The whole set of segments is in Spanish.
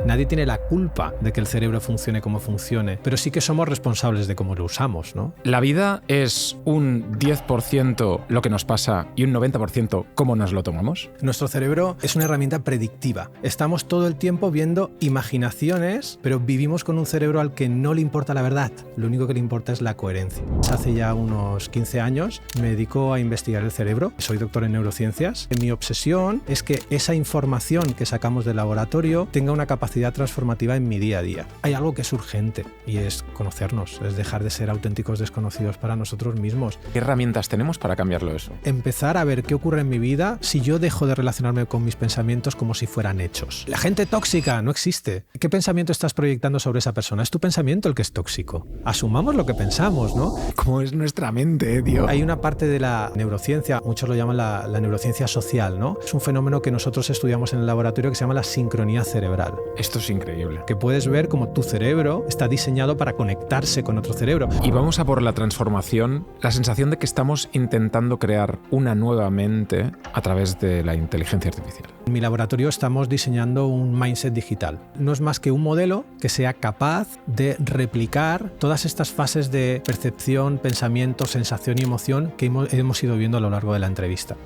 Nadie tiene la culpa de que el cerebro funcione como funcione, pero sí que somos responsables de cómo lo usamos, ¿no? La vida es un 10% lo que nos pasa y un 90% cómo nos lo tomamos. Nuestro cerebro es una herramienta predictiva. Estamos todo el tiempo viendo imaginaciones, pero vivimos con un cerebro al que no le importa la verdad. Lo único que le importa es la coherencia. Hace ya unos 15 años me dedico a investigar el cerebro. Soy doctor en neurociencias. Mi obsesión es que esa información que sacamos del laboratorio tenga una capacidad transformativa en mi día a día. Hay algo que es urgente y es conocernos, es dejar de ser auténticos desconocidos para nosotros mismos. ¿Qué herramientas tenemos para cambiarlo eso? Empezar a ver qué ocurre en mi vida si yo dejo de relacionarme con mis pensamientos como si fueran hechos. La gente tóxica no existe. ¿Qué pensamiento estás proyectando sobre esa persona? Es tu pensamiento el que es tóxico. Asumamos lo que pensamos, ¿no? ¿Cómo es nuestra mente, tío? Hay una parte de la neurociencia, muchos lo llaman la neurociencia social, ¿no? Es un fenómeno que nosotros estudiamos en el laboratorio que se llama la sincronía cerebral. Esto es increíble. Que puedes ver cómo tu cerebro está diseñado para conectarse con otro cerebro. Y vamos a por la transformación, la sensación de que estamos intentando crear una nueva mente a través de la inteligencia artificial. En mi laboratorio estamos diseñando un mindset digital. No es más que un modelo que sea capaz de replicar todas estas fases de percepción, pensamiento, sensación y emoción que hemos ido viendo a lo largo de la entrevista.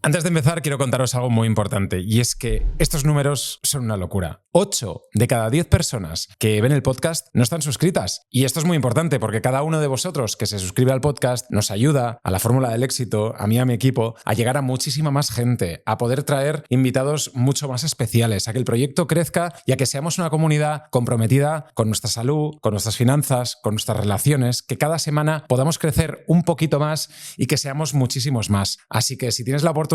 Antes de empezar, quiero contaros algo muy importante, y es que estos números son una locura. 8 de cada 10 personas que ven el podcast no están suscritas. Y esto es muy importante porque cada uno de vosotros que se suscribe al podcast nos ayuda a la fórmula del éxito, a mí y a mi equipo, a llegar a muchísima más gente, a poder traer invitados mucho más especiales, a que el proyecto crezca y a que seamos una comunidad comprometida con nuestra salud, con nuestras finanzas, con nuestras relaciones, que cada semana podamos crecer un poquito más y que seamos muchísimos más. Así que si tienes la oportunidad,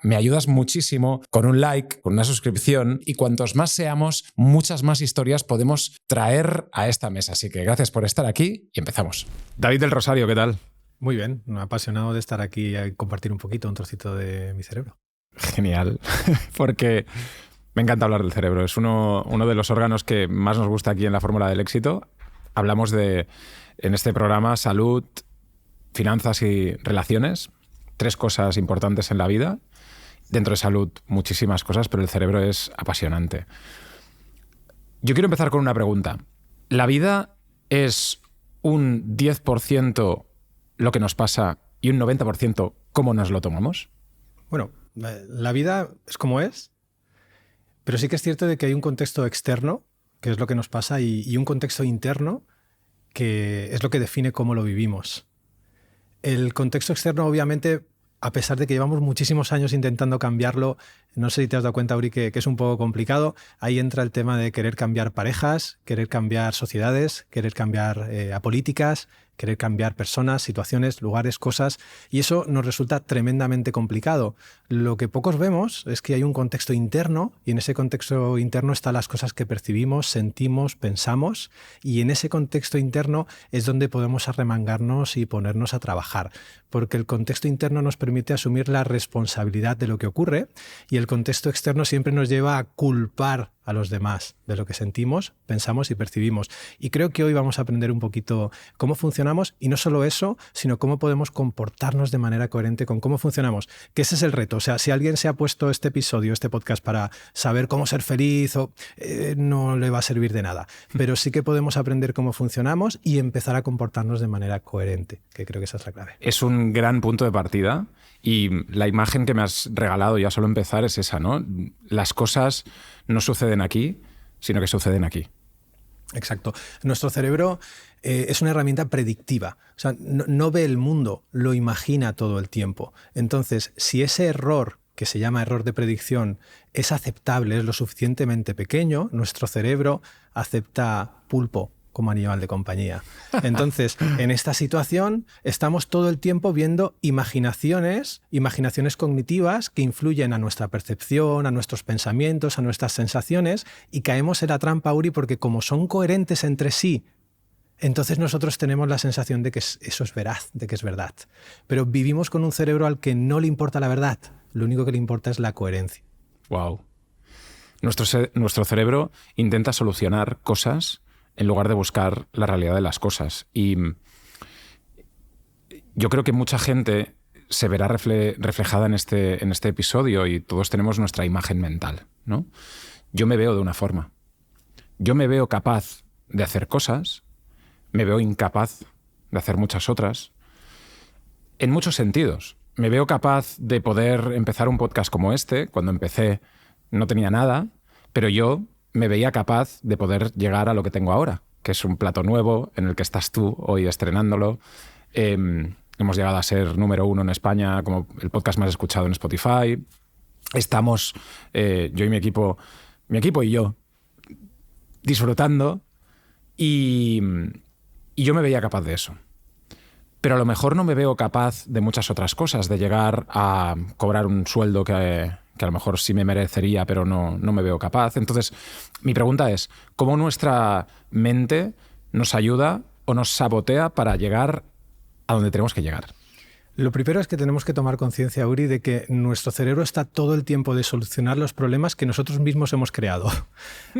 me ayudas muchísimo con un like, con una suscripción, y cuantos más seamos, muchas más historias podemos traer a esta mesa. Así que gracias por estar aquí y empezamos. David del Rosario, ¿qué tal? Muy bien, apasionado de estar aquí y compartir un poquito, un trocito de mi cerebro. Genial, porque me encanta hablar del cerebro. Es uno de los órganos que más nos gusta aquí en la Fórmula del Éxito. Hablamos en este programa, salud, finanzas y relaciones. 3 cosas importantes en la vida. Dentro de salud, muchísimas cosas, pero el cerebro es apasionante. Yo quiero empezar con una pregunta. ¿La vida es un 10% lo que nos pasa y un 90% cómo nos lo tomamos? Bueno, la vida es como es, pero sí que es cierto de que hay un contexto externo, que es lo que nos pasa, y un contexto interno, que es lo que define cómo lo vivimos. El contexto externo, obviamente, a pesar de que llevamos muchísimos años intentando cambiarlo, no sé si te has dado cuenta, Uri, que es un poco complicado. Ahí entra el tema de querer cambiar parejas, querer cambiar sociedades, querer cambiar a políticas, querer cambiar personas, situaciones, lugares, cosas, y eso nos resulta tremendamente complicado. Lo que pocos vemos es que hay un contexto interno, y en ese contexto interno están las cosas que percibimos, sentimos, pensamos, y en ese contexto interno es donde podemos arremangarnos y ponernos a trabajar, porque el contexto interno nos permite asumir la responsabilidad de lo que ocurre, y el contexto externo siempre nos lleva a culpar a los demás de lo que sentimos, pensamos y percibimos. Y creo que hoy vamos a aprender un poquito cómo funcionamos, y no solo eso, sino cómo podemos comportarnos de manera coherente con cómo funcionamos, que ese es el reto. O sea, si alguien se ha puesto este episodio, este podcast para saber cómo ser feliz, no le va a servir de nada. Pero sí que podemos aprender cómo funcionamos y empezar a comportarnos de manera coherente, que creo que esa es la clave. Es un gran punto de partida, y la imagen que me has regalado ya solo empezar es esa, ¿no? Las cosas no suceden aquí, sino que suceden aquí. Exacto. Nuestro cerebro es una herramienta predictiva. O sea, no ve el mundo, lo imagina todo el tiempo. Entonces, si ese error, que se llama error de predicción, es aceptable, es lo suficientemente pequeño, nuestro cerebro acepta pulpo como animal de compañía. Entonces, en esta situación estamos todo el tiempo viendo imaginaciones cognitivas que influyen a nuestra percepción, a nuestros pensamientos, a nuestras sensaciones, y caemos en la trampa, Uri, porque como son coherentes entre sí, entonces nosotros tenemos la sensación de que eso es veraz, de que es verdad. Pero vivimos con un cerebro al que no le importa la verdad. Lo único que le importa es la coherencia. Wow. Nuestro cerebro intenta solucionar cosas en lugar de buscar la realidad de las cosas. Y yo creo que mucha gente se verá reflejada en este episodio, y todos tenemos nuestra imagen mental, ¿no? Yo me veo de una forma. Yo me veo capaz de hacer cosas, me veo incapaz de hacer muchas otras, en muchos sentidos. Me veo capaz de poder empezar un podcast como este. Cuando empecé no tenía nada, pero yo me veía capaz de poder llegar a lo que tengo ahora, que es un plato nuevo en el que estás tú hoy estrenándolo. Hemos llegado a ser número 1 en España como el podcast más escuchado en Spotify. Estamos, yo y mi equipo y yo, disfrutando, y yo me veía capaz de eso. Pero a lo mejor no me veo capaz de muchas otras cosas, de llegar a cobrar un sueldo que a lo mejor sí me merecería, pero no me veo capaz. Entonces, mi pregunta es, ¿cómo nuestra mente nos ayuda o nos sabotea para llegar a donde tenemos que llegar? Lo primero es que tenemos que tomar conciencia, Uri, de que nuestro cerebro está todo el tiempo de solucionar los problemas que nosotros mismos hemos creado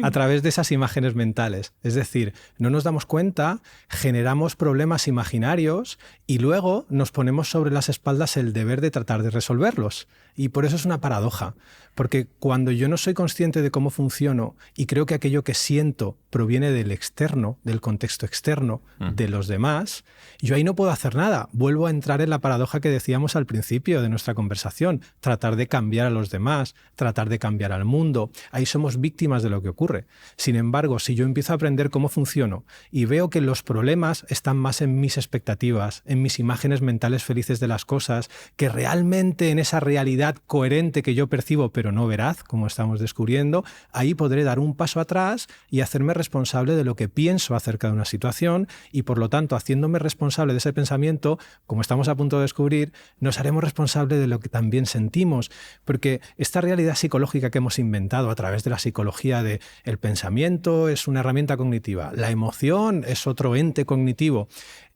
a través de esas imágenes mentales. Es decir, no nos damos cuenta, generamos problemas imaginarios y luego nos ponemos sobre las espaldas el deber de tratar de resolverlos. Y por eso es una paradoja, porque cuando yo no soy consciente de cómo funciono y creo que aquello que siento proviene del externo, del contexto externo, de los demás, yo ahí no puedo hacer nada. Vuelvo a entrar en la paradoja que decíamos al principio de nuestra conversación, tratar de cambiar a los demás, tratar de cambiar al mundo. Ahí somos víctimas de lo que ocurre. Sin embargo, si yo empiezo a aprender cómo funciono y veo que los problemas están más en mis expectativas, en mis imágenes mentales felices de las cosas, que realmente en esa realidad coherente que yo percibo, pero no veraz, como estamos descubriendo, ahí podré dar un paso atrás y hacerme responsable de lo que pienso acerca de una situación, y por lo tanto, haciéndome responsable de ese pensamiento, como estamos a punto de descubrir, nos haremos responsable de lo que también sentimos, porque esta realidad psicológica que hemos inventado a través de la psicología de el pensamiento es una herramienta cognitiva, la emoción es otro ente cognitivo.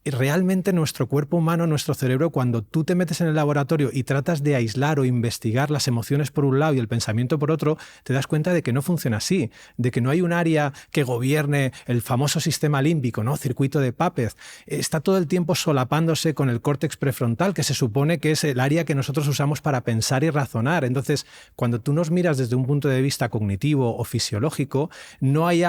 Realmente nuestro cuerpo humano, nuestro cerebro, cuando tú te metes en el laboratorio y tratas de aislar o investigar las emociones por un lado y el pensamiento por otro, te das cuenta de que no funciona así, de que no hay un área que gobierne el famoso sistema límbico, ¿no? Circuito de Papez. Está todo el tiempo solapándose con el córtex prefrontal, que se supone que es el área que nosotros usamos para pensar y razonar. Entonces, cuando tú nos miras desde un punto de vista cognitivo o fisiológico, no hay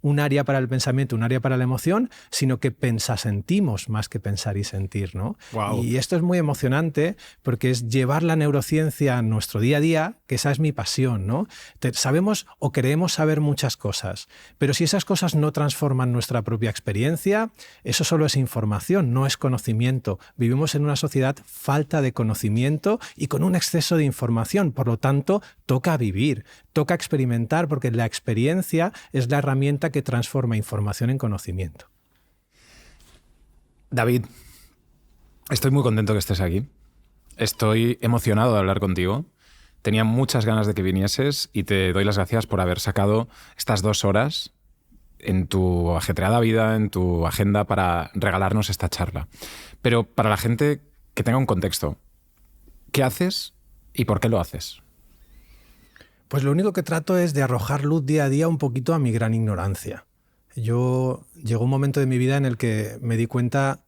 un área para el pensamiento, un área para la emoción, sino que sentimos más que pensar y sentir, ¿no? Wow. Y esto es muy emocionante porque es llevar la neurociencia a nuestro día a día, que esa es mi pasión, ¿no? Sabemos o creemos saber muchas cosas, pero si esas cosas no transforman nuestra propia experiencia, eso solo es información, no es conocimiento. Vivimos en una sociedad falta de conocimiento y con un exceso de información, por lo tanto, toca vivir, toca experimentar, porque la experiencia es la herramienta que transforma información en conocimiento. David, estoy muy contento que estés aquí. Estoy emocionado de hablar contigo. Tenía muchas ganas de que vinieses y te doy las gracias por haber sacado estas 2 horas en tu ajetreada vida, en tu agenda, para regalarnos esta charla. Pero para la gente que tenga un contexto, ¿qué haces y por qué lo haces? Pues lo único que trato es de arrojar luz día a día un poquito a mi gran ignorancia. Llegó un momento de mi vida en el que me di cuenta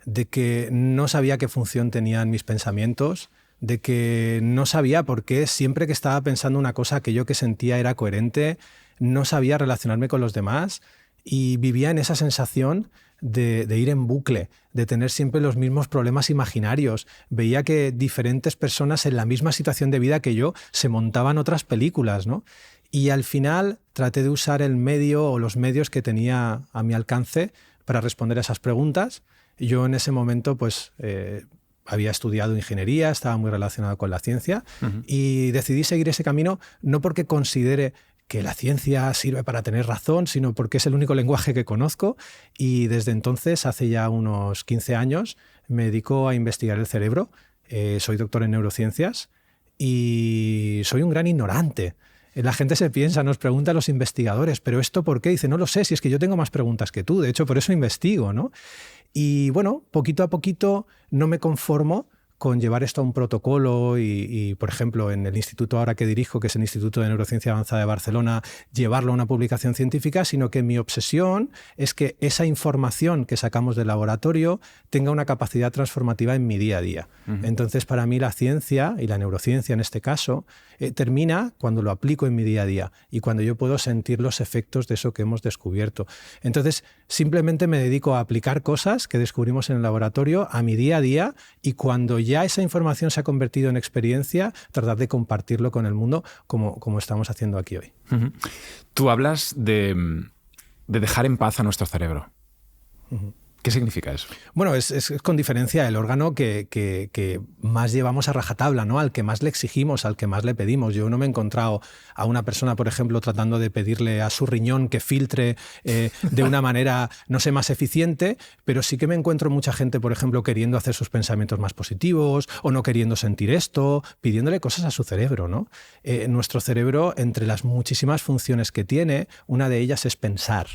de que no sabía qué función tenían mis pensamientos, de que no sabía por qué siempre que estaba pensando una cosa, aquello que sentía era coherente, no sabía relacionarme con los demás y vivía en esa sensación de ir en bucle, de tener siempre los mismos problemas imaginarios. Veía que diferentes personas en la misma situación de vida que yo se montaban otras películas, ¿no? Y al final traté de usar el medio o los medios que tenía a mi alcance para responder a esas preguntas. Yo en ese momento pues había estudiado ingeniería, estaba muy relacionado con la ciencia y decidí seguir ese camino no porque considere que la ciencia sirve para tener razón, sino porque es el único lenguaje que conozco, y desde entonces, hace ya unos 15 años, me dedico a investigar el cerebro. Soy doctor en neurociencias y soy un gran ignorante. La gente se piensa, nos pregunta a los investigadores, ¿pero esto por qué? Dice, no lo sé, si es que yo tengo más preguntas que tú, de hecho por eso investigo, ¿no? Y bueno, poquito a poquito no me conformo con llevar esto a un protocolo y, por ejemplo, en el instituto ahora que dirijo, que es el Instituto de Neurociencia Avanzada de Barcelona, llevarlo a una publicación científica, sino que mi obsesión es que esa información que sacamos del laboratorio tenga una capacidad transformativa en mi día a día. Entonces, para mí la ciencia, y la neurociencia en este caso, termina cuando lo aplico en mi día a día y cuando yo puedo sentir los efectos de eso que hemos descubierto. Entonces, simplemente me dedico a aplicar cosas que descubrimos en el laboratorio a mi día a día, y cuando ya esa información se ha convertido en experiencia, tratar de compartirlo con el mundo como estamos haciendo aquí hoy. Tú hablas de dejar en paz a nuestro cerebro. ¿Qué significa eso? Bueno, es con diferencia el órgano que más llevamos a rajatabla, ¿no? Al que más le exigimos, al que más le pedimos. Yo no me he encontrado a una persona, por ejemplo, tratando de pedirle a su riñón que filtre de una manera, no sé, más eficiente, pero sí que me encuentro mucha gente, por ejemplo, queriendo hacer sus pensamientos más positivos o no queriendo sentir esto, pidiéndole cosas a su cerebro, ¿no? Nuestro cerebro, entre las muchísimas funciones que tiene, una de ellas es pensar.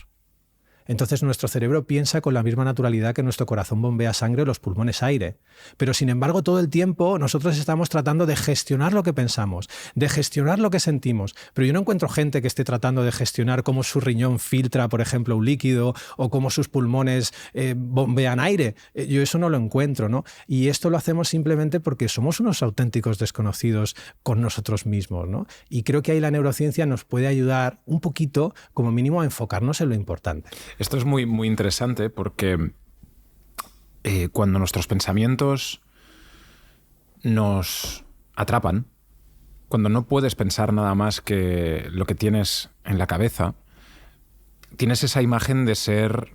Entonces nuestro cerebro piensa con la misma naturalidad que nuestro corazón bombea sangre o los pulmones aire. Pero sin embargo todo el tiempo nosotros estamos tratando de gestionar lo que pensamos, de gestionar lo que sentimos. Pero yo no encuentro gente que esté tratando de gestionar cómo su riñón filtra, por ejemplo, un líquido o cómo sus pulmones bombean aire. Yo eso no lo encuentro, ¿no? Y esto lo hacemos simplemente porque somos unos auténticos desconocidos con nosotros mismos, ¿no? Y creo que ahí la neurociencia nos puede ayudar un poquito, como mínimo, a enfocarnos en lo importante. Esto es muy, muy interesante porque cuando nuestros pensamientos nos atrapan, cuando no puedes pensar nada más que lo que tienes en la cabeza, tienes esa imagen de ser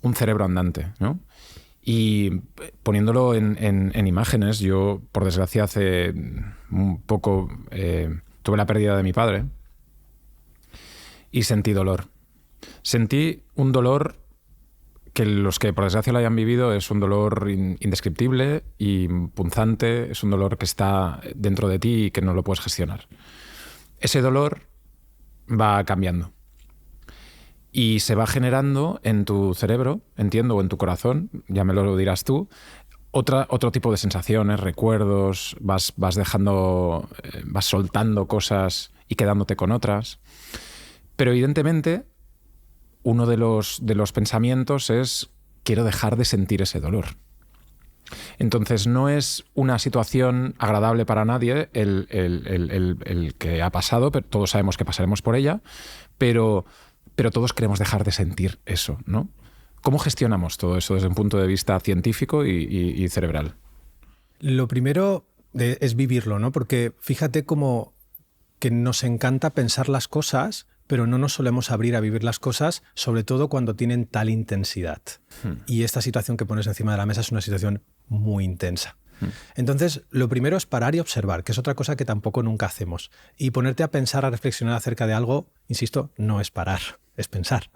un cerebro andante, ¿no? Y poniéndolo en imágenes, yo, por desgracia, hace un poco tuve la pérdida de mi padre y sentí dolor. Sentí un dolor que los que por desgracia lo hayan vivido es un dolor indescriptible y punzante, es un dolor que está dentro de ti y que no lo puedes gestionar. Ese dolor va cambiando y se va generando en tu cerebro, entiendo, o en tu corazón, ya me lo dirás tú, otro tipo de sensaciones, recuerdos, vas dejando, vas soltando cosas y quedándote con otras. Pero evidentemente uno de los pensamientos es quiero dejar de sentir ese dolor. Entonces no es una situación agradable para nadie el que ha pasado, pero todos sabemos que pasaremos por ella, pero todos queremos dejar de sentir eso, ¿no? ¿Cómo gestionamos todo eso desde un punto de vista científico y cerebral? Lo primero es vivirlo, ¿no? Porque fíjate cómo que nos encanta pensar las cosas, pero no nos solemos abrir a vivir las cosas, sobre todo cuando tienen tal intensidad. Y esta situación que pones encima de la mesa es una situación muy intensa. Entonces, lo primero es parar y observar, que es otra cosa que tampoco nunca hacemos. Y ponerte a pensar, a reflexionar acerca de algo, insisto, no es parar, es pensar.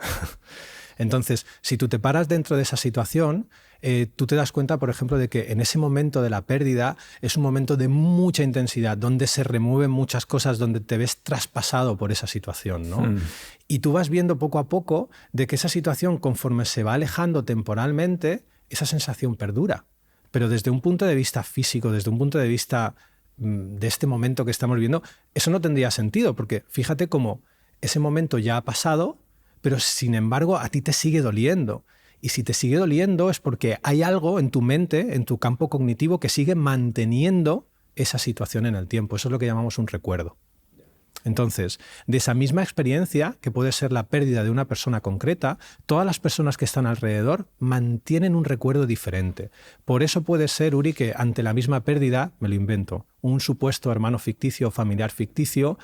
Entonces, si tú te paras dentro de esa situación, tú te das cuenta, por ejemplo, de que en ese momento de la pérdida es un momento de mucha intensidad, donde se remueven muchas cosas, donde te ves traspasado por esa situación, ¿no? Y tú vas viendo poco a poco de que esa situación, conforme se va alejando temporalmente, esa sensación perdura. Pero desde un punto de vista físico, desde un punto de vista de este momento que estamos viviendo, eso no tendría sentido, porque fíjate cómo ese momento ya ha pasado, pero sin embargo a ti te sigue doliendo. Y si te sigue doliendo es porque hay algo en tu mente, en tu campo cognitivo, que sigue manteniendo esa situación en el tiempo. Eso es lo que llamamos un recuerdo. Entonces, de esa misma experiencia, que puede ser la pérdida de una persona concreta, todas las personas que están alrededor mantienen un recuerdo diferente. Por eso puede ser, Uri, que ante la misma pérdida, me lo invento, un supuesto hermano ficticio o familiar ficticio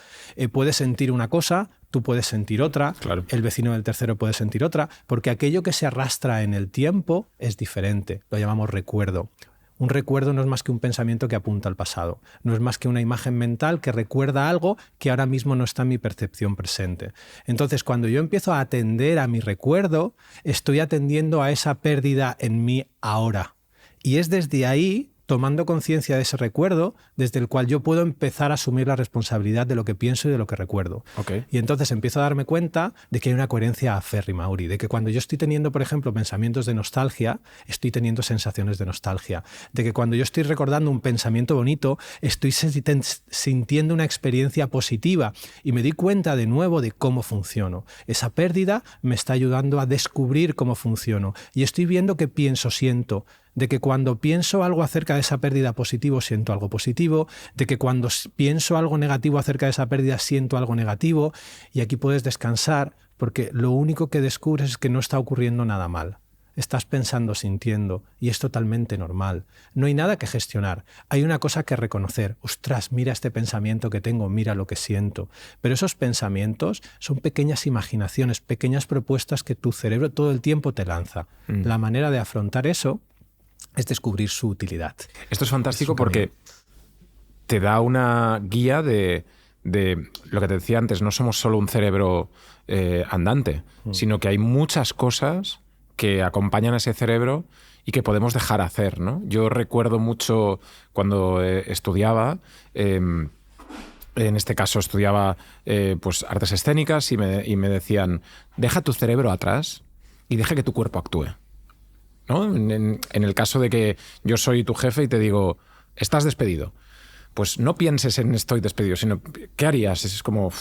puede sentir una cosa, tú puedes sentir otra, claro. El vecino del tercero puede sentir otra, porque aquello que se arrastra en el tiempo es diferente, lo llamamos recuerdo. Un recuerdo no es más que un pensamiento que apunta al pasado, no es más que una imagen mental que recuerda algo que ahora mismo no está en mi percepción presente. Entonces, cuando yo empiezo a atender a mi recuerdo, estoy atendiendo a esa pérdida en mí ahora. Y es desde ahí tomando conciencia de ese recuerdo desde el cual yo puedo empezar a asumir la responsabilidad de lo que pienso y de lo que recuerdo. Okay. Y entonces empiezo a darme cuenta de que hay una coherencia aférrima, Uri, de que cuando yo estoy teniendo, por ejemplo, pensamientos de nostalgia, estoy teniendo sensaciones de nostalgia, de que cuando yo estoy recordando un pensamiento bonito, estoy sintiendo una experiencia positiva y me di cuenta de nuevo de cómo funciono. Esa pérdida me está ayudando a descubrir cómo funciono y estoy viendo qué pienso, siento, de que cuando pienso algo acerca de esa pérdida positivo, siento algo positivo, de que cuando pienso algo negativo acerca de esa pérdida, siento algo negativo, y aquí puedes descansar porque lo único que descubres es que no está ocurriendo nada mal. Estás pensando, sintiendo, y es totalmente normal. No hay nada que gestionar. Hay una cosa que reconocer. Ostras, mira este pensamiento que tengo, mira lo que siento. Pero esos pensamientos son pequeñas imaginaciones, pequeñas propuestas que tu cerebro todo el tiempo te lanza. La manera de afrontar eso es descubrir su utilidad. Esto es fantástico porque te da una guía de lo que te decía antes, no somos solo un cerebro andante, sino que hay muchas cosas que acompañan a ese cerebro y que podemos dejar hacer, ¿no? Yo recuerdo mucho cuando estudiaba, en este caso estudiaba pues artes escénicas y me decían, deja tu cerebro atrás y deja que tu cuerpo actúe, ¿no? En el caso de que yo soy tu jefe y te digo, estás despedido, pues no pienses en estoy despedido, sino ¿qué harías? Es como,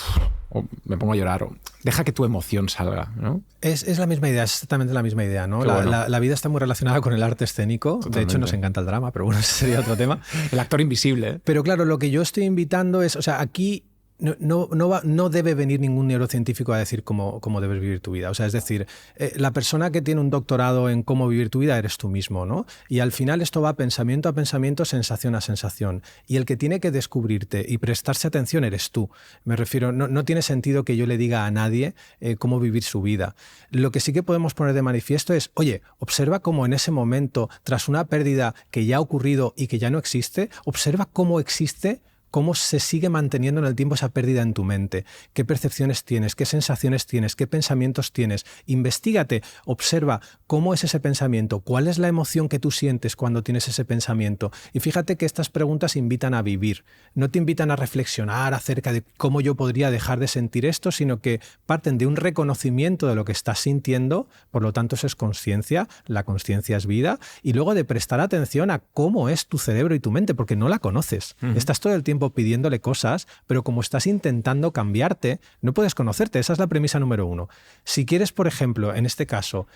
me pongo a llorar, o deja que tu emoción salga, ¿no? Es la misma idea, es exactamente la misma idea, ¿no? La vida está muy relacionada con el arte escénico. Totalmente. De hecho, nos encanta el drama, pero bueno, ese sería otro tema. El actor invisible, ¿eh? Pero claro, lo que yo estoy invitando es, o sea, aquí no debe venir ningún neurocientífico a decir cómo debes vivir tu vida. O sea, es decir, la persona que tiene un doctorado en cómo vivir tu vida eres tú mismo, ¿no? Y al final esto va pensamiento a pensamiento, sensación a sensación. Y el que tiene que descubrirte y prestarse atención eres tú. Me refiero, no tiene sentido que yo le diga a nadie cómo vivir su vida. Lo que sí que podemos poner de manifiesto es, oye, observa cómo en ese momento, tras una pérdida que ya ha ocurrido y que ya no existe, observa cómo existe, cómo se sigue manteniendo en el tiempo esa pérdida en tu mente, qué percepciones tienes, qué sensaciones tienes, qué pensamientos tienes. Investígate, observa cómo es ese pensamiento, cuál es la emoción que tú sientes cuando tienes ese pensamiento. Y fíjate que estas preguntas invitan a vivir, no te invitan a reflexionar acerca de cómo yo podría dejar de sentir esto, sino que parten de un reconocimiento de lo que estás sintiendo, por lo tanto eso es consciencia, la consciencia es vida, y luego de prestar atención a cómo es tu cerebro y tu mente, porque no la conoces. Estás todo el tiempo pidiéndole cosas, pero como estás intentando cambiarte, no puedes conocerte. Esa es la premisa número 1. Si quieres, por ejemplo, en este caso,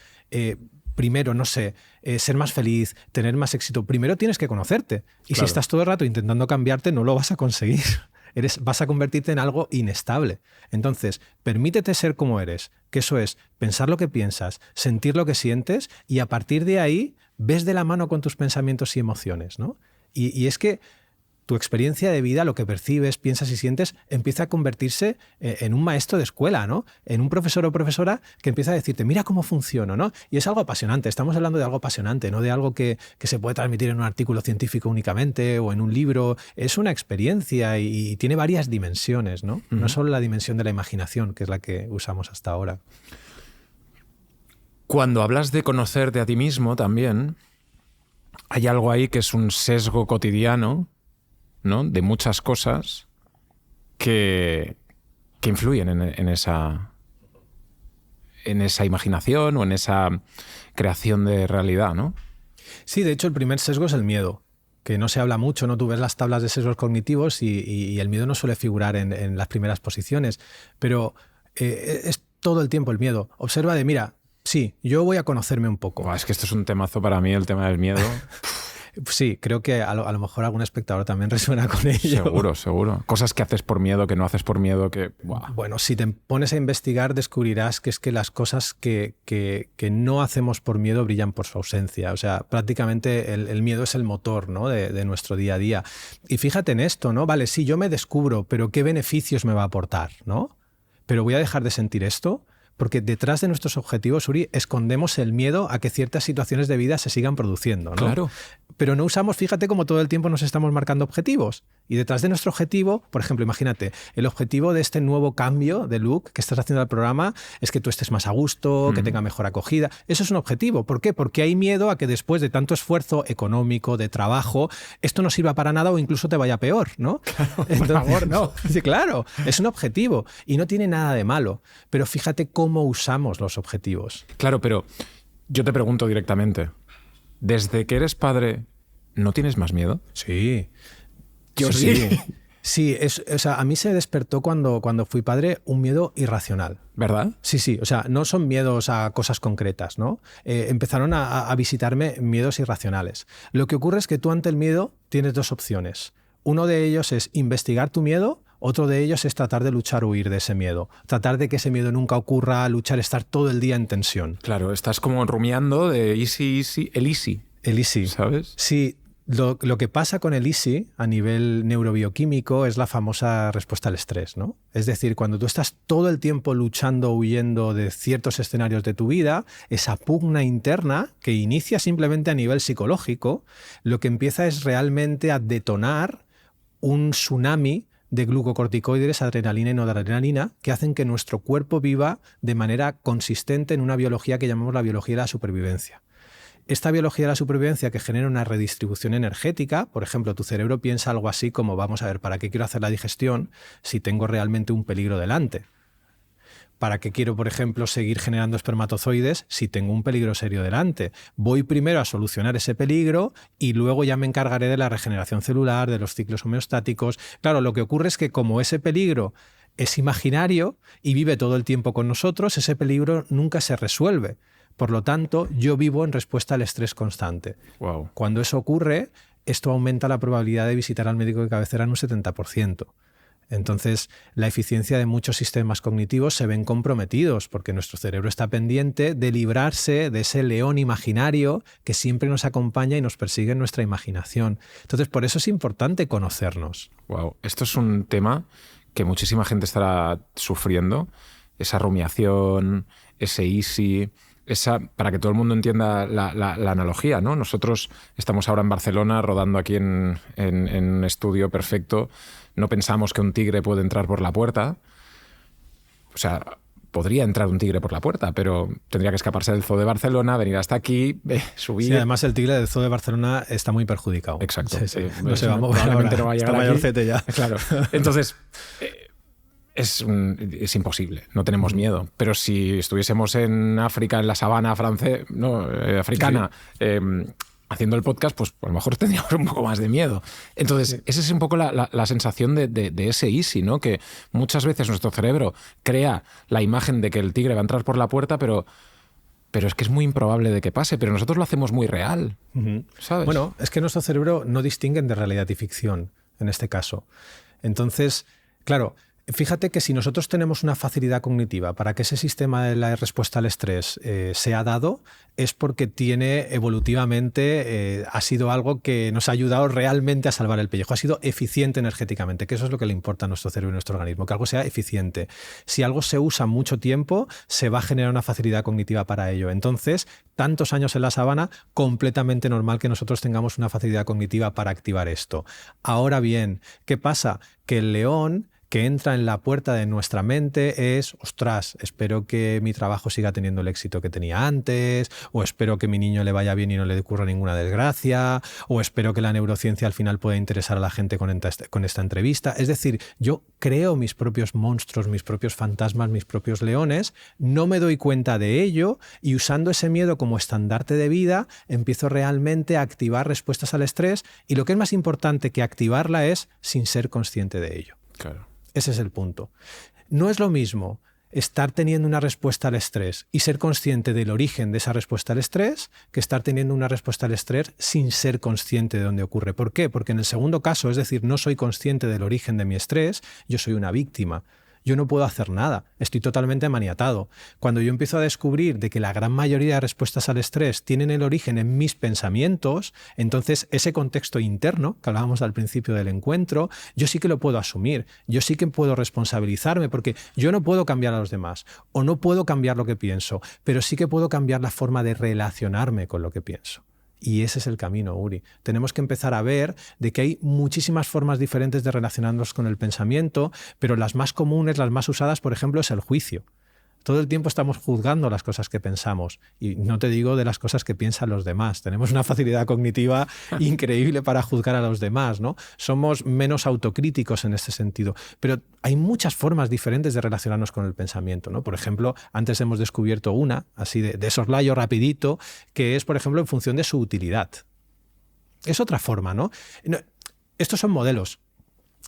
primero, no sé, ser más feliz, tener más éxito, primero tienes que conocerte. Y claro, si estás todo el rato intentando cambiarte, no lo vas a conseguir. Vas a convertirte en algo inestable. Entonces, permítete ser como eres, que eso es pensar lo que piensas, sentir lo que sientes, y a partir de ahí ves de la mano con tus pensamientos y emociones, ¿no? Y es que tu experiencia de vida, lo que percibes, piensas y sientes, empieza a convertirse en un maestro de escuela, ¿no? En un profesor o profesora que empieza a decirte, mira cómo funciono, ¿no? Y es algo apasionante. Estamos hablando de algo apasionante, no de algo que se puede transmitir en un artículo científico únicamente o en un libro. Es una experiencia y tiene varias dimensiones, ¿no? No solo la dimensión de la imaginación, que es la que usamos hasta ahora. Cuando hablas de conocerte a ti mismo también, hay algo ahí que es un sesgo cotidiano, ¿no? De muchas cosas que influyen en esa imaginación o en esa creación de realidad, ¿no? Sí, de hecho el primer sesgo es el miedo, que no se habla mucho, ¿no? Tú ves las tablas de sesgos cognitivos y el miedo no suele figurar en las primeras posiciones, pero es todo el tiempo el miedo. Observa de, mira, sí, yo voy a conocerme un poco. Es que esto es un temazo para mí, el tema del miedo. Sí, creo que a lo mejor algún espectador también resuena con ello. Seguro. Cosas que haces por miedo, que no haces por miedo, que... ¡buah! Bueno, si te pones a investigar descubrirás que es que las cosas que no hacemos por miedo brillan por su ausencia. O sea, prácticamente el miedo es el motor, ¿no? de nuestro día a día. Y fíjate en esto, ¿no? Vale, sí, yo me descubro, pero ¿qué beneficios me va a aportar, ¿no? ¿Pero voy a dejar de sentir esto? Porque detrás de nuestros objetivos, Uri, escondemos el miedo a que ciertas situaciones de vida se sigan produciendo, ¿no? Claro. pero no usamos, fíjate cómo todo el tiempo nos estamos marcando objetivos. Y detrás de nuestro objetivo, por ejemplo, imagínate, el objetivo de este nuevo cambio de look que estás haciendo al programa es que tú estés más a gusto, que tenga mejor acogida. Eso es un objetivo. ¿Por qué? Porque hay miedo a que después de tanto esfuerzo económico, de trabajo, esto no sirva para nada o incluso te vaya peor, ¿no? Claro, por favor, no. Sí, claro, es un objetivo y no tiene nada de malo. Pero fíjate cómo usamos los objetivos. Claro, pero yo te pregunto directamente, ¿desde que eres padre no tienes más miedo? Sí. Yo sí. Sí, o sea, a mí se despertó cuando fui padre un miedo irracional. ¿Verdad? Sí, o sea, no son miedos a cosas concretas, ¿no? Empezaron a visitarme miedos irracionales. Lo que ocurre es que tú ante el miedo tienes dos opciones. Uno de ellos es investigar tu miedo, otro de ellos es tratar de luchar o huir de ese miedo. Tratar de que ese miedo nunca ocurra, luchar, estar todo el día en tensión. Claro, estás como rumiando de el easy. El easy. ¿Sabes? Sí. Lo que pasa con el easy a nivel neurobioquímico es la famosa respuesta al estrés, ¿no? Es decir, cuando tú estás todo el tiempo luchando o huyendo de ciertos escenarios de tu vida, esa pugna interna que inicia simplemente a nivel psicológico, lo que empieza es realmente a detonar un tsunami de glucocorticoides, adrenalina y noradrenalina, que hacen que nuestro cuerpo viva de manera consistente en una biología que llamamos la biología de la supervivencia. Esta biología de la supervivencia que genera una redistribución energética, por ejemplo, tu cerebro piensa algo así como, vamos a ver, ¿para qué quiero hacer la digestión si tengo realmente un peligro delante? ¿Para qué quiero, por ejemplo, seguir generando espermatozoides si tengo un peligro serio delante? Voy primero a solucionar ese peligro y luego ya me encargaré de la regeneración celular, de los ciclos homeostáticos. Claro, lo que ocurre es que como ese peligro es imaginario y vive todo el tiempo con nosotros, ese peligro nunca se resuelve. Por lo tanto, yo vivo en respuesta al estrés constante. Wow. Cuando eso ocurre, esto aumenta la probabilidad de visitar al médico de cabecera en un 70%. Entonces, la eficiencia de muchos sistemas cognitivos se ven comprometidos porque nuestro cerebro está pendiente de librarse de ese león imaginario que siempre nos acompaña y nos persigue en nuestra imaginación. Entonces, por eso es importante conocernos. Wow. Esto es un tema que muchísima gente estará sufriendo. Esa rumiación, ese easy... para que todo el mundo entienda la analogía, ¿no? Nosotros estamos ahora en Barcelona rodando aquí en un estudio perfecto. No pensamos que un tigre puede entrar por la puerta. O sea, podría entrar un tigre por la puerta, pero tendría que escaparse del zoo de Barcelona, venir hasta aquí, subir... Sí, además el tigre del zoo de Barcelona está muy perjudicado. Exacto. Sí. No se va a mover probablemente ahora. No va a llegar está aquí. mayorcete ya. Claro. Entonces... Es imposible, no tenemos miedo. Pero si estuviésemos en África, en la sabana africana, sí. Haciendo el podcast, pues a lo mejor tendríamos un poco más de miedo. Entonces, sí. Esa es un poco la sensación de ese easy, ¿no? Que muchas veces nuestro cerebro crea la imagen de que el tigre va a entrar por la puerta, pero es que es muy improbable de que pase, pero nosotros lo hacemos muy real, ¿sabes? Bueno, es que nuestro cerebro no distingue de realidad y ficción, en este caso. Entonces, claro... Fíjate que si nosotros tenemos una facilidad cognitiva para que ese sistema de la respuesta al estrés sea dado, es porque tiene evolutivamente, ha sido algo que nos ha ayudado realmente a salvar el pellejo. Ha sido eficiente energéticamente, que eso es lo que le importa a nuestro cerebro y a nuestro organismo, que algo sea eficiente. Si algo se usa mucho tiempo, se va a generar una facilidad cognitiva para ello. Entonces, tantos años en la sabana, completamente normal que nosotros tengamos una facilidad cognitiva para activar esto. Ahora bien, ¿qué pasa? Que el león que entra en la puerta de nuestra mente es, ostras, espero que mi trabajo siga teniendo el éxito que tenía antes, o espero que mi niño le vaya bien y no le ocurra ninguna desgracia, o espero que la neurociencia al final pueda interesar a la gente con esta entrevista. Es decir, yo creo mis propios monstruos, mis propios fantasmas, mis propios leones, no me doy cuenta de ello y usando ese miedo como estandarte de vida, empiezo realmente a activar respuestas al estrés y lo que es más importante que activarla es sin ser consciente de ello. Claro. Ese es el punto. No es lo mismo estar teniendo una respuesta al estrés y ser consciente del origen de esa respuesta al estrés que estar teniendo una respuesta al estrés sin ser consciente de dónde ocurre. ¿Por qué? Porque en el segundo caso, es decir, no soy consciente del origen de mi estrés, yo soy una víctima. Yo no puedo hacer nada, estoy totalmente maniatado. Cuando yo empiezo a descubrir de que la gran mayoría de respuestas al estrés tienen el origen en mis pensamientos, entonces ese contexto interno, que hablábamos al principio del encuentro, yo sí que lo puedo asumir, yo sí que puedo responsabilizarme, porque yo no puedo cambiar a los demás, o no puedo cambiar lo que pienso, pero sí que puedo cambiar la forma de relacionarme con lo que pienso. Y ese es el camino, Uri. Tenemos que empezar a ver de que hay muchísimas formas diferentes de relacionarnos con el pensamiento, pero las más comunes, las más usadas, por ejemplo, es el juicio. Todo el tiempo estamos juzgando las cosas que pensamos. Y no te digo de las cosas que piensan los demás. Tenemos una facilidad cognitiva increíble para juzgar a los demás, ¿no? Somos menos autocríticos en este sentido. Pero hay muchas formas diferentes de relacionarnos con el pensamiento, ¿no? Por ejemplo, antes hemos descubierto una, así de soslayo rapidito, que es, por ejemplo, en función de su utilidad. Es otra forma, ¿no? Estos son modelos.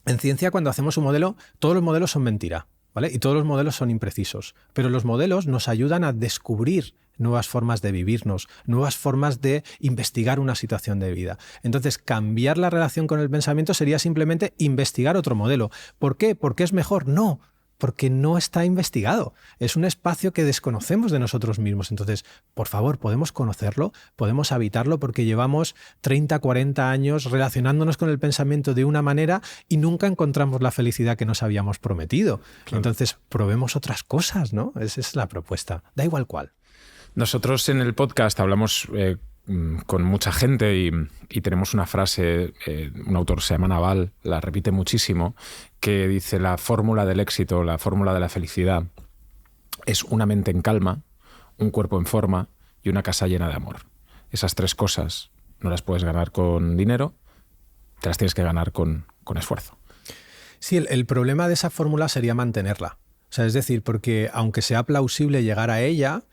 En ciencia, cuando hacemos un modelo, todos los modelos son mentira. ¿Vale? Y todos los modelos son imprecisos, pero los modelos nos ayudan a descubrir nuevas formas de vivirnos, nuevas formas de investigar una situación de vida. Entonces, cambiar la relación con el pensamiento sería simplemente investigar otro modelo. ¿Por qué? ¿Porque es mejor? No, porque no está investigado. Es un espacio que desconocemos de nosotros mismos. Entonces, por favor, podemos conocerlo, podemos habitarlo, porque llevamos 30, 40 años relacionándonos con el pensamiento de una manera y nunca encontramos la felicidad que nos habíamos prometido. Claro. Entonces, probemos otras cosas, ¿no? Esa es la propuesta. Da igual cuál. Nosotros en el podcast hablamos con mucha gente y tenemos una frase, un autor se llama Naval, la repite muchísimo, que dice: la fórmula del éxito, la fórmula de la felicidad es una mente en calma, un cuerpo en forma y una casa llena de amor. Esas tres cosas no las puedes ganar con dinero, te las tienes que ganar con esfuerzo. Sí, el problema de esa fórmula sería mantenerla. O sea, es decir, porque aunque sea plausible llegar a ella,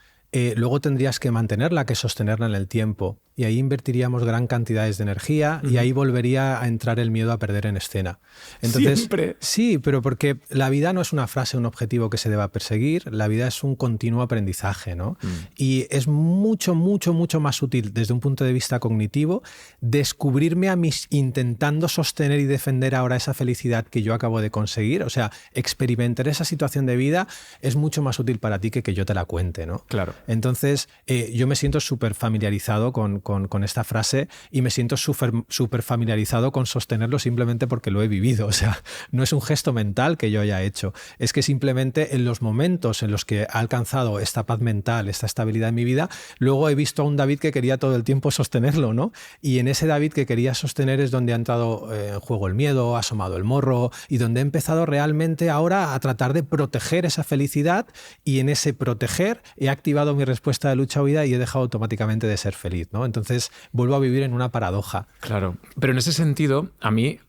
luego tendrías que mantenerla, que sostenerla en el tiempo. Y ahí invertiríamos gran cantidades de energía y ahí volvería a entrar el miedo a perder en escena. Entonces, siempre. Sí, pero porque la vida no es una frase, un objetivo que se deba perseguir, la vida es un continuo aprendizaje, ¿no? Y es mucho, mucho, mucho más útil desde un punto de vista cognitivo descubrirme a mí intentando sostener y defender ahora esa felicidad que yo acabo de conseguir. O sea, experimentar esa situación de vida es mucho más útil para ti que yo te la cuente, ¿no? Claro. Entonces, yo me siento súper familiarizado con esta frase y me siento súper familiarizado con sostenerlo simplemente porque lo he vivido. O sea, no es un gesto mental que yo haya hecho, es que simplemente en los momentos en los que he alcanzado esta paz mental, esta estabilidad en mi vida, luego he visto a un David que quería todo el tiempo sostenerlo, ¿no? Y en ese David que quería sostener es donde ha entrado en juego el miedo, ha asomado el morro y donde he empezado realmente ahora a tratar de proteger esa felicidad, y en ese proteger he activado mi respuesta de lucha o huida y he dejado automáticamente de ser feliz, ¿no? Entonces vuelvo a vivir en una paradoja. Claro, pero en ese sentido, a mí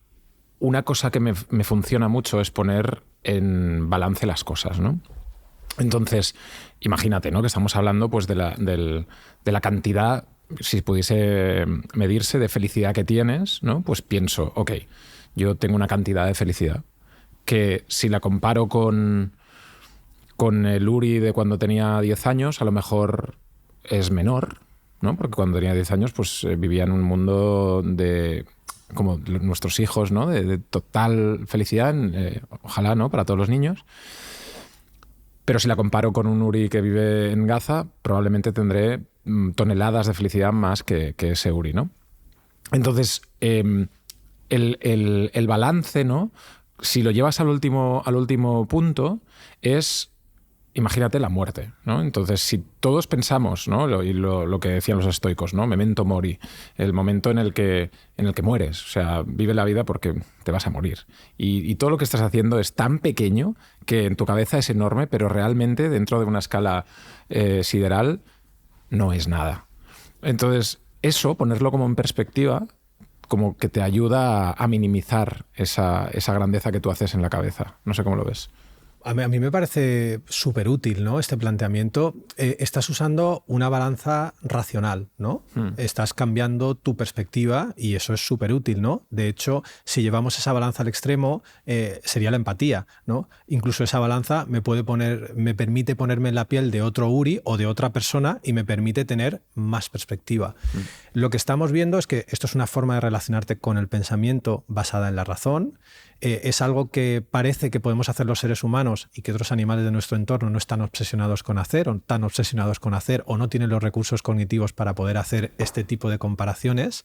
una cosa que me funciona mucho es poner en balance las cosas, ¿no? Entonces, imagínate, ¿no?, que estamos hablando pues, de la cantidad, si pudiese medirse, de felicidad que tienes, ¿no? Pues pienso, ok, yo tengo una cantidad de felicidad que si la comparo con el Uri de cuando tenía 10 años, a lo mejor es menor, ¿no? Porque cuando tenía 10 años pues vivía en un mundo de, como nuestros hijos, ¿no?, de total felicidad, ojalá, ¿no?, para todos los niños. Pero si la comparo con un Uri que vive en Gaza, probablemente tendré toneladas de felicidad más que ese Uri, ¿no? Entonces, el balance, ¿no?, si lo llevas al último punto, es... Imagínate la muerte, ¿no? Entonces, si todos pensamos, ¿no?, lo que decían los estoicos, ¿no?, memento mori, el momento en el que mueres, o sea, vive la vida porque te vas a morir. Y todo lo que estás haciendo es tan pequeño que en tu cabeza es enorme, pero realmente dentro de una escala sideral no es nada. Entonces, eso, ponerlo como en perspectiva, como que te ayuda a minimizar esa grandeza que tú haces en la cabeza. No sé cómo lo ves. A mí me parece súper útil, ¿no?, este planteamiento. Estás usando una balanza racional, ¿no? Estás cambiando tu perspectiva y eso es súper útil, ¿no? De hecho, si llevamos esa balanza al extremo, sería la empatía, ¿no? Incluso esa balanza me permite ponerme en la piel de otro Uri o de otra persona y me permite tener más perspectiva. Lo que estamos viendo es que esto es una forma de relacionarte con el pensamiento basada en la razón. Es algo que parece que podemos hacer los seres humanos y que otros animales de nuestro entorno no están obsesionados con hacer o no tienen los recursos cognitivos para poder hacer este tipo de comparaciones.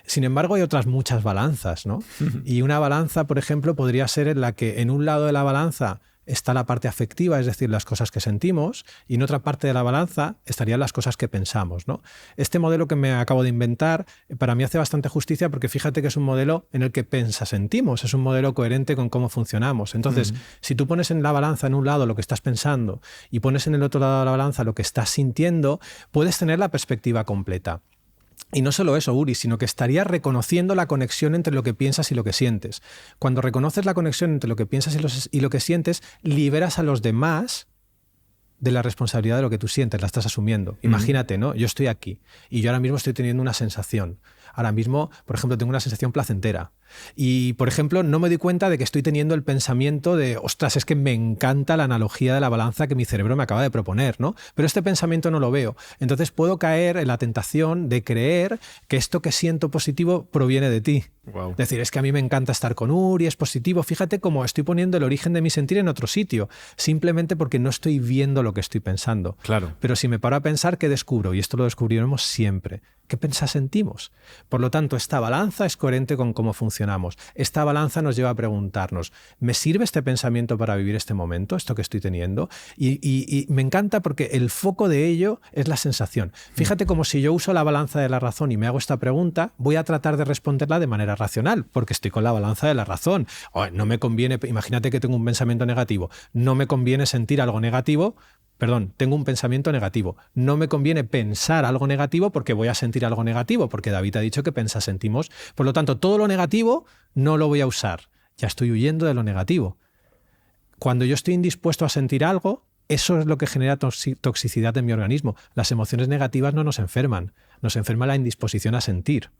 Sin embargo, hay otras muchas balanzas, ¿no? Y una balanza, por ejemplo, podría ser en la que en un lado de la balanza está la parte afectiva, es decir, las cosas que sentimos, y en otra parte de la balanza estarían las cosas que pensamos, ¿no? Este modelo que me acabo de inventar para mí hace bastante justicia porque fíjate que es un modelo en el que sentimos, es un modelo coherente con cómo funcionamos. Entonces, si tú pones en la balanza en un lado lo que estás pensando y pones en el otro lado de la balanza lo que estás sintiendo, puedes tener la perspectiva completa. Y no solo eso, Uri, sino que estarías reconociendo la conexión entre lo que piensas y lo que sientes. Cuando reconoces la conexión entre lo que piensas y lo que sientes, liberas a los demás de la responsabilidad de lo que tú sientes, la estás asumiendo. Imagínate, ¿no? Yo estoy aquí y yo ahora mismo estoy teniendo una sensación. Ahora mismo, por ejemplo, tengo una sensación placentera. Y, por ejemplo, no me doy cuenta de que estoy teniendo el pensamiento de, ostras, es que me encanta la analogía de la balanza que mi cerebro me acaba de proponer, ¿no? Pero este pensamiento no lo veo. Entonces puedo caer en la tentación de creer que esto que siento positivo proviene de ti. Wow. Es decir, es que a mí me encanta estar con Uri, es positivo. Fíjate cómo estoy poniendo el origen de mi sentir en otro sitio, simplemente porque no estoy viendo lo que estoy pensando. Claro. Pero si me paro a pensar, ¿qué descubro? Y esto lo descubriremos siempre. ¿Qué sentimos? Por lo tanto, esta balanza es coherente con cómo funcionamos. Esta balanza nos lleva a preguntarnos, ¿me sirve este pensamiento para vivir este momento, esto que estoy teniendo? Y me encanta porque el foco de ello es la sensación. Fíjate como si yo uso la balanza de la razón y me hago esta pregunta, voy a tratar de responderla de manera racional, porque estoy con la balanza de la razón. No me conviene, imagínate que tengo un pensamiento negativo, no me conviene sentir algo negativo. Perdón, tengo un pensamiento negativo. No me conviene pensar algo negativo porque voy a sentir algo negativo, porque David ha dicho que sentimos. Por lo tanto, todo lo negativo no lo voy a usar. Ya estoy huyendo de lo negativo. Cuando yo estoy indispuesto a sentir algo, eso es lo que genera toxicidad en mi organismo. Las emociones negativas no nos enferman. Nos enferma la indisposición a sentir,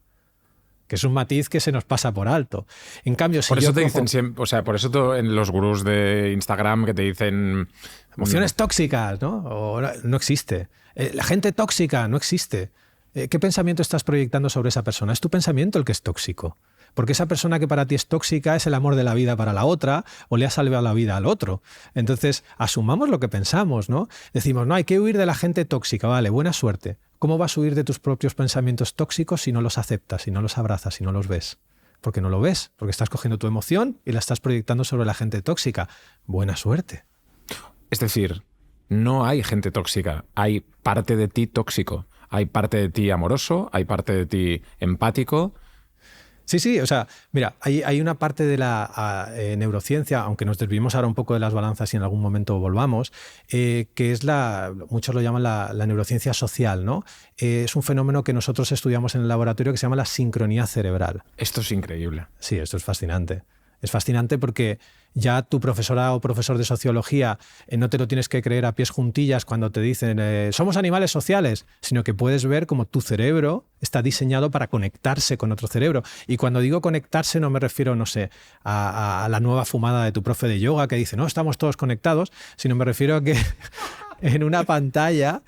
que es un matiz que se nos pasa por alto. En cambio, si por eso yo te cojo... dicen siempre, o sea, por eso en los gurús de Instagram que te dicen emociones tóxicas, ¿no? O no existe. La gente tóxica no existe. ¿Qué pensamiento estás proyectando sobre esa persona? Es tu pensamiento el que es tóxico. Porque esa persona que para ti es tóxica es el amor de la vida para la otra o le ha salvado la vida al otro. Entonces, asumamos lo que pensamos, ¿no? Decimos, no, hay que huir de la gente tóxica. Vale, buena suerte. ¿Cómo vas a huir de tus propios pensamientos tóxicos si no los aceptas, si no los abrazas, si no los ves? Porque no lo ves, porque estás cogiendo tu emoción y la estás proyectando sobre la gente tóxica. Buena suerte. Es decir, no hay gente tóxica, hay parte de ti tóxico, hay parte de ti amoroso, hay parte de ti empático. Sí, o sea, mira, hay una parte de la neurociencia, aunque nos desviemos ahora un poco de las balanzas y en algún momento volvamos, que es muchos lo llaman la neurociencia social, ¿no? Es un fenómeno que nosotros estudiamos en el laboratorio que se llama la sincronía cerebral. Esto es increíble. Sí, esto es fascinante. Es fascinante porque ya tu profesora o profesor de sociología no te lo tienes que creer a pies juntillas cuando te dicen somos animales sociales, sino que puedes ver cómo tu cerebro está diseñado para conectarse con otro cerebro. Y cuando digo conectarse no me refiero, no sé, a la nueva fumada de tu profe de yoga que dice, no, estamos todos conectados, sino me refiero a que en una pantalla...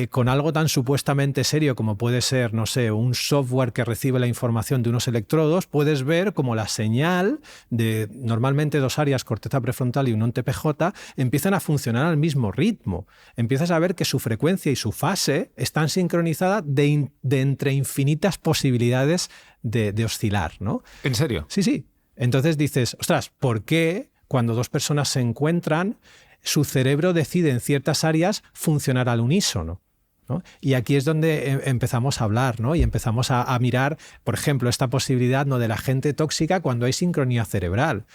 con algo tan supuestamente serio como puede ser, no sé, un software que recibe la información de unos electrodos, puedes ver como la señal de normalmente dos áreas, corteza prefrontal y un TPJ, empiezan a funcionar al mismo ritmo. Empiezas a ver que su frecuencia y su fase están sincronizadas de entre infinitas posibilidades de oscilar, ¿no? ¿En serio? Sí. Entonces dices, ostras, ¿por qué cuando dos personas se encuentran su cerebro decide en ciertas áreas funcionar al unísono, ¿no? Y aquí es donde empezamos a hablar, ¿no? Y empezamos a mirar, por ejemplo, esta posibilidad, ¿no?, de la gente tóxica cuando hay sincronía cerebral.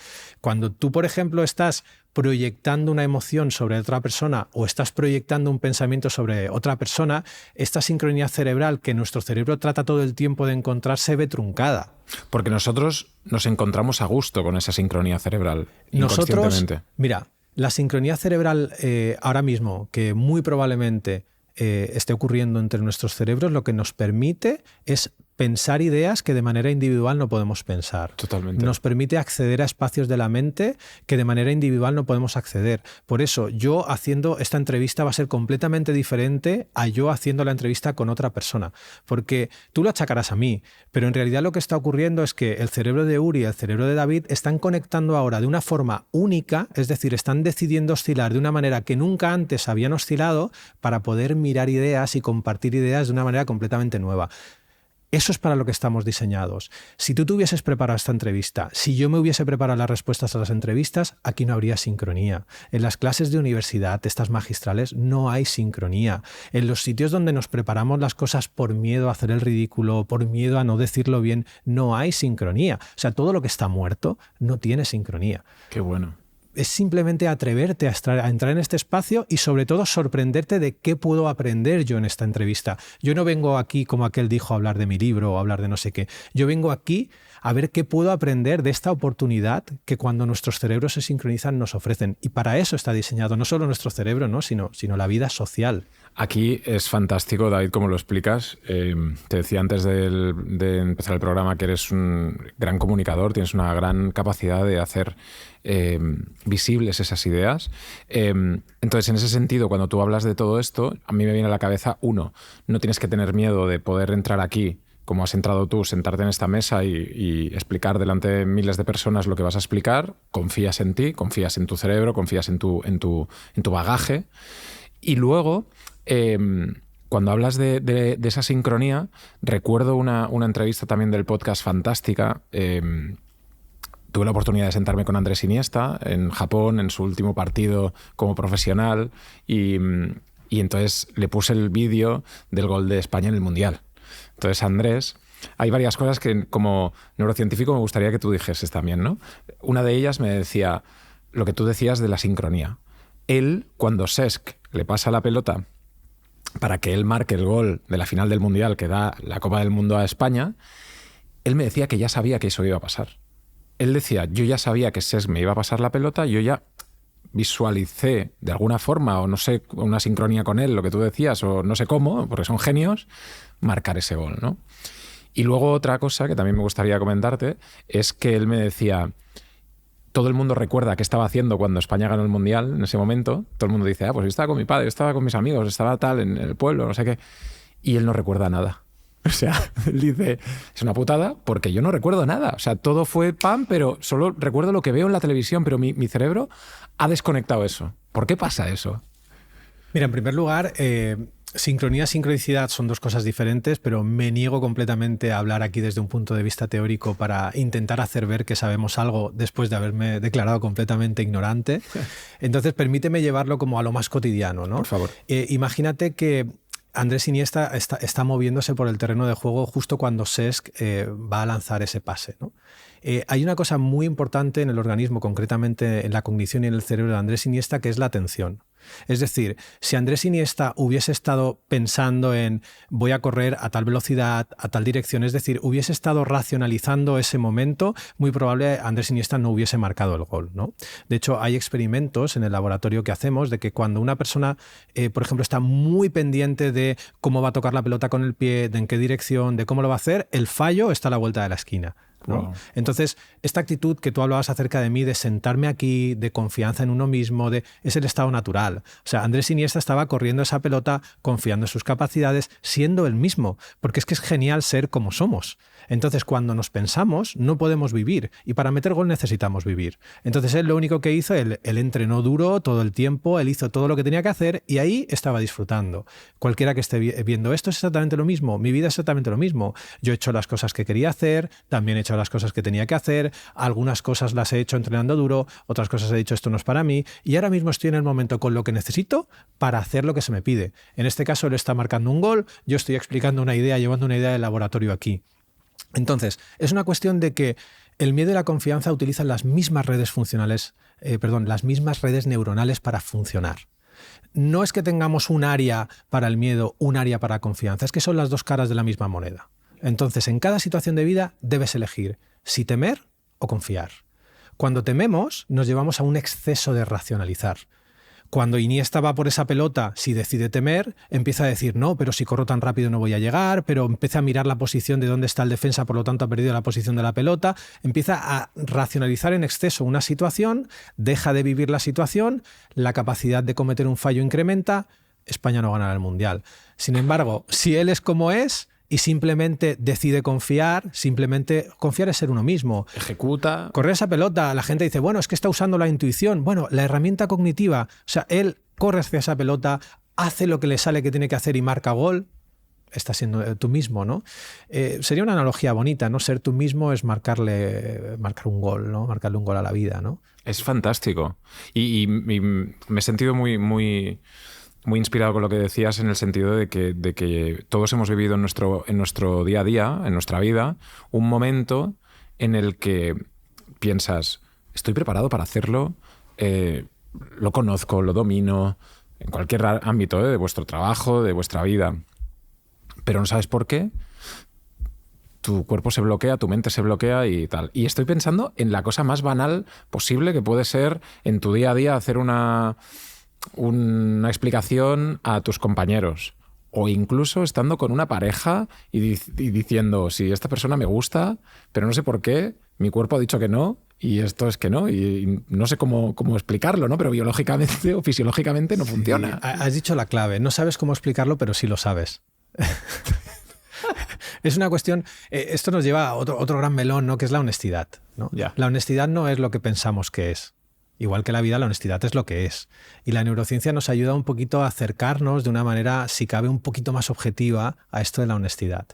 Cuando tú, por ejemplo, estás proyectando una emoción sobre otra persona o estás proyectando un pensamiento sobre otra persona, esta sincronía cerebral que nuestro cerebro trata todo el tiempo de encontrar se ve truncada. Porque nosotros nos encontramos a gusto con esa sincronía cerebral. Nosotros, mira, la sincronía cerebral ahora mismo, que muy probablemente esté ocurriendo entre nuestros cerebros, lo que nos permite es pensar ideas que de manera individual no podemos pensar. Totalmente. Nos permite acceder a espacios de la mente que de manera individual no podemos acceder. Por eso, yo haciendo esta entrevista va a ser completamente diferente a yo haciendo la entrevista con otra persona. Porque tú lo achacarás a mí, pero en realidad lo que está ocurriendo es que el cerebro de Uri y el cerebro de David están conectando ahora de una forma única, es decir, están decidiendo oscilar de una manera que nunca antes habían oscilado para poder mirar ideas y compartir ideas de una manera completamente nueva. Eso es para lo que estamos diseñados. Si tú te hubieses preparado esta entrevista, si yo me hubiese preparado las respuestas a las entrevistas, aquí no habría sincronía. En las clases de universidad, estas magistrales, no hay sincronía. En los sitios donde nos preparamos las cosas por miedo a hacer el ridículo, por miedo a no decirlo bien, no hay sincronía. O sea, todo lo que está muerto no tiene sincronía. Qué bueno. Es simplemente atreverte a entrar en este espacio y sobre todo sorprenderte de qué puedo aprender yo en esta entrevista. Yo no vengo aquí, como aquel dijo, a hablar de mi libro o a hablar de no sé qué. Yo vengo aquí a ver qué puedo aprender de esta oportunidad que cuando nuestros cerebros se sincronizan nos ofrecen. Y para eso está diseñado no solo nuestro cerebro, ¿no? sino la vida social. Aquí es fantástico, David, como lo explicas. Te decía antes de empezar el programa que eres un gran comunicador, tienes una gran capacidad de hacer visibles esas ideas. Entonces, en ese sentido, cuando tú hablas de todo esto, a mí me viene a la cabeza, uno, no tienes que tener miedo de poder entrar aquí, como has entrado tú, sentarte en esta mesa y explicar delante de miles de personas lo que vas a explicar. Confías en ti, confías en tu cerebro, confías en tu bagaje. Y luego, cuando hablas de esa sincronía, recuerdo una entrevista también del podcast fantástica. Tuve la oportunidad de sentarme con Andrés Iniesta en Japón, en su último partido como profesional, y entonces le puse el vídeo del gol de España en el Mundial. Entonces, Andrés, hay varias cosas que como neurocientífico me gustaría que tú dijeses también, ¿no? Una de ellas me decía lo que tú decías de la sincronía. Él, cuando Cesc le pasa la pelota para que él marque el gol de la final del Mundial que da la Copa del Mundo a España, él me decía que ya sabía que eso iba a pasar. Él decía, yo ya sabía que Cesc me iba a pasar la pelota, yo ya visualicé de alguna forma, o no sé, una sincronía con él, lo que tú decías, o no sé cómo, porque son genios, marcar ese gol, ¿no? Y luego otra cosa que también me gustaría comentarte es que él me decía, todo el mundo recuerda qué estaba haciendo cuando España ganó el Mundial en ese momento. Todo el mundo dice, pues yo estaba con mi padre, estaba con mis amigos, estaba tal en el pueblo, no sé qué. Y él no recuerda nada. O sea, él dice, es una putada porque yo no recuerdo nada. O sea, todo fue pam, pero solo recuerdo lo que veo en la televisión, pero mi cerebro ha desconectado eso. ¿Por qué pasa eso? Mira, en primer lugar, sincronía y sincronicidad son dos cosas diferentes, pero me niego completamente a hablar aquí desde un punto de vista teórico para intentar hacer ver que sabemos algo después de haberme declarado completamente ignorante. Entonces, permíteme llevarlo como a lo más cotidiano, ¿no? Por favor. Imagínate que Andrés Iniesta está moviéndose por el terreno de juego justo cuando Cesc va a lanzar ese pase, ¿no? Hay una cosa muy importante en el organismo, concretamente en la cognición y en el cerebro de Andrés Iniesta, que es la atención. Es decir, si Andrés Iniesta hubiese estado pensando en voy a correr a tal velocidad, a tal dirección, es decir, hubiese estado racionalizando ese momento, muy probable Andrés Iniesta no hubiese marcado el gol, ¿no? De hecho, hay experimentos en el laboratorio que hacemos de que cuando una persona, por ejemplo, está muy pendiente de cómo va a tocar la pelota con el pie, de en qué dirección, de cómo lo va a hacer, el fallo está a la vuelta de la esquina, ¿no? Wow. Entonces, esta actitud que tú hablabas acerca de mí, de sentarme aquí, de confianza en uno mismo, es el estado natural. O sea, Andrés Iniesta estaba corriendo esa pelota, confiando en sus capacidades, siendo él mismo, porque es que es genial ser como somos. Entonces, cuando nos pensamos, no podemos vivir, y para meter gol necesitamos vivir. Entonces, él lo único que hizo, él entrenó duro todo el tiempo, él hizo todo lo que tenía que hacer, y ahí estaba disfrutando. Cualquiera que esté viendo esto es exactamente lo mismo, mi vida es exactamente lo mismo. Yo he hecho las cosas que quería hacer, también he hecho las cosas que tenía que hacer, algunas cosas las he hecho entrenando duro, otras cosas he dicho esto no es para mí, y ahora mismo estoy en el momento con lo que necesito para hacer lo que se me pide. En este caso, él está marcando un gol, yo estoy explicando una idea, llevando una idea del laboratorio aquí. Entonces, es una cuestión de que el miedo y la confianza utilizan las mismas redes funcionales, las mismas redes neuronales para funcionar. No es que tengamos un área para el miedo, un área para la confianza, es que son las dos caras de la misma moneda. Entonces, en cada situación de vida debes elegir si temer o confiar. Cuando tememos, nos llevamos a un exceso de racionalizar. Cuando Iniesta va por esa pelota, si decide temer, empieza a decir, no, pero si corro tan rápido no voy a llegar, pero empieza a mirar la posición de dónde está el defensa, por lo tanto ha perdido la posición de la pelota, empieza a racionalizar en exceso una situación, deja de vivir la situación, la capacidad de cometer un fallo incrementa, España no ganará el Mundial. Sin embargo, si él es como es, y simplemente decide confiar, simplemente confiar es ser uno mismo. Ejecuta. Correr esa pelota, la gente dice, bueno, es que está usando la intuición. Bueno, la herramienta cognitiva, o sea, él corre hacia esa pelota, hace lo que le sale que tiene que hacer y marca gol. estás siendo tú mismo, ¿no? Sería una analogía bonita, ¿no? Ser tú mismo es marcar un gol, ¿no? Marcarle un gol a la vida, ¿no? Es fantástico. Y me he sentido muy, muy, muy inspirado con lo que decías, en el sentido de que todos hemos vivido en nuestro día a día, en nuestra vida, un momento en el que piensas, estoy preparado para hacerlo, lo conozco, lo domino, en cualquier ámbito, de vuestro trabajo, de vuestra vida, pero no sabes por qué. Tu cuerpo se bloquea, tu mente se bloquea y tal. Y estoy pensando en la cosa más banal posible, que puede ser en tu día a día hacer una explicación a tus compañeros, o incluso estando con una pareja y diciendo, sí, esta persona me gusta, pero no sé por qué, mi cuerpo ha dicho que no, y esto es que no, y no sé cómo explicarlo, ¿no? Pero biológicamente o fisiológicamente no funciona. Sí, has dicho la clave, no sabes cómo explicarlo, pero sí lo sabes. Es una cuestión, esto nos lleva a otro gran melón, ¿no? Que es la honestidad, ¿no? Ya. La honestidad no es lo que pensamos que es. Igual que la vida, la honestidad es lo que es. Y la neurociencia nos ayuda un poquito a acercarnos de una manera, si cabe, un poquito más objetiva a esto de la honestidad.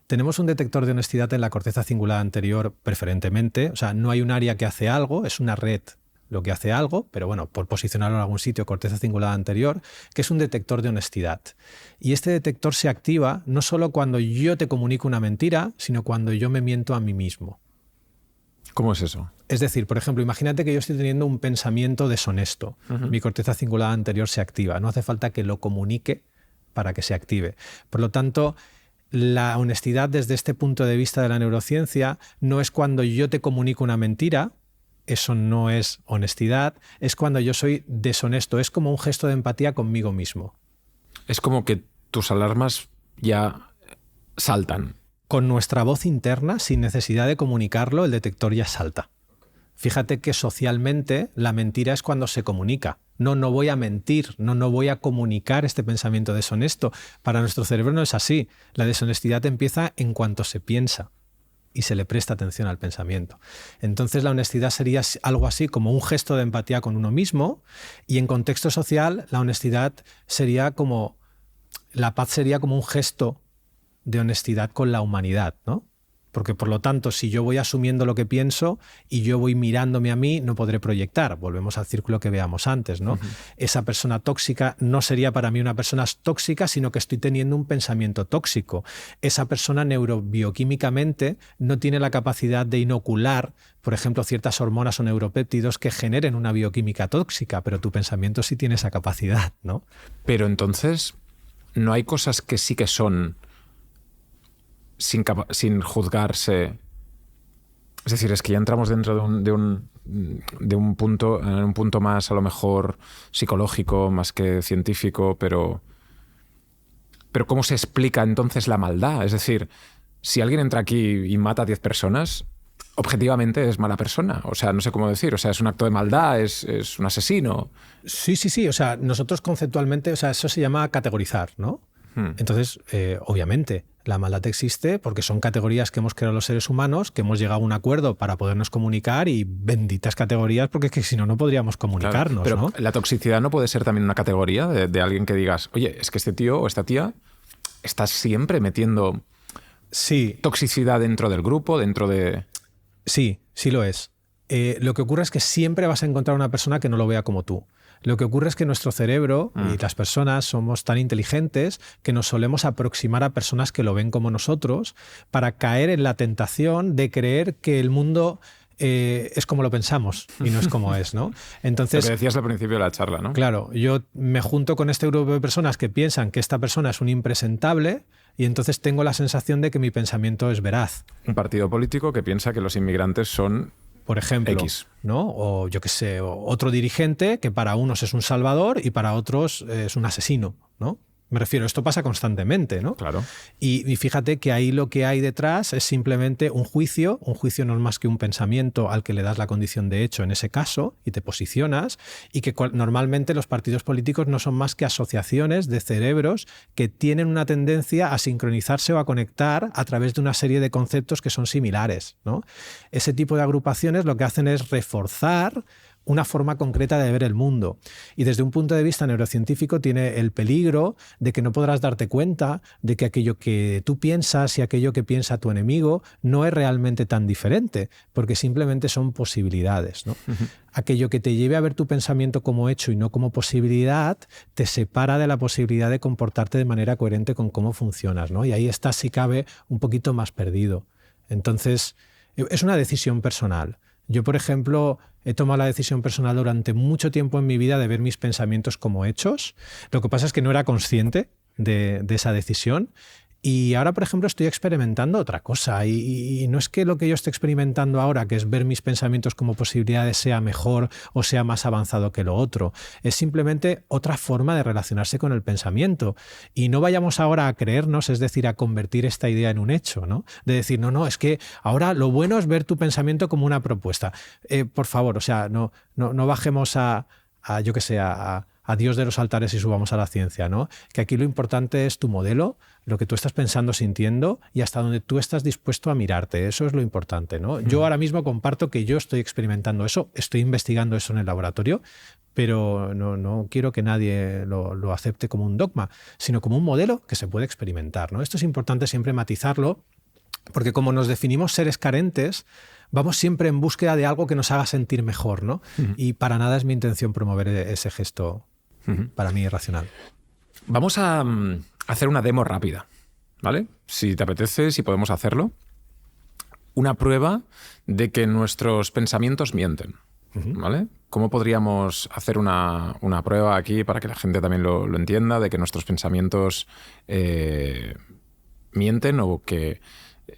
Tenemos un detector de honestidad en la corteza cingulada anterior preferentemente, o sea, no hay un área que hace algo, es una red lo que hace algo, pero bueno, por posicionarlo en algún sitio, corteza cingulada anterior, que es un detector de honestidad. Y este detector se activa no solo cuando yo te comunico una mentira, sino cuando yo me miento a mí mismo. ¿Cómo es eso? Es decir, por ejemplo, imagínate que yo estoy teniendo un pensamiento deshonesto. Mi corteza cingulada anterior se activa. No hace falta que lo comunique para que se active. Por lo tanto, la honestidad desde este punto de vista de la neurociencia no es cuando yo te comunico una mentira. Eso no es honestidad, es cuando yo soy deshonesto, es como un gesto de empatía conmigo mismo. Es como que tus alarmas ya saltan. Con nuestra voz interna, sin necesidad de comunicarlo, el detector ya salta. Fíjate que socialmente la mentira es cuando se comunica. No voy a mentir, no voy a comunicar este pensamiento deshonesto. Para nuestro cerebro no es así. La deshonestidad empieza en cuanto se piensa y se le presta atención al pensamiento. Entonces la honestidad sería algo así como un gesto de empatía con uno mismo, y en contexto social la honestidad sería como, la paz sería como un gesto de honestidad con la humanidad, ¿no? Porque por lo tanto, si yo voy asumiendo lo que pienso y yo voy mirándome a mí, no podré proyectar. Volvemos al círculo que veamos antes, ¿no? Esa persona tóxica no sería para mí una persona tóxica, sino que estoy teniendo un pensamiento tóxico. Esa persona neurobioquímicamente no tiene la capacidad de inocular, por ejemplo, ciertas hormonas o neuropéptidos que generen una bioquímica tóxica, pero tu pensamiento sí tiene esa capacidad, ¿no? Pero entonces, ¿no hay cosas que sí que son sin juzgarse? Es decir, es que ya entramos dentro de un punto, en un punto más a lo mejor psicológico, más que científico, pero ¿cómo se explica entonces la maldad? Es decir, si alguien entra aquí y mata a 10 personas, objetivamente es mala persona. O sea, no sé cómo decir. O sea, es un acto de maldad, es un asesino. Sí. O sea, nosotros conceptualmente, o sea, eso se llama categorizar, ¿no? Entonces, obviamente, la maldad existe porque son categorías que hemos creado los seres humanos, que hemos llegado a un acuerdo para podernos comunicar, y benditas categorías, porque es que si no, no podríamos comunicarnos. Claro, pero ¿no? La toxicidad no puede ser también una categoría de alguien que digas, oye, es que este tío o esta tía está siempre metiendo toxicidad dentro del grupo, dentro de... Sí lo es. Lo que ocurre es que siempre vas a encontrar una persona que no lo vea como tú. Lo que ocurre es que nuestro cerebro y las personas somos tan inteligentes que nos solemos aproximar a personas que lo ven como nosotros para caer en la tentación de creer que el mundo es como lo pensamos y no es como es, ¿no? Entonces, lo que decías al principio de la charla, ¿no? Claro, yo me junto con este grupo de personas que piensan que esta persona es un impresentable, y entonces tengo la sensación de que mi pensamiento es veraz. Un partido político que piensa que los inmigrantes son... Por ejemplo, X. ¿no? O yo qué sé, otro dirigente que para unos es un salvador y para otros es un asesino, ¿no? Me refiero, esto pasa constantemente, ¿no? Claro. Y fíjate que ahí lo que hay detrás es simplemente un juicio. Un juicio no es más que un pensamiento al que le das la condición de hecho en ese caso y te posicionas, y que normalmente los partidos políticos no son más que asociaciones de cerebros que tienen una tendencia a sincronizarse o a conectar a través de una serie de conceptos que son similares, ¿no? Ese tipo de agrupaciones lo que hacen es reforzar una forma concreta de ver el mundo. Y desde un punto de vista neurocientífico tiene el peligro de que no podrás darte cuenta de que aquello que tú piensas y aquello que piensa tu enemigo no es realmente tan diferente, porque simplemente son posibilidades, ¿no? Aquello que te lleve a ver tu pensamiento como hecho y no como posibilidad te separa de la posibilidad de comportarte de manera coherente con cómo funcionas, ¿no? Y ahí estás, si cabe, un poquito más perdido. Entonces, es una decisión personal. Yo, por ejemplo, he tomado la decisión personal durante mucho tiempo en mi vida de ver mis pensamientos como hechos. Lo que pasa es que no era consciente de esa decisión. Y ahora, por ejemplo, estoy experimentando otra cosa. Y no es que lo que yo esté experimentando ahora, que es ver mis pensamientos como posibilidades, sea mejor o sea más avanzado que lo otro. Es simplemente otra forma de relacionarse con el pensamiento. Y no vayamos ahora a creernos, es decir, a convertir esta idea en un hecho, ¿no? De decir, no, es que ahora lo bueno es ver tu pensamiento como una propuesta. Por favor, o sea, no bajemos yo qué sé, a Dios de los altares y subamos a la ciencia, ¿no? Que aquí lo importante es tu modelo, lo que tú estás pensando, sintiendo y hasta donde tú estás dispuesto a mirarte. Eso es lo importante, ¿no? Yo ahora mismo comparto que yo estoy experimentando eso, estoy investigando eso en el laboratorio, pero no quiero que nadie lo acepte como un dogma, sino como un modelo que se puede experimentar, ¿no? Esto es importante siempre matizarlo, porque como nos definimos seres carentes, vamos siempre en búsqueda de algo que nos haga sentir mejor, ¿no? Y para nada es mi intención promover ese gesto para mí irracional. Vamos a hacer una demo rápida, ¿vale? Si te apetece, si podemos hacerlo. Una prueba de que nuestros pensamientos mienten, ¿vale? ¿Cómo podríamos hacer una prueba aquí para que la gente también lo entienda, de que nuestros pensamientos mienten, o que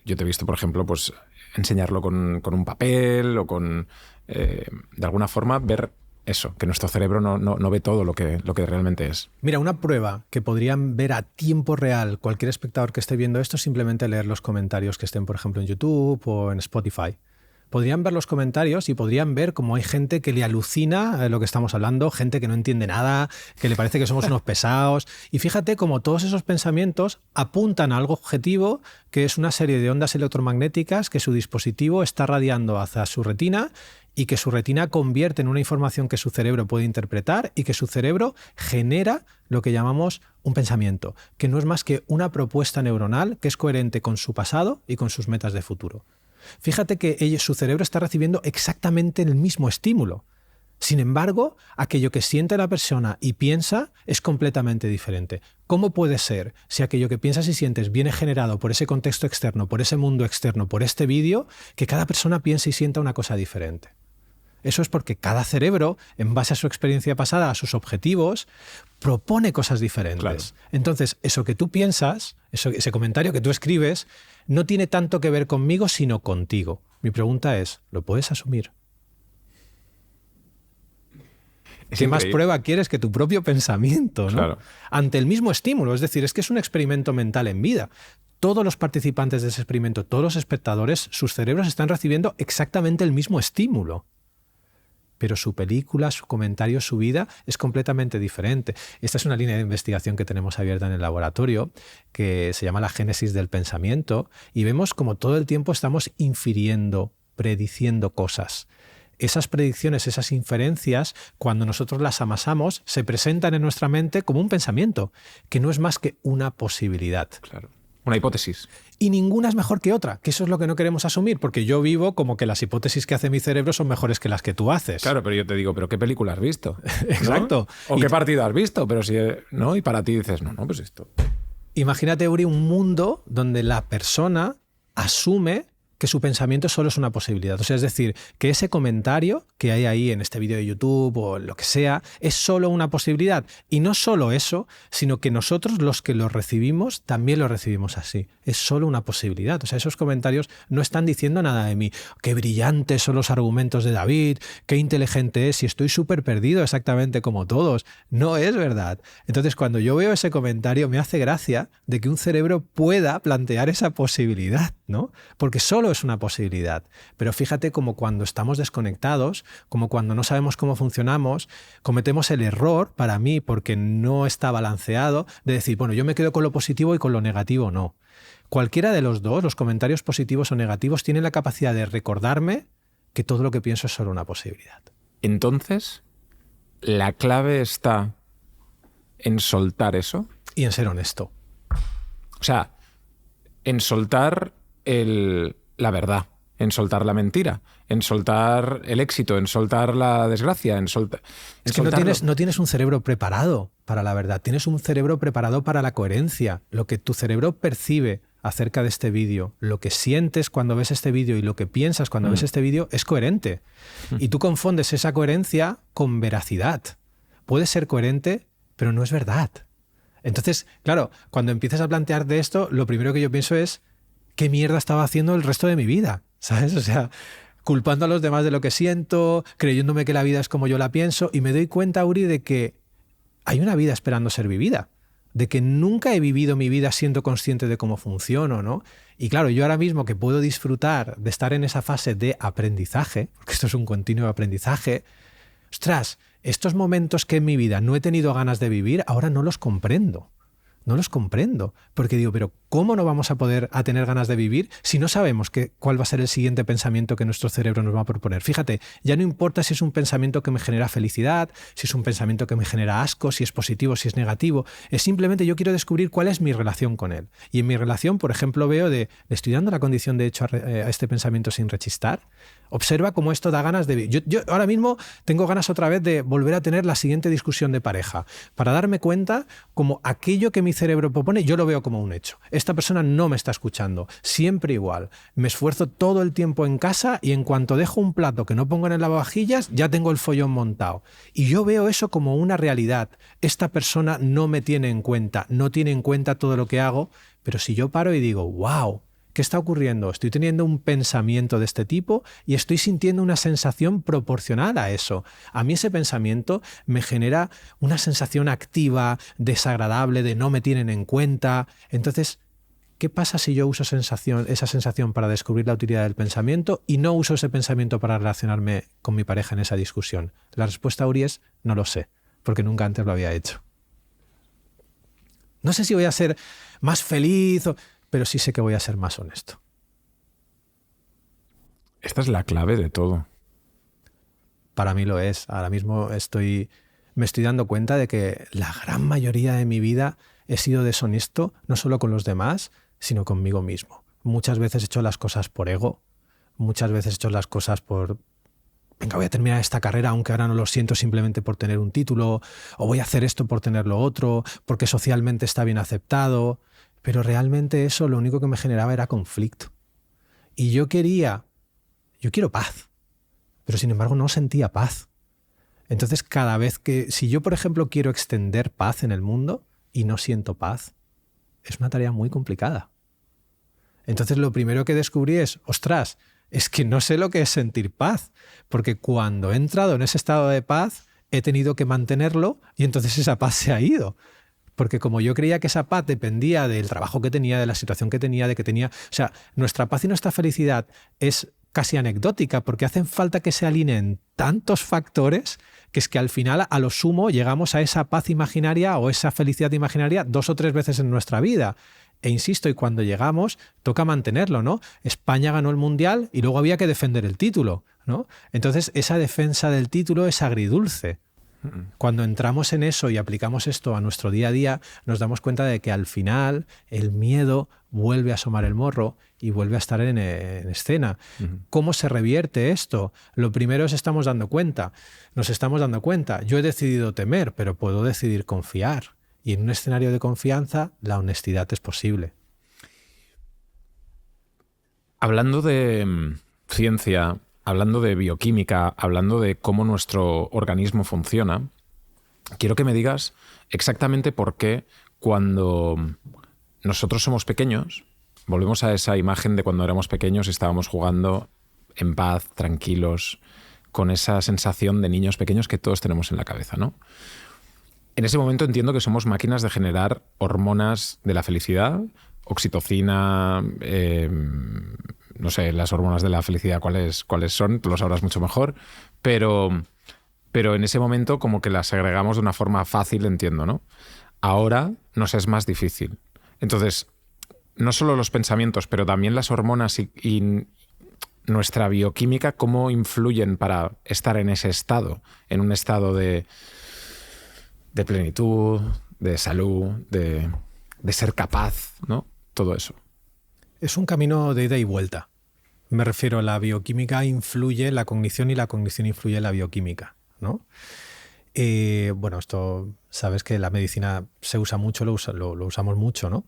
yo te he visto, por ejemplo, pues enseñarlo con un papel o con, de alguna forma, ver eso, que nuestro cerebro no ve todo lo que realmente es? Mira, una prueba que podrían ver a tiempo real cualquier espectador que esté viendo esto es simplemente leer los comentarios que estén, por ejemplo, en YouTube o en Spotify. Podrían ver los comentarios y podrían ver cómo hay gente que le alucina lo que estamos hablando, gente que no entiende nada, que le parece que somos unos pesados. Y fíjate cómo todos esos pensamientos apuntan a algo objetivo, que es una serie de ondas electromagnéticas que su dispositivo está radiando hacia su retina y que su retina convierte en una información que su cerebro puede interpretar y que su cerebro genera lo que llamamos un pensamiento, que no es más que una propuesta neuronal que es coherente con su pasado y con sus metas de futuro. Fíjate que su cerebro está recibiendo exactamente el mismo estímulo. Sin embargo, aquello que siente la persona y piensa es completamente diferente. ¿Cómo puede ser, si aquello que piensas y sientes viene generado por ese contexto externo, por ese mundo externo, por este vídeo, que cada persona piense y sienta una cosa diferente? Eso es porque cada cerebro, en base a su experiencia pasada, a sus objetivos, propone cosas diferentes. Claro. Entonces, eso que tú piensas, ese comentario que tú escribes, no tiene tanto que ver conmigo, sino contigo. Mi pregunta es, ¿lo puedes asumir? ¿Qué más prueba quieres que tu propio pensamiento, ¿no? Claro. Ante el mismo estímulo? Es decir, es que es un experimento mental en vida. Todos los participantes de ese experimento, todos los espectadores, sus cerebros están recibiendo exactamente el mismo estímulo. Pero su película, su comentario, su vida es completamente diferente. Esta es una línea de investigación que tenemos abierta en el laboratorio que se llama la génesis del pensamiento y vemos como todo el tiempo estamos infiriendo, prediciendo cosas. Esas predicciones, esas inferencias, cuando nosotros las amasamos, se presentan en nuestra mente como un pensamiento, que no es más que una posibilidad. Claro. Una hipótesis. Y ninguna es mejor que otra, que eso es lo que no queremos asumir, porque yo vivo como que las hipótesis que hace mi cerebro son mejores que las que tú haces. Claro, pero yo te digo, ¿pero qué película has visto? Exacto. ¿No? ¿O qué partido has visto? Pero si, ¿no? Y para ti dices, no, pues esto. Imagínate, Uri, un mundo donde la persona asume que su pensamiento solo es una posibilidad. O sea, es decir, que ese comentario que hay ahí en este vídeo de YouTube o lo que sea, es solo una posibilidad. Y no solo eso, sino que nosotros los que lo recibimos también lo recibimos así. Es solo una posibilidad. O sea, esos comentarios no están diciendo nada de mí. Qué brillantes son los argumentos de David, qué inteligente es, y estoy súper perdido exactamente como todos. No es verdad. Entonces, cuando yo veo ese comentario, me hace gracia de que un cerebro pueda plantear esa posibilidad, ¿no? Porque solo es una posibilidad. Pero fíjate como cuando estamos desconectados, como cuando no sabemos cómo funcionamos, cometemos el error, para mí, porque no está balanceado, de decir, bueno, yo me quedo con lo positivo y con lo negativo no. Cualquiera de los dos, los comentarios positivos o negativos, tienen la capacidad de recordarme que todo lo que pienso es solo una posibilidad. Entonces, la clave está en soltar eso. Y en ser honesto. O sea, en soltar la verdad, en soltar la mentira, en soltar el éxito, en soltar la desgracia, Es que no tienes un cerebro preparado para la verdad, tienes un cerebro preparado para la coherencia. Lo que tu cerebro percibe acerca de este vídeo, lo que sientes cuando ves este vídeo y lo que piensas cuando ves este vídeo es coherente. Y tú confundes esa coherencia con veracidad. Puedes ser coherente, pero no es verdad. Entonces, claro, cuando empiezas a plantearte esto, lo primero que yo pienso es ¿qué mierda estaba haciendo el resto de mi vida? ¿Sabes? O sea, culpando a los demás de lo que siento, creyéndome que la vida es como yo la pienso, y me doy cuenta, Uri, de que hay una vida esperando ser vivida, de que nunca he vivido mi vida siendo consciente de cómo funciono, ¿no? Y claro, yo ahora mismo que puedo disfrutar de estar en esa fase de aprendizaje, porque esto es un continuo aprendizaje, ostras, estos momentos que en mi vida no he tenido ganas de vivir, ahora no los comprendo. No los comprendo, porque digo, pero ¿cómo no vamos a poder tener ganas de vivir si no sabemos cuál va a ser el siguiente pensamiento que nuestro cerebro nos va a proponer? Fíjate, ya no importa si es un pensamiento que me genera felicidad, si es un pensamiento que me genera asco, si es positivo, si es negativo. Es simplemente yo quiero descubrir cuál es mi relación con él. Y en mi relación, por ejemplo, veo ¿le estoy dando la condición de hecho a este pensamiento sin rechistar? Observa cómo esto da ganas de vivir. Yo ahora mismo tengo ganas otra vez de volver a tener la siguiente discusión de pareja, para darme cuenta como aquello que mi cerebro propone, yo lo veo como un hecho. Esta persona no me está escuchando, siempre igual. Me esfuerzo todo el tiempo en casa y en cuanto dejo un plato que no pongo en el lavavajillas, ya tengo el follón montado. Y yo veo eso como una realidad. Esta persona no me tiene en cuenta, no tiene en cuenta todo lo que hago, pero si yo paro y digo, wow, ¿qué está ocurriendo? Estoy teniendo un pensamiento de este tipo y estoy sintiendo una sensación proporcional a eso. A mí ese pensamiento me genera una sensación activa, desagradable, de no me tienen en cuenta. Entonces, ¿qué pasa si yo uso esa sensación para descubrir la utilidad del pensamiento y no uso ese pensamiento para relacionarme con mi pareja en esa discusión? La respuesta, Uri, es no lo sé, porque nunca antes lo había hecho. No sé si voy a ser más feliz pero sí sé que voy a ser más honesto. Esta es la clave de todo. Para mí lo es. Ahora mismo me estoy dando cuenta de que la gran mayoría de mi vida he sido deshonesto, no solo con los demás, sino conmigo mismo. Muchas veces he hecho las cosas por ego, muchas veces he hecho las cosas por venga, voy a terminar esta carrera aunque ahora no lo siento simplemente por tener un título, o voy a hacer esto por tener lo otro, porque socialmente está bien aceptado. Pero realmente eso lo único que me generaba era conflicto. Y yo quiero paz, pero sin embargo no sentía paz. Entonces cada vez si yo por ejemplo quiero extender paz en el mundo y no siento paz, es una tarea muy complicada. Entonces lo primero que descubrí es, ostras, es que no sé lo que es sentir paz, porque cuando he entrado en ese estado de paz he tenido que mantenerlo y entonces esa paz se ha ido. Porque como yo creía que esa paz dependía del trabajo que tenía, de la situación que tenía, O sea, nuestra paz y nuestra felicidad es casi anecdótica porque hacen falta que se alineen tantos factores que es que al final, a lo sumo, llegamos a esa paz imaginaria o esa felicidad imaginaria 2 o 3 veces en nuestra vida. E insisto, y cuando llegamos, toca mantenerlo, ¿no? España ganó el Mundial y luego había que defender el título, ¿no? Entonces, esa defensa del título es agridulce. Cuando entramos en eso y aplicamos esto a nuestro día a día, nos damos cuenta de que al final el miedo vuelve a asomar el morro y vuelve a estar en escena. ¿Cómo se revierte esto? Lo primero es nos estamos dando cuenta. Yo he decidido temer, pero puedo decidir confiar. Y en un escenario de confianza, la honestidad es posible. Hablando de ciencia, hablando de bioquímica, hablando de cómo nuestro organismo funciona, quiero que me digas exactamente por qué cuando nosotros somos pequeños, volvemos a esa imagen de cuando éramos pequeños y estábamos jugando en paz, tranquilos, con esa sensación de niños pequeños que todos tenemos en la cabeza, ¿no? En ese momento entiendo que somos máquinas de generar hormonas de la felicidad, oxitocina, no sé, las hormonas de la felicidad cuáles son, tú lo sabrás mucho mejor, pero en ese momento como que las segregamos de una forma fácil, entiendo, ¿no? Ahora nos es más difícil. Entonces, no solo los pensamientos, pero también las hormonas y nuestra bioquímica, ¿cómo influyen para estar en ese estado? En un estado de plenitud, de salud, de ser capaz, ¿no? Todo eso. Es un camino de ida y vuelta. Me refiero, la bioquímica influye en la cognición y la cognición influye en la bioquímica, ¿no? Bueno, esto sabes que la medicina se usa mucho, lo usamos mucho, ¿no?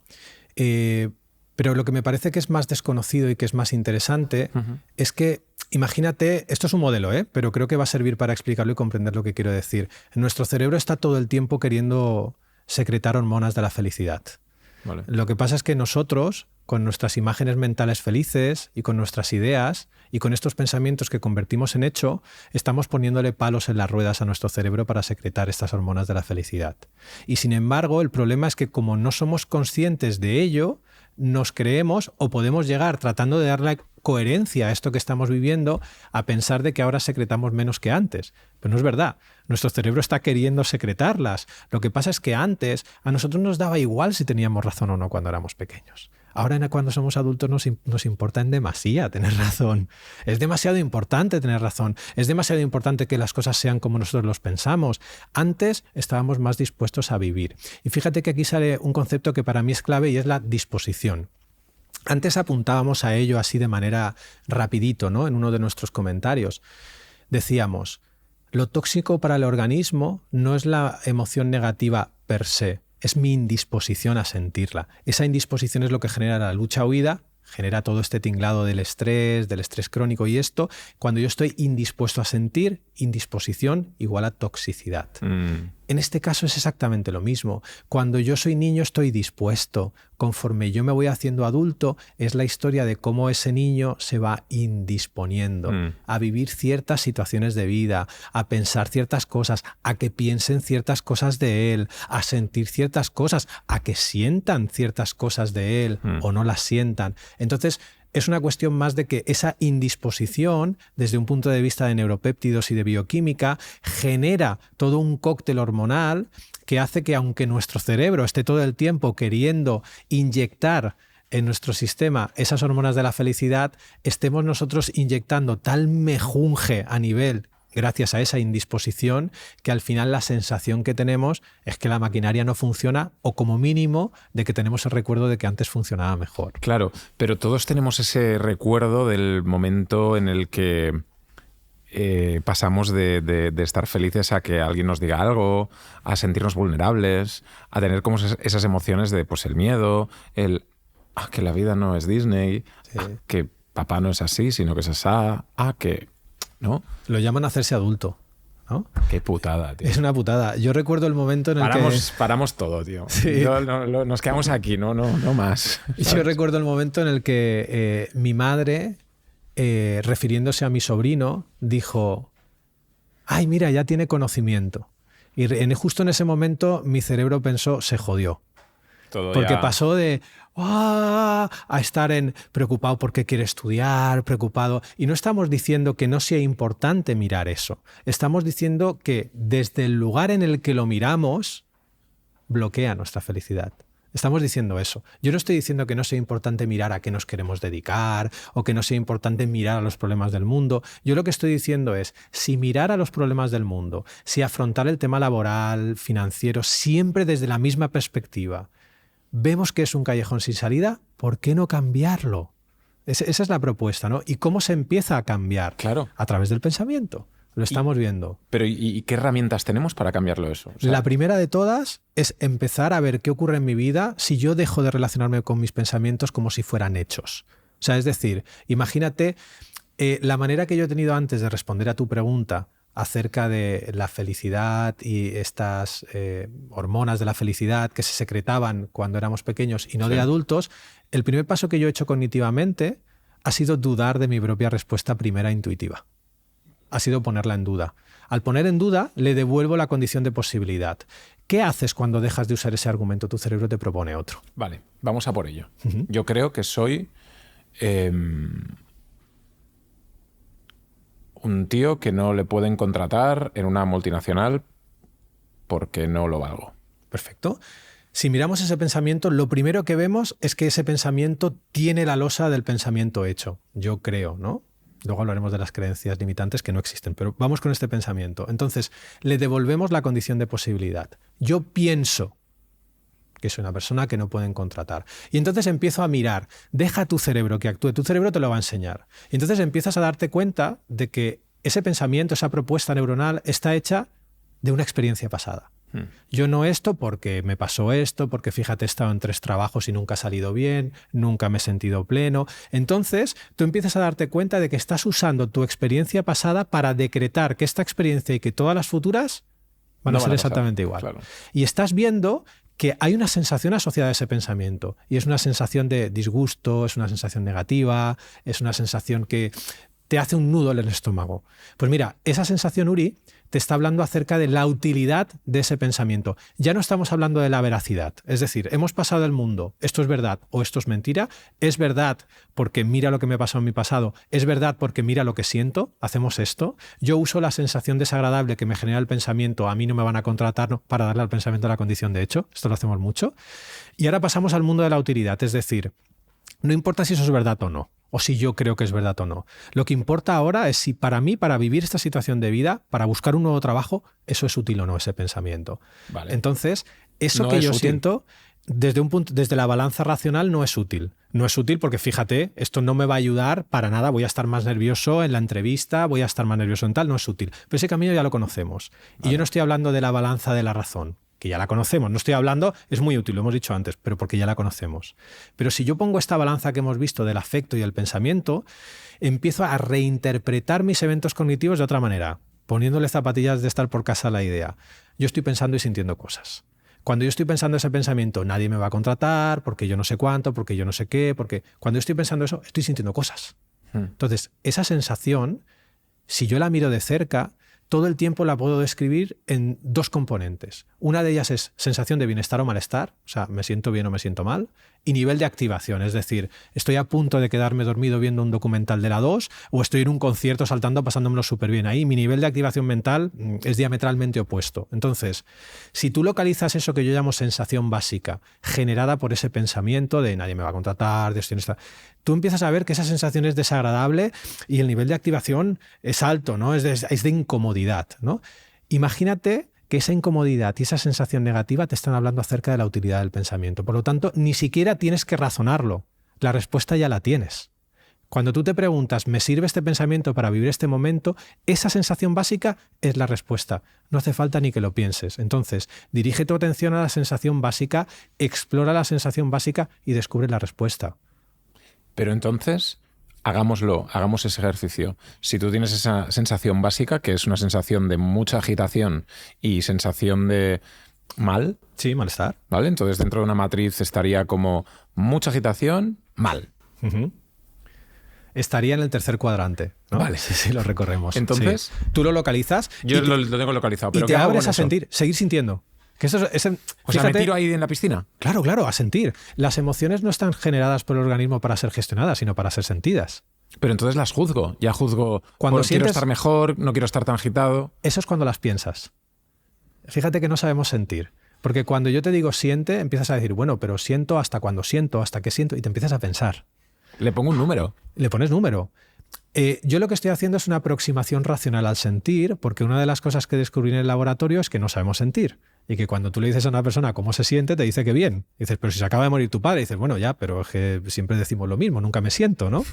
Pero lo que me parece que es más desconocido y que es más interesante es que, imagínate, esto es un modelo, pero creo que va a servir para explicarlo y comprender lo que quiero decir. Nuestro cerebro está todo el tiempo queriendo secretar hormonas de la felicidad. Vale. Lo que pasa es que nosotros, con nuestras imágenes mentales felices y con nuestras ideas y con estos pensamientos que convertimos en hecho, estamos poniéndole palos en las ruedas a nuestro cerebro para secretar estas hormonas de la felicidad. Y sin embargo, el problema es que como no somos conscientes de ello, nos creemos o podemos llegar, tratando de darle coherencia a esto que estamos viviendo, a pensar de que ahora secretamos menos que antes. Pero no es verdad. Nuestro cerebro está queriendo secretarlas. Lo que pasa es que antes a nosotros nos daba igual si teníamos razón o no cuando éramos pequeños. Ahora cuando somos adultos nos importa en demasía tener razón. Es demasiado importante tener razón. Es demasiado importante que las cosas sean como nosotros los pensamos. Antes estábamos más dispuestos a vivir. Y fíjate que aquí sale un concepto que para mí es clave y es la disposición. Antes apuntábamos a ello así de manera rapidito, ¿no? En uno de nuestros comentarios. Decíamos, lo tóxico para el organismo no es la emoción negativa per se, es mi indisposición a sentirla. Esa indisposición es lo que genera la lucha-huida, genera todo este tinglado del estrés crónico y esto. Cuando yo estoy indispuesto a sentir, indisposición igual a toxicidad. En este caso es exactamente lo mismo. Cuando yo soy niño estoy dispuesto. Conforme yo me voy haciendo adulto, es la historia de cómo ese niño se va indisponiendo a vivir ciertas situaciones de vida, a pensar ciertas cosas, a que piensen ciertas cosas de él, a sentir ciertas cosas, a que sientan ciertas cosas de él o no las sientan. Entonces, es una cuestión más de que esa indisposición, desde un punto de vista de neuropéptidos y de bioquímica, genera todo un cóctel hormonal que hace que, aunque nuestro cerebro esté todo el tiempo queriendo inyectar en nuestro sistema esas hormonas de la felicidad, estemos nosotros inyectando tal mejunje a nivel, gracias a esa indisposición, que al final la sensación que tenemos es que la maquinaria no funciona, o como mínimo de que tenemos el recuerdo de que antes funcionaba mejor. Claro, pero todos tenemos ese recuerdo del momento en el que pasamos de estar felices a que alguien nos diga algo, a sentirnos vulnerables, a tener como esas emociones de pues el miedo, que la vida no es Disney, que papá no es así, sino que es asá, que... ¿no? Lo llaman hacerse adulto, ¿no? Qué putada, tío. Es una putada. Yo recuerdo el momento en el que... Paramos todo, tío. Sí. Nos quedamos aquí, no más. ¿Sabes? Yo recuerdo el momento en el que mi madre, refiriéndose a mi sobrino, dijo, ay, mira, ya tiene conocimiento. Y justo en ese momento mi cerebro pensó, se jodió. Todo porque ya... pasó de a estar preocupado porque quiere estudiar, preocupado. Y no estamos diciendo que no sea importante mirar eso. Estamos diciendo que desde el lugar en el que lo miramos, bloquea nuestra felicidad. Estamos diciendo eso. Yo no estoy diciendo que no sea importante mirar a qué nos queremos dedicar o que no sea importante mirar a los problemas del mundo. Yo lo que estoy diciendo es, si mirar a los problemas del mundo, si afrontar el tema laboral, financiero, siempre desde la misma perspectiva, vemos que es un callejón sin salida, ¿por qué no cambiarlo? Esa es la propuesta, ¿no? ¿Y cómo se empieza a cambiar? Claro. A través del pensamiento. Lo estamos viendo. Pero ¿y qué herramientas tenemos para cambiarlo eso? O sea, la primera de todas es empezar a ver qué ocurre en mi vida si yo dejo de relacionarme con mis pensamientos como si fueran hechos. O sea, es decir, imagínate la manera que yo he tenido antes de responder a tu pregunta acerca de la felicidad y estas hormonas de la felicidad que se secretaban cuando éramos pequeños y no de adultos. El primer paso que yo he hecho cognitivamente ha sido dudar de mi propia respuesta primera intuitiva. Ha sido ponerla en duda. Al poner en duda, le devuelvo la condición de posibilidad. ¿Qué haces cuando dejas de usar ese argumento? Tu cerebro te propone otro. Vale, vamos a por ello. Yo creo que soy un tío que no le pueden contratar en una multinacional porque no lo valgo. Perfecto. Si miramos ese pensamiento, lo primero que vemos es que ese pensamiento tiene la losa del pensamiento hecho. Yo creo, ¿no? Luego hablaremos de las creencias limitantes que no existen, pero vamos con este pensamiento. Entonces, le devolvemos la condición de posibilidad. Yo pienso que soy una persona que no pueden contratar. Y entonces empiezo a mirar, deja tu cerebro que actúe, tu cerebro te lo va a enseñar. Y entonces empiezas a darte cuenta de que ese pensamiento, esa propuesta neuronal está hecha de una experiencia pasada. Yo no esto porque me pasó esto, porque fíjate, he estado en 3 trabajos y nunca ha salido bien, nunca me he sentido pleno. Entonces tú empiezas a darte cuenta de que estás usando tu experiencia pasada para decretar que esta experiencia y que todas las futuras van a ser exactamente igual. Claro. Y estás viendo que hay una sensación asociada a ese pensamiento y es una sensación de disgusto, es una sensación negativa, es una sensación que te hace un nudo en el estómago. Pues mira, esa sensación, Uri, te está hablando acerca de la utilidad de ese pensamiento. Ya no estamos hablando de la veracidad. Es decir, hemos pasado el mundo, esto es verdad o esto es mentira. Es verdad porque mira lo que me pasó en mi pasado. Es verdad porque mira lo que siento. Hacemos esto. Yo uso la sensación desagradable que me genera el pensamiento, a mí no me van a contratar, no, para darle al pensamiento la condición de hecho. Esto lo hacemos mucho. Y ahora pasamos al mundo de la utilidad. Es decir, no importa si eso es verdad o no, o si yo creo que es verdad o no. Lo que importa ahora es si para mí, para vivir esta situación de vida, para buscar un nuevo trabajo, eso es útil o no, ese pensamiento. Vale. Entonces, eso no que yo siento, desde la balanza racional, no es útil. No es útil porque, fíjate, esto no me va a ayudar para nada, voy a estar más nervioso en la entrevista, voy a estar más nervioso en tal, no es útil. Pero ese camino ya lo conocemos. Vale. Y yo no estoy hablando de la balanza de la razón, que ya la conocemos. No estoy hablando, es muy útil, lo hemos dicho antes, pero porque ya la conocemos. Pero si yo pongo esta balanza que hemos visto del afecto y el pensamiento, empiezo a reinterpretar mis eventos cognitivos de otra manera, poniéndole zapatillas de estar por casa a la idea. Yo estoy pensando y sintiendo cosas. Cuando yo estoy pensando ese pensamiento, nadie me va a contratar, porque yo no sé cuánto, porque yo no sé qué, porque cuando yo estoy pensando eso, estoy sintiendo cosas. Entonces, esa sensación, si yo la miro de cerca, todo el tiempo la puedo describir en 2 componentes. Una de ellas es sensación de bienestar o malestar, o sea, me siento bien o me siento mal, y nivel de activación, es decir, estoy a punto de quedarme dormido viendo un documental de la 2 o estoy en un concierto saltando, pasándomelo súper bien. Ahí mi nivel de activación mental es diametralmente opuesto. Entonces, si tú localizas eso que yo llamo sensación básica, generada por ese pensamiento de nadie me va a contratar, de esto y esto, tú empiezas a ver que esa sensación es desagradable y el nivel de activación es alto, ¿no? Es de incomodidad, ¿no? Imagínate que esa incomodidad y esa sensación negativa te están hablando acerca de la utilidad del pensamiento. Por lo tanto, ni siquiera tienes que razonarlo. La respuesta ya la tienes. Cuando tú te preguntas, ¿me sirve este pensamiento para vivir este momento? Esa sensación básica es la respuesta. No hace falta ni que lo pienses. Entonces, dirige tu atención a la sensación básica, explora la sensación básica y descubre la respuesta. Pero entonces, hagamos ese ejercicio. Si tú tienes esa sensación básica, que es una sensación de mucha agitación y sensación de mal. Sí, malestar. ¿Vale? Entonces dentro de una matriz estaría como mucha agitación, mal. Estaría en el tercer cuadrante, ¿no? Vale. Sí, lo recorremos. Entonces, sí. Tú lo localizas. Yo lo tengo localizado. Pero y te abres a sentir, seguir sintiendo. Que eso es, o sea, ¿me tiro ahí en la piscina? Claro, a sentir. Las emociones no están generadas por el organismo para ser gestionadas, sino para ser sentidas. Pero entonces las juzgo. Ya juzgo cuando quiero estar mejor, no quiero estar tan agitado. Eso es cuando las piensas. Fíjate que no sabemos sentir. Porque cuando yo te digo siente, empiezas a decir, bueno, pero siento hasta cuando siento, hasta qué siento, y te empiezas a pensar. Le pongo un número. Le pones número. Yo lo que estoy haciendo es una aproximación racional al sentir, porque una de las cosas que descubrí en el laboratorio es que no sabemos sentir. Y que cuando tú le dices a una persona cómo se siente, te dice que bien. Y dices, pero si se acaba de morir tu padre. Y dices, bueno, ya, pero es que siempre decimos lo mismo, nunca me siento, ¿no?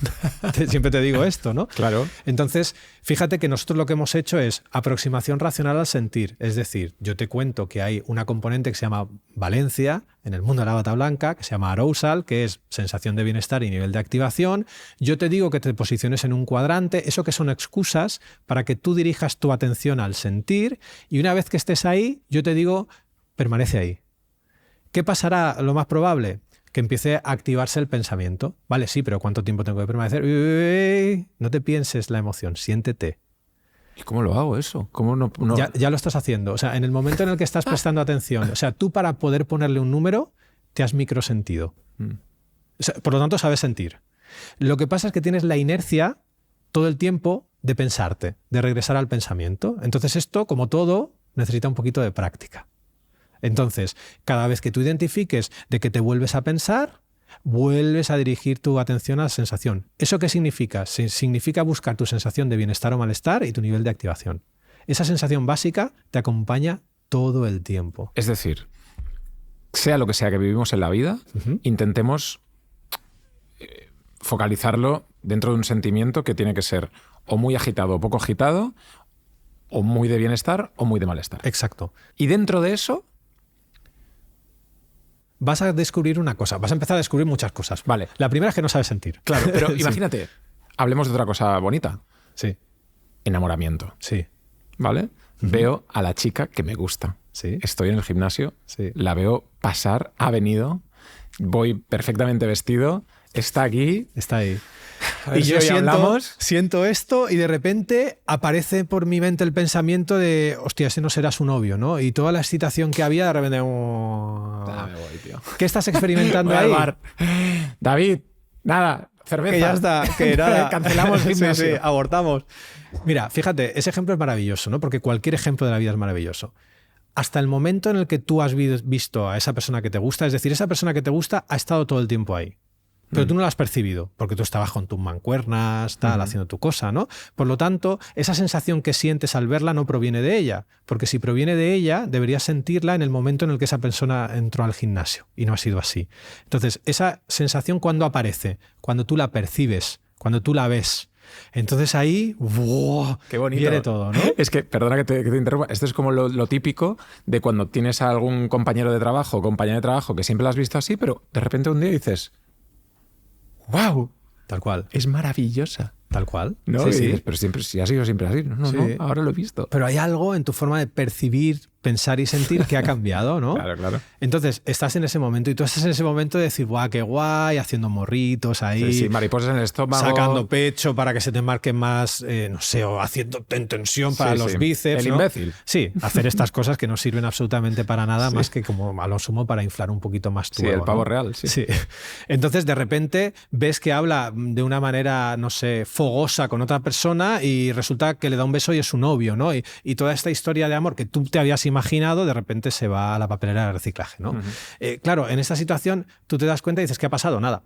Siempre te digo esto, ¿no? Claro. Entonces, fíjate que nosotros lo que hemos hecho es aproximación racional al sentir. Es decir, yo te cuento que hay una componente que se llama valencia en el mundo de la bata blanca, que se llama arousal, que es sensación de bienestar y nivel de activación. Yo te digo que te posiciones en un cuadrante, eso que son excusas para que tú dirijas tu atención al sentir, y una vez que estés ahí, yo te digo, permanece ahí. ¿Qué pasará? Lo más probable, que empiece a activarse el pensamiento. Vale, sí, pero ¿cuánto tiempo tengo que permanecer? No te pienses la emoción, siéntete. ¿Y cómo lo hago eso? ¿Cómo no? Ya lo estás haciendo. O sea, en el momento en el que estás prestando atención, o sea, tú para poder ponerle un número, te has microsentido. O sea, por lo tanto, sabes sentir. Lo que pasa es que tienes la inercia todo el tiempo de pensarte, de regresar al pensamiento. Entonces esto, como todo, necesita un poquito de práctica. Entonces, cada vez que tú identifiques de que te vuelves a pensar, vuelves a dirigir tu atención a la sensación. ¿Eso qué significa? Significa buscar tu sensación de bienestar o malestar y tu nivel de activación. Esa sensación básica te acompaña todo el tiempo. Es decir, sea lo que sea que vivimos en la vida, intentemos focalizarlo dentro de un sentimiento que tiene que ser o muy agitado o poco agitado, o muy de bienestar o muy de malestar. Exacto. Y dentro de eso vas a descubrir una cosa, vas a empezar a descubrir muchas cosas. Vale. La primera es que no sabes sentir. Claro, pero Sí. imagínate, hablemos de otra cosa bonita. Sí, Enamoramiento, sí, ¿vale? Veo a la chica que me gusta. sí. Estoy en el gimnasio, Sí. la veo pasar, ha venido, voy perfectamente vestido, está aquí. Está ahí. A ver Y si yo hoy hablamos. siento esto y de repente aparece por mi mente el pensamiento de, hostia, ese no será su novio, ¿no? Y toda la excitación que había de repente... Ah, me voy, tío. ¿Qué estás experimentando Voy al ahí? bar. David, nada, cerveza. Que ya está, que nada. Cancelamos el Sí, gimnasio. sí, abortamos. Mira, fíjate, ese ejemplo es maravilloso, ¿no? Porque cualquier ejemplo de la vida es maravilloso. Hasta el momento en el que tú has visto a esa persona que te gusta, es decir, esa persona que te gusta ha estado todo el tiempo ahí. Pero tú no la has percibido, porque tú estabas con tus mancuernas, tal, haciendo tu cosa, ¿no? Por lo tanto, esa sensación que sientes al verla no proviene de ella, porque si proviene de ella, deberías sentirla en el momento en el que esa persona entró al gimnasio, y no ha sido así. Entonces, esa sensación, ¿cuándo aparece? Cuando tú la percibes, cuando tú la ves. Entonces ahí, ¡wow! Qué bonito. Viene todo, ¿no? Es que, perdona que te interrumpa, esto es como lo típico de cuando tienes a algún compañero de trabajo o compañera de trabajo que siempre lo has visto así, pero de repente un día dices, ¡wow! Tal cual. Es maravillosa. Tal cual. ¿No? Sí, Y sí. dices, pero siempre, si ha sido siempre así. No, Sí. no, ahora lo he visto. Pero hay algo en tu forma de percibir, pensar y sentir que ha cambiado, ¿no? Claro, claro. Entonces, estás en ese momento y tú estás en ese momento de decir, guau, qué guay, haciendo morritos ahí, Sí, mariposas en el estómago. sacando pecho para que se te marque más, no sé, o haciendo tensión para Sí, los sí. bíceps. El ¿no? imbécil. Sí, hacer estas cosas que no sirven absolutamente para nada, más que como a lo sumo para inflar un poquito más tu Sí, el ego, pavo ¿no? real, sí. Sí. Entonces, de repente, ves que habla de una manera, no sé, fogosa con otra persona y resulta que le da un beso y es su novio, ¿no? Y toda esta historia de amor que tú te habías imaginado, de repente se va a la papelera de reciclaje, ¿no? Claro, en esta situación tú te das cuenta y dices, ¿qué ha pasado? Nada.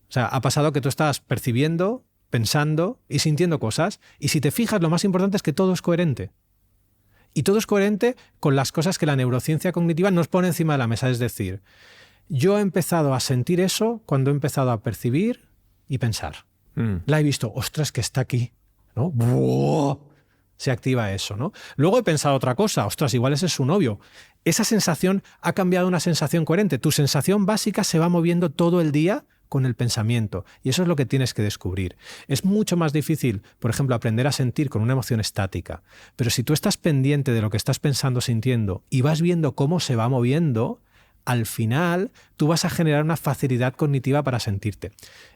O sea, ha pasado que tú estás percibiendo, pensando y sintiendo cosas, y si te fijas, lo más importante es que todo es coherente. Y todo es coherente con las cosas que la neurociencia cognitiva nos pone encima de la mesa. Es decir, yo he empezado a sentir eso cuando he empezado a percibir y pensar. La he visto, ostras, que está aquí, ¿no? ¡Buah! Se activa eso, ¿no? Luego he pensado otra cosa, ostras, igual ese es su novio. Esa sensación ha cambiado a una sensación coherente. Tu sensación básica se va moviendo todo el día con el pensamiento. Y eso es lo que tienes que descubrir. Es mucho más difícil, por ejemplo, aprender a sentir con una emoción estática. Pero si tú estás pendiente de lo que estás pensando, sintiendo, y vas viendo cómo se va moviendo, al final tú vas a generar una facilidad cognitiva para sentirte.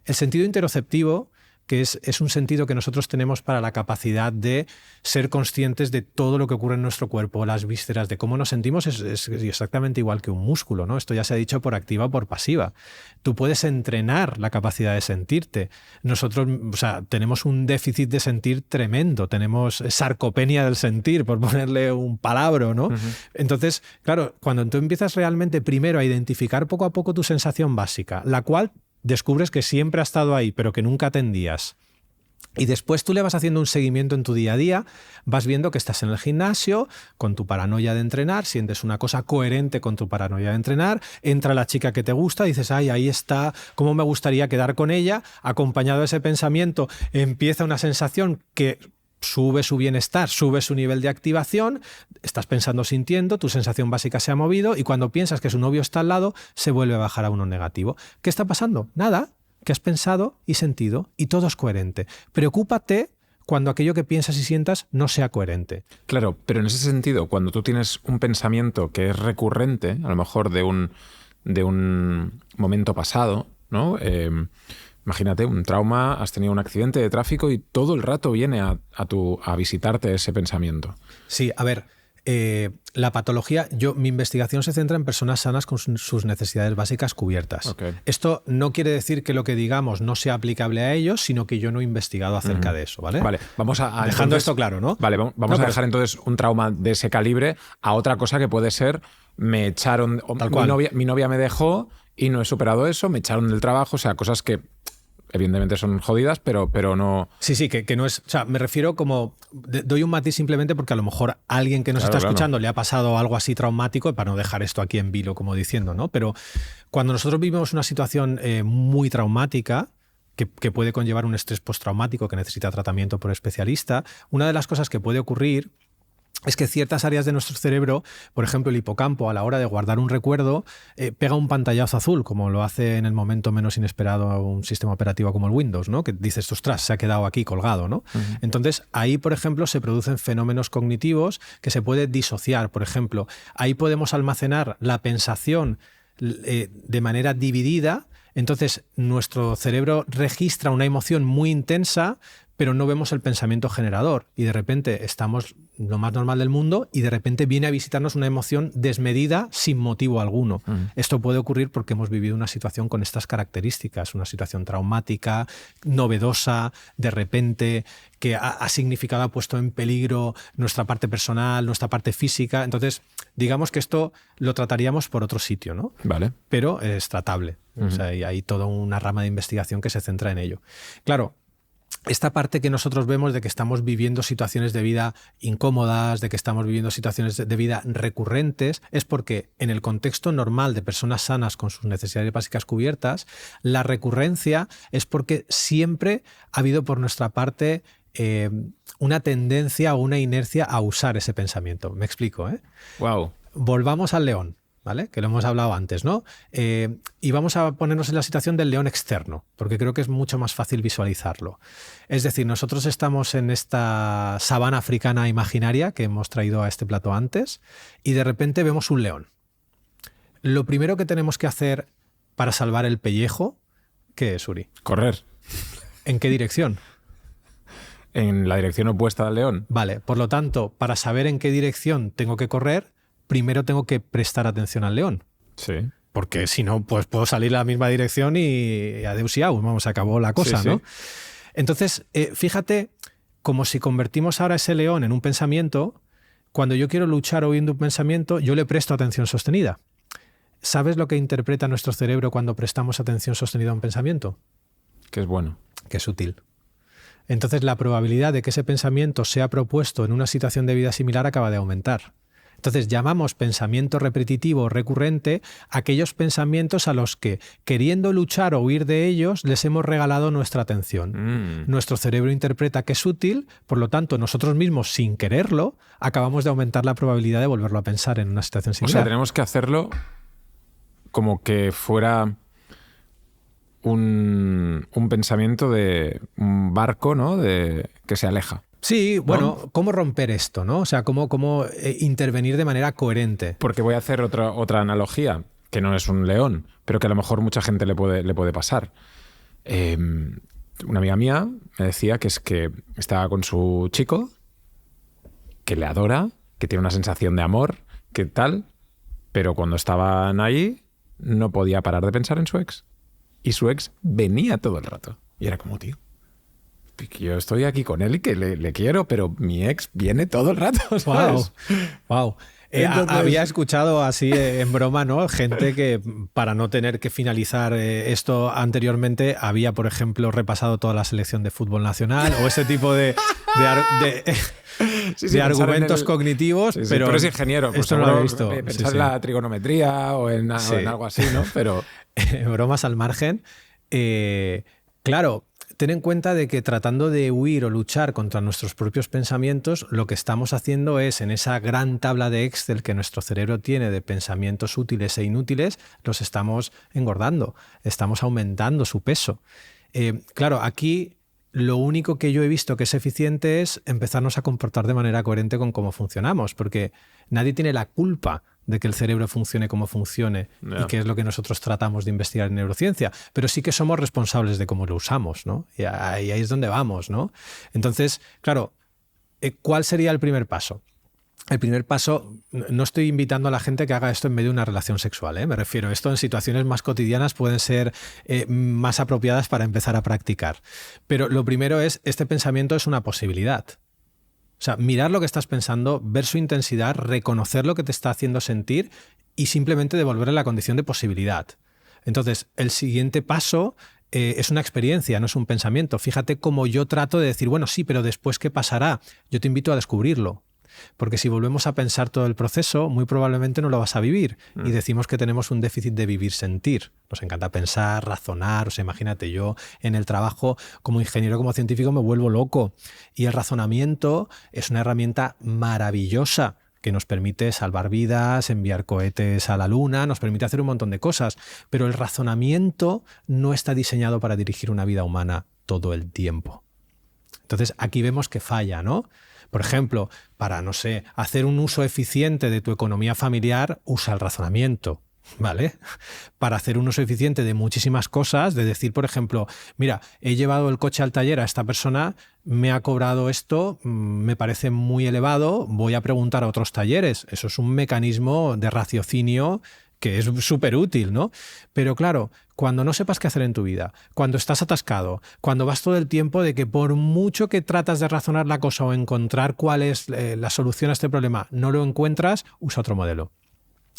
El sentido interoceptivo, que es un sentido que nosotros tenemos para la capacidad de ser conscientes de todo lo que ocurre en nuestro cuerpo, las vísceras, de cómo nos sentimos, es exactamente igual que un músculo, ¿no? Esto ya se ha dicho por activa o por pasiva. Tú puedes entrenar la capacidad de sentirte. Nosotros, o sea, tenemos un déficit de sentir tremendo, tenemos sarcopenia del sentir, por ponerle un palabra, ¿no? Entonces, claro, cuando tú empiezas realmente primero a identificar poco a poco tu sensación básica, la cual descubres que siempre ha estado ahí, pero que nunca atendías. Y después tú le vas haciendo un seguimiento en tu día a día, vas viendo que estás en el gimnasio con tu paranoia de entrenar, sientes una cosa coherente con tu paranoia de entrenar, entra la chica que te gusta, dices, ay, ahí está, cómo me gustaría quedar con ella, acompañado de ese pensamiento empieza una sensación que sube su bienestar, sube su nivel de activación, estás pensando, sintiendo, tu sensación básica se ha movido y cuando piensas que su novio está al lado, se vuelve a bajar a uno negativo. ¿Qué está pasando? Nada, que has pensado y sentido y todo es coherente. Preocúpate cuando aquello que piensas y sientas no sea coherente. Claro, pero en ese sentido, cuando tú tienes un pensamiento que es recurrente, a lo mejor de un momento pasado, ¿no? Imagínate, un trauma, has tenido un accidente de tráfico y todo el rato viene a visitarte ese pensamiento. Sí, a ver, la patología, mi investigación se centra en personas sanas con sus necesidades básicas cubiertas. Okay. Esto no quiere decir que lo que digamos no sea aplicable a ellos, sino que yo no he investigado acerca de eso, ¿vale? Vale, vamos a dejando entonces, esto claro, ¿no? Vale, vamos a dejar entonces un trauma de ese calibre a otra cosa que puede ser me echaron, Tal cual. mi novia me dejó y no he superado eso, me echaron del trabajo, o sea, cosas que evidentemente son jodidas, pero no... Sí, que no es... O sea, me refiero como... Doy un matiz simplemente porque a lo mejor a alguien que nos está escuchando le ha pasado algo así traumático, para no dejar esto aquí en vilo, como diciendo, ¿no? Pero cuando nosotros vivimos una situación muy traumática, que puede conllevar un estrés postraumático que necesita tratamiento por especialista, una de las cosas que puede ocurrir es que ciertas áreas de nuestro cerebro, por ejemplo el hipocampo, a la hora de guardar un recuerdo, pega un pantallazo azul, como lo hace en el momento menos inesperado un sistema operativo como el Windows, ¿no? Que dices, ostras, se ha quedado aquí colgado, ¿no? Uh-huh. Entonces, ahí, por ejemplo, se producen fenómenos cognitivos que se puede disociar. Por ejemplo, ahí podemos almacenar la pensación de manera dividida. Entonces, nuestro cerebro registra una emoción muy intensa, pero no vemos el pensamiento generador. Y de repente estamos lo más normal del mundo y de repente viene a visitarnos una emoción desmedida sin motivo alguno. Esto puede ocurrir porque hemos vivido una situación con estas características, una situación traumática, novedosa, de repente, que ha significado, ha puesto en peligro nuestra parte personal, nuestra parte física. Entonces, digamos que esto lo trataríamos por otro sitio, ¿no? Vale. Pero es tratable. O sea, hay toda una rama de investigación que se centra en ello. Claro, esta parte que nosotros vemos de que estamos viviendo situaciones de vida incómodas, de que estamos viviendo situaciones de vida recurrentes, es porque en el contexto normal de personas sanas con sus necesidades básicas cubiertas, la recurrencia es porque siempre ha habido por nuestra parte una tendencia o una inercia a usar ese pensamiento. Me explico, ¿eh? Wow. Volvamos al león, ¿vale? Que lo hemos hablado antes, ¿no? Y vamos a ponernos en la situación del león externo, porque creo que es mucho más fácil visualizarlo. Es decir, nosotros estamos en esta sabana africana imaginaria que hemos traído a este plato antes y de repente vemos un león. Lo primero que tenemos que hacer para salvar el pellejo, ¿qué es, Uri? Correr. ¿En qué dirección? En la dirección opuesta al león. Vale, por lo tanto, para saber en qué dirección tengo que correr, primero tengo que prestar atención al león. Sí. Porque si no, pues puedo salir en la misma dirección y adeus y au, vamos, acabó la cosa, sí, ¿no? Sí. Entonces, fíjate, como si convertimos ahora ese león en un pensamiento, cuando yo quiero luchar oyendo un pensamiento, yo le presto atención sostenida. ¿Sabes lo que interpreta nuestro cerebro cuando prestamos atención sostenida a un pensamiento? Que es bueno. Que es útil. Entonces, la probabilidad de que ese pensamiento sea propuesto en una situación de vida similar acaba de aumentar. Entonces llamamos pensamiento repetitivo o recurrente aquellos pensamientos a los que, queriendo luchar o huir de ellos, les hemos regalado nuestra atención. Nuestro cerebro interpreta que es útil, por lo tanto, nosotros mismos, sin quererlo, acabamos de aumentar la probabilidad de volverlo a pensar en una situación similar. O sea, tenemos que hacerlo como que fuera un pensamiento de un barco, ¿no? Que se aleja. Sí, bueno, ¿no? ¿Cómo romper esto, no? O sea, ¿cómo intervenir de manera coherente? Porque voy a hacer otra analogía, que no es un león, pero que a lo mejor mucha gente le puede pasar. Una amiga mía me decía que es que estaba con su chico, que le adora, que tiene una sensación de amor, que tal, pero cuando estaban ahí no podía parar de pensar en su ex. Y su ex venía todo el rato. Y era como, tío, yo estoy aquí con él y que le quiero, pero mi ex viene todo el rato, ¿sabes? Wow. Entonces, había escuchado así en broma, ¿no? Gente que para no tener que finalizar esto anteriormente había, por ejemplo, repasado toda la selección de fútbol nacional o ese tipo de argumentos cognitivos. Sí, pero es ingeniero. Pues esto no lo he visto. Pensar en la trigonometría o en algo así, ¿no? Pero bromas al margen. Claro, ten en cuenta de que tratando de huir o luchar contra nuestros propios pensamientos, lo que estamos haciendo es, en esa gran tabla de Excel que nuestro cerebro tiene de pensamientos útiles e inútiles, los estamos engordando, estamos aumentando su peso. Claro, aquí lo único que yo he visto que es eficiente es empezarnos a comportar de manera coherente con cómo funcionamos, porque nadie tiene la culpa de que el cerebro funcione como funcione y que es lo que nosotros tratamos de investigar en neurociencia, pero sí que somos responsables de cómo lo usamos, ¿no? Y ahí es donde vamos, ¿no? Entonces, claro, ¿cuál sería el primer paso? El primer paso, no estoy invitando a la gente que haga esto en medio de una relación sexual, ¿eh? Me refiero, esto en situaciones más cotidianas pueden ser más apropiadas para empezar a practicar. Pero lo primero es, este pensamiento es una posibilidad. O sea, mirar lo que estás pensando, ver su intensidad, reconocer lo que te está haciendo sentir y simplemente devolverle la condición de posibilidad. Entonces, el siguiente paso es una experiencia, no es un pensamiento. Fíjate cómo yo trato de decir, bueno, sí, pero después, ¿qué pasará? Yo te invito a descubrirlo. Porque si volvemos a pensar todo el proceso, muy probablemente no lo vas a vivir. Y decimos que tenemos un déficit de vivir-sentir. Nos encanta pensar, razonar. O sea, imagínate, yo en el trabajo como ingeniero, como científico, me vuelvo loco. Y el razonamiento es una herramienta maravillosa que nos permite salvar vidas, enviar cohetes a la luna, nos permite hacer un montón de cosas. Pero el razonamiento no está diseñado para dirigir una vida humana todo el tiempo. Entonces, aquí vemos que falla, ¿no? Por ejemplo, para, no sé, hacer un uso eficiente de tu economía familiar, usa el razonamiento, ¿vale? Para hacer un uso eficiente de muchísimas cosas, de decir, por ejemplo, mira, he llevado el coche al taller a esta persona, me ha cobrado esto, me parece muy elevado, voy a preguntar a otros talleres. Eso es un mecanismo de raciocinio que es súper útil, ¿no? Pero claro, cuando no sepas qué hacer en tu vida, cuando estás atascado, cuando vas todo el tiempo de que por mucho que tratas de razonar la cosa o encontrar cuál es la solución a este problema, no lo encuentras, usa otro modelo.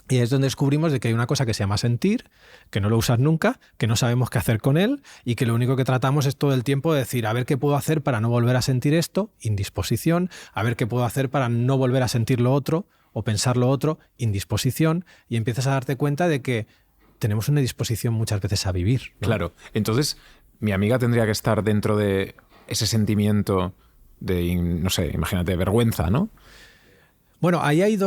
Y es donde descubrimos de que hay una cosa que se llama sentir, que no lo usas nunca, que no sabemos qué hacer con él y que lo único que tratamos es todo el tiempo de decir, a ver qué puedo hacer para no volver a sentir esto, indisposición, a ver qué puedo hacer para no volver a sentir lo otro o pensar lo otro, indisposición, y empiezas a darte cuenta de que tenemos una disposición muchas veces a vivir, ¿no? Claro. Entonces, mi amiga tendría que estar dentro de ese sentimiento de, no sé, imagínate, vergüenza, ¿no? Bueno, ahí hay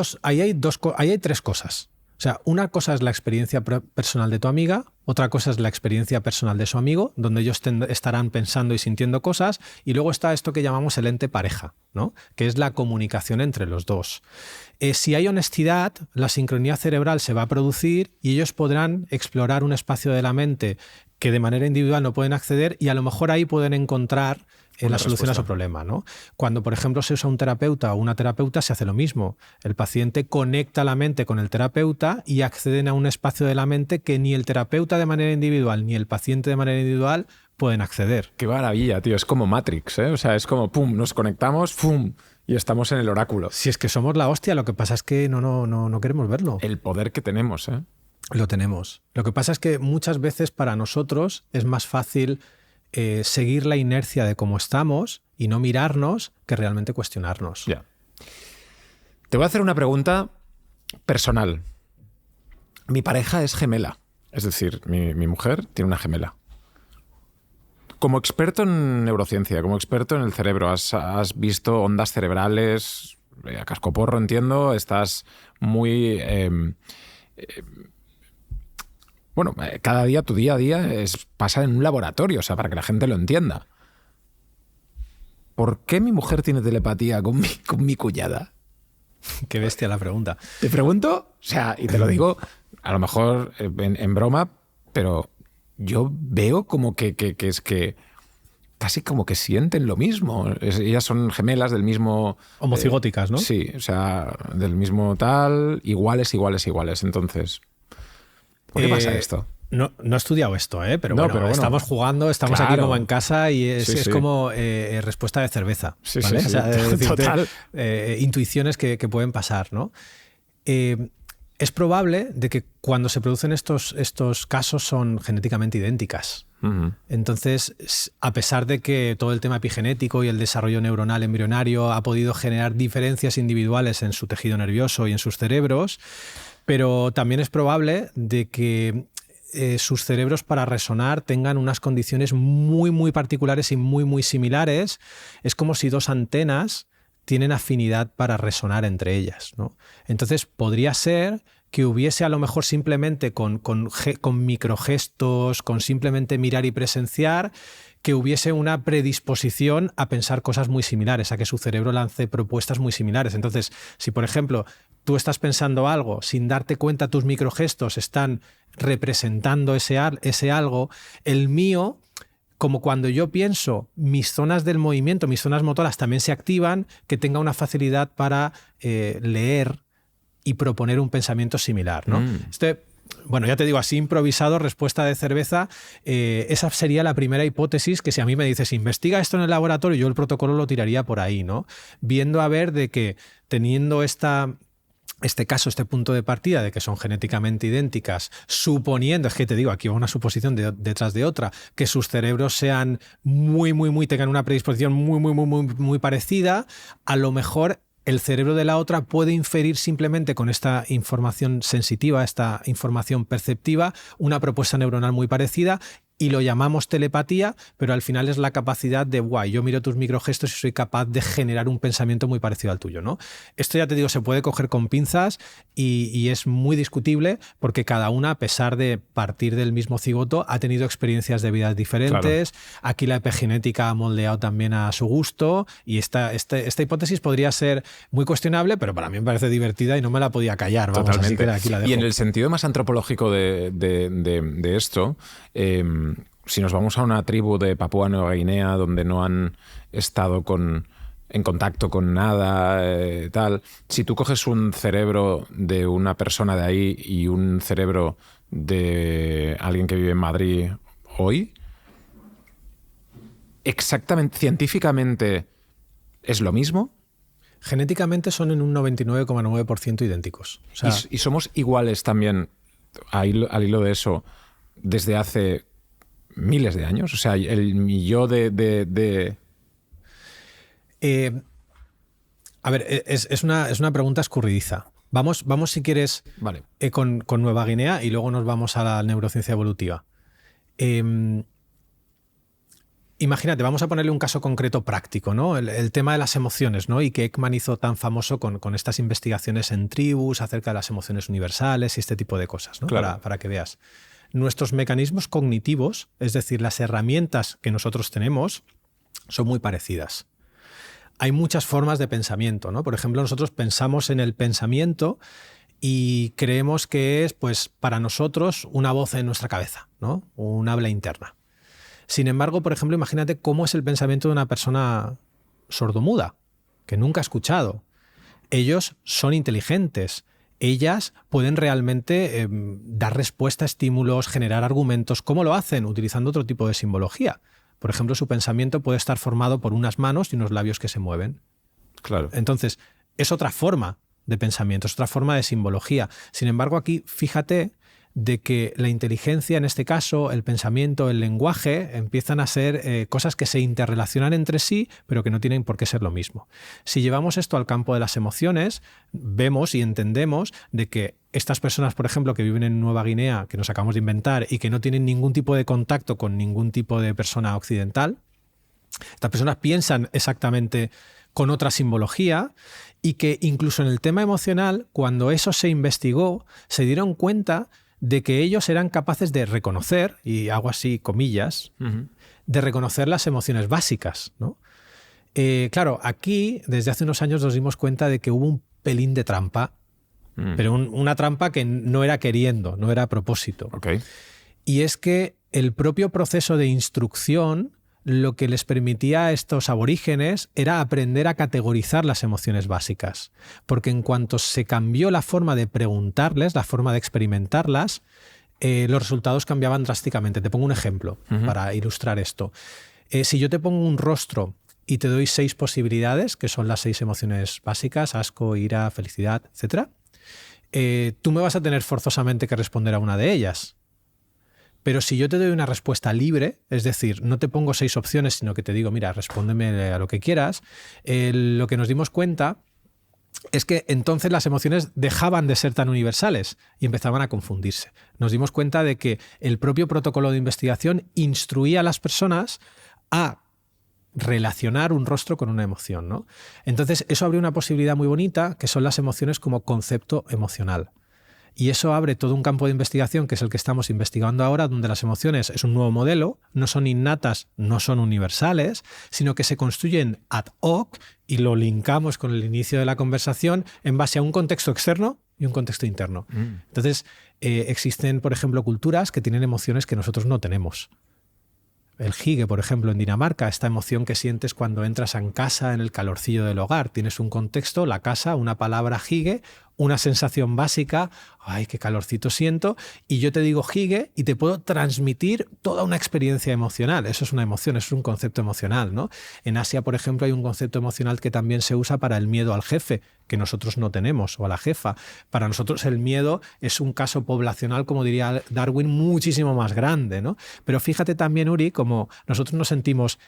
tres cosas. O sea, una cosa es la experiencia personal de tu amiga, otra cosa es la experiencia personal de su amigo, donde ellos estarán pensando y sintiendo cosas, y luego está esto que llamamos el ente pareja, ¿no? Que es la comunicación entre los dos. Si hay honestidad, la sincronía cerebral se va a producir y ellos podrán explorar un espacio de la mente que de manera individual no pueden acceder y a lo mejor ahí pueden encontrar la solución a su problema, ¿no? Cuando, por ejemplo, se usa un terapeuta o una terapeuta, se hace lo mismo. El paciente conecta la mente con el terapeuta y acceden a un espacio de la mente que ni el terapeuta de manera individual ni el paciente de manera individual pueden acceder. Qué maravilla, tío. Es como Matrix, ¿eh? O sea, es como, pum, nos conectamos, pum, y estamos en el oráculo. Si es que somos la hostia, lo que pasa es que no queremos verlo. El poder que tenemos, ¿eh? Lo tenemos. Lo que pasa es que muchas veces para nosotros es más fácil seguir la inercia de cómo estamos y no mirarnos que realmente cuestionarnos. Ya. Te voy a hacer una pregunta personal. Mi pareja es gemela. Es decir, mi mujer tiene una gemela. Como experto en neurociencia, como experto en el cerebro, has visto ondas cerebrales a cascoporro, entiendo. Estás muy... Bueno, cada día, tu día a día pasa en un laboratorio, o sea, para que la gente lo entienda. ¿Por qué mi mujer tiene telepatía con mi cuñada? Qué bestia la pregunta. Te pregunto, o sea, y te lo digo, a lo mejor en broma, pero yo veo como que es que casi como que sienten lo mismo. Ellas son gemelas del mismo... Homocigóticas, ¿no? Sí, o sea, del mismo tal, iguales. Entonces... ¿Por qué pasa esto? No he estudiado esto, pero bueno, estamos jugando, estamos claro. Aquí como en casa y es sí. como respuesta de cerveza. Sí, ¿vale? sí, o sea, total. Intuiciones que pueden pasar, ¿no? Es probable de que cuando se producen estos casos son genéticamente idénticas. Uh-huh. Entonces, a pesar de que todo el tema epigenético y el desarrollo neuronal embrionario ha podido generar diferencias individuales en su tejido nervioso y en sus cerebros, pero también es probable de que sus cerebros para resonar tengan unas condiciones muy, muy particulares y muy, muy similares. Es como si dos antenas tienen afinidad para resonar entre ellas, ¿no? Entonces, podría ser que hubiese a lo mejor simplemente con microgestos, con simplemente mirar y presenciar, que hubiese una predisposición a pensar cosas muy similares, a que su cerebro lance propuestas muy similares. Entonces, si por ejemplo tú estás pensando algo, sin darte cuenta tus microgestos están representando ese algo, el mío, como cuando yo pienso, mis zonas del movimiento, mis zonas motoras también se activan, que tenga una facilidad para leer y proponer un pensamiento similar, ¿no? Bueno, ya te digo, así improvisado, respuesta de cerveza, esa sería la primera hipótesis que si a mí me dices, investiga esto en el laboratorio, yo el protocolo lo tiraría por ahí, ¿no? Viendo a ver de que teniendo esta este caso, este punto de partida de que son genéticamente idénticas, suponiendo, es que te digo, aquí va una suposición detrás de otra, que sus cerebros sean tengan una predisposición muy parecida, a lo mejor el cerebro de la otra puede inferir simplemente con esta información sensitiva, esta información perceptiva, una propuesta neuronal muy parecida, y lo llamamos telepatía, pero al final es la capacidad de, guay, yo miro tus microgestos y soy capaz de generar un pensamiento muy parecido al tuyo, ¿no? Esto, ya te digo, se puede coger con pinzas y es muy discutible porque cada una, a pesar de partir del mismo cigoto, ha tenido experiencias de vida diferentes. Claro. Aquí la epigenética ha moldeado también a su gusto y esta hipótesis podría ser muy cuestionable, pero para mí me parece divertida y no me la podía callar. Vamos, totalmente. Así que aquí la dejo. Y en el sentido más antropológico de esto, si nos vamos a una tribu de Papúa Nueva Guinea donde no han estado en contacto con nada, tal, si tú coges un cerebro de una persona de ahí y un cerebro de alguien que vive en Madrid hoy, exactamente, científicamente, ¿es lo mismo? Genéticamente son en un 99,9% idénticos. O sea, y somos iguales también, al hilo de eso, desde hace miles de años. O sea, mi yo a ver, es una pregunta escurridiza. Vamos si quieres, vale. Con Nueva Guinea y luego nos vamos a la neurociencia evolutiva. Imagínate, vamos a ponerle un caso concreto práctico, ¿no? El tema de las emociones, ¿no? Y que Ekman hizo tan famoso con estas investigaciones en tribus acerca de las emociones universales y este tipo de cosas, ¿no? Claro. Para que veas. Nuestros mecanismos cognitivos, es decir, las herramientas que nosotros tenemos, son muy parecidas. Hay muchas formas de pensamiento, ¿no? Por ejemplo, nosotros pensamos en el pensamiento y creemos que es, pues, para nosotros una voz en nuestra cabeza, ¿no? Un habla interna. Sin embargo, por ejemplo, imagínate cómo es el pensamiento de una persona sordomuda, que nunca ha escuchado. Ellos son inteligentes. Ellas pueden realmente dar respuesta a estímulos, generar argumentos. ¿Cómo lo hacen? Utilizando otro tipo de simbología. Por ejemplo, su pensamiento puede estar formado por unas manos y unos labios que se mueven. Claro. Entonces, es otra forma de pensamiento, es otra forma de simbología. Sin embargo, aquí fíjate de que la inteligencia, en este caso, el pensamiento, el lenguaje, empiezan a ser cosas que se interrelacionan entre sí, pero que no tienen por qué ser lo mismo. Si llevamos esto al campo de las emociones, vemos y entendemos de que estas personas, por ejemplo, que viven en Nueva Guinea, que nos acabamos de inventar y que no tienen ningún tipo de contacto con ningún tipo de persona occidental, estas personas piensan exactamente con otra simbología y que incluso en el tema emocional, cuando eso se investigó, se dieron cuenta de que ellos eran capaces de reconocer, y hago así comillas, de reconocer las emociones básicas, ¿no? Claro, aquí desde hace unos años nos dimos cuenta de que hubo un pelín de trampa, pero una trampa que no era queriendo, no era a propósito. Okay. Y es que el propio proceso de instrucción lo que les permitía a estos aborígenes era aprender a categorizar las emociones básicas. Porque en cuanto se cambió la forma de preguntarles, la forma de experimentarlas, los resultados cambiaban drásticamente. Te pongo un ejemplo para ilustrar esto. Si yo te pongo un rostro y te doy 6 posibilidades, que son las 6 emociones básicas, asco, ira, felicidad, etc., tú me vas a tener forzosamente que responder a una de ellas. Pero si yo te doy una respuesta libre, es decir, no te pongo 6 opciones, sino que te digo, mira, respóndeme a lo que quieras, lo que nos dimos cuenta es que entonces las emociones dejaban de ser tan universales y empezaban a confundirse. Nos dimos cuenta de que el propio protocolo de investigación instruía a las personas a relacionar un rostro con una emoción, ¿no? Entonces eso abre una posibilidad muy bonita, que son las emociones como concepto emocional. Y eso abre todo un campo de investigación que es el que estamos investigando ahora, donde las emociones es un nuevo modelo, no son innatas, no son universales, sino que se construyen ad hoc y lo linkamos con el inicio de la conversación en base a un contexto externo y un contexto interno. Entonces, existen, por ejemplo, culturas que tienen emociones que nosotros no tenemos. El hygge, por ejemplo, en Dinamarca, esta emoción que sientes cuando entras en casa, en el calorcillo del hogar. Tienes un contexto, la casa, una palabra hygge, una sensación básica, ¡ay, qué calorcito siento! Y yo te digo hige y te puedo transmitir toda una experiencia emocional. Eso es una emoción, eso es un concepto emocional, ¿no? En Asia, por ejemplo, hay un concepto emocional que también se usa para el miedo al jefe, que nosotros no tenemos, o a la jefa. Para nosotros el miedo es un caso poblacional, como diría Darwin, muchísimo más grande, ¿no? Pero fíjate también, Uri, como nosotros nos sentimos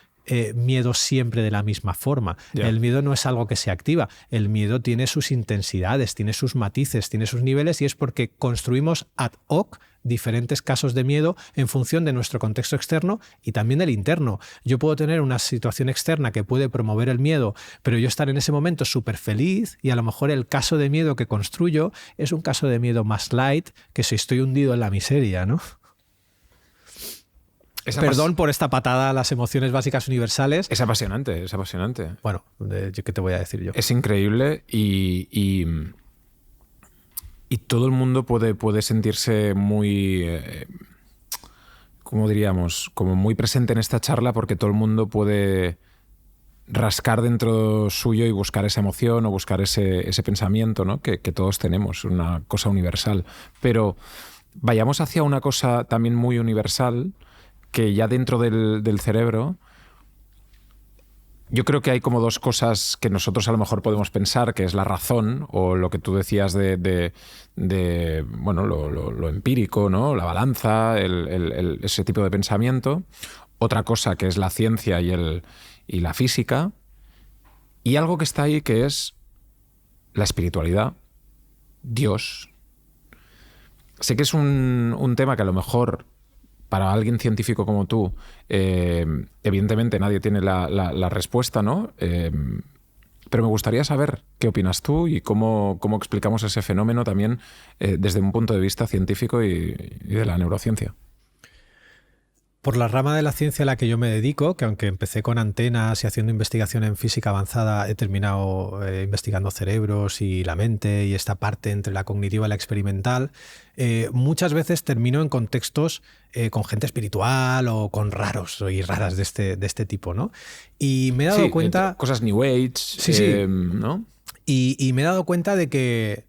miedo siempre de la misma forma. Yeah. El miedo no es algo que se activa. El miedo tiene sus intensidades, tiene sus matices, tiene sus niveles, y es porque construimos ad hoc diferentes casos de miedo en función de nuestro contexto externo y también del interno. Yo puedo tener una situación externa que puede promover el miedo, pero yo estar en ese momento súper feliz, y a lo mejor el caso de miedo que construyo es un caso de miedo más light que si estoy hundido en la miseria, ¿no? Perdón por esta patada a las emociones básicas universales. Es apasionante, es apasionante. Bueno, ¿qué te voy a decir yo? Es increíble y todo el mundo puede sentirse muy, ¿cómo diríamos? Como muy presente en esta charla, porque todo el mundo puede rascar dentro suyo y buscar esa emoción o buscar ese pensamiento, ¿no? que todos tenemos, una cosa universal. Pero vayamos hacia una cosa también muy universal, que ya dentro del cerebro, yo creo que hay como dos cosas que nosotros a lo mejor podemos pensar, que es la razón, o lo que tú decías de bueno, lo empírico, ¿no? La balanza, ese tipo de pensamiento. Otra cosa que es la ciencia y la física. Y algo que está ahí, que es la espiritualidad, Dios. Sé que es un tema que a lo mejor para alguien científico como tú, evidentemente nadie tiene la respuesta, ¿no? Pero me gustaría saber qué opinas tú y cómo explicamos ese fenómeno también desde un punto de vista científico y de la neurociencia. Por la rama de la ciencia a la que yo me dedico, que aunque empecé con antenas y haciendo investigación en física avanzada, he terminado investigando cerebros y la mente y esta parte entre la cognitiva y la experimental, muchas veces termino en contextos con gente espiritual o con raros y raras de este tipo, ¿no? Y me he dado cuenta... Cosas New Age, sí. ¿no? Y me he dado cuenta de que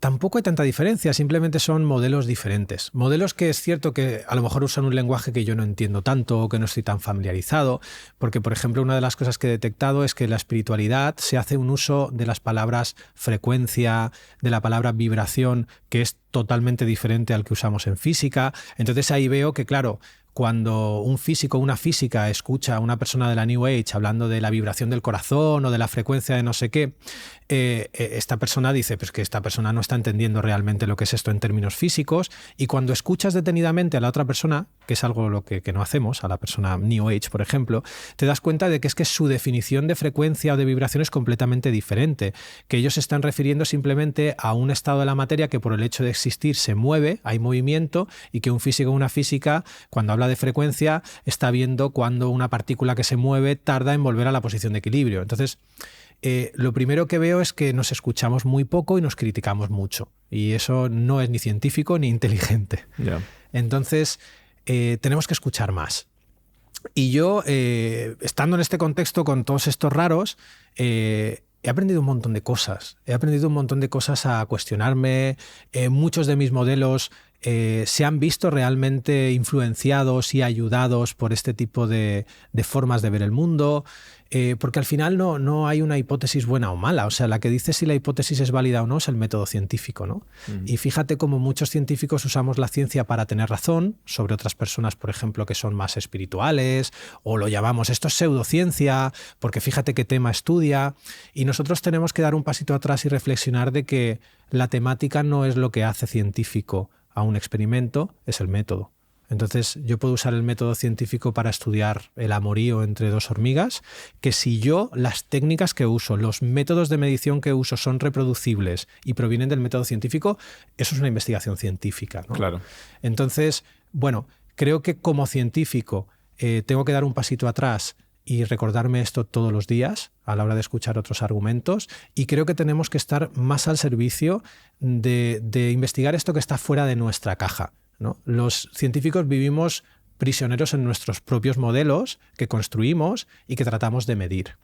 tampoco hay tanta diferencia, simplemente son modelos diferentes. Modelos que es cierto que a lo mejor usan un lenguaje que yo no entiendo tanto o que no estoy tan familiarizado, porque, por ejemplo, una de las cosas que he detectado es que en la espiritualidad se hace un uso de las palabras frecuencia, de la palabra vibración, que es totalmente diferente al que usamos en física. Entonces ahí veo que, claro, cuando un físico o una física escucha a una persona de la New Age hablando de la vibración del corazón o de la frecuencia de no sé qué, esta persona dice pues que esta persona no está entendiendo realmente lo que es esto en términos físicos, y cuando escuchas detenidamente a la otra persona, que es algo lo que no hacemos, a la persona New Age, por ejemplo, te das cuenta de que es que su definición de frecuencia o de vibración es completamente diferente, que ellos se están refiriendo simplemente a un estado de la materia que por el hecho de existir se mueve, hay movimiento, y que un físico o una física, cuando habla de frecuencia, está viendo cuando una partícula que se mueve tarda en volver a la posición de equilibrio. Entonces, lo primero que veo es que nos escuchamos muy poco y nos criticamos mucho. Y eso no es ni científico ni inteligente. Yeah. Entonces, tenemos que escuchar más. Y yo, estando en este contexto con todos estos raros, he aprendido un montón de cosas. He aprendido un montón de cosas a cuestionarme. Muchos de mis modelos se han visto realmente influenciados y ayudados por este tipo de formas de ver el mundo, porque al final no hay una hipótesis buena o mala. O sea, la que dice si la hipótesis es válida o no es el método científico, ¿no? Y fíjate cómo muchos científicos usamos la ciencia para tener razón sobre otras personas, por ejemplo, que son más espirituales, o lo llamamos esto es pseudociencia, porque fíjate qué tema estudia. Y nosotros tenemos que dar un pasito atrás y reflexionar de que la temática no es lo que hace científico a un experimento, es el método. Entonces yo puedo usar el método científico para estudiar el amorío entre dos hormigas, que si yo las técnicas que uso, los métodos de medición que uso son reproducibles y provienen del método científico, eso es una investigación científica, ¿no? Claro. Entonces, bueno, creo que como científico tengo que dar un pasito atrás y recordarme esto todos los días a la hora de escuchar otros argumentos, y creo que tenemos que estar más al servicio de investigar esto que está fuera de nuestra caja, ¿no? Los científicos vivimos prisioneros en nuestros propios modelos que construimos y que tratamos de medir.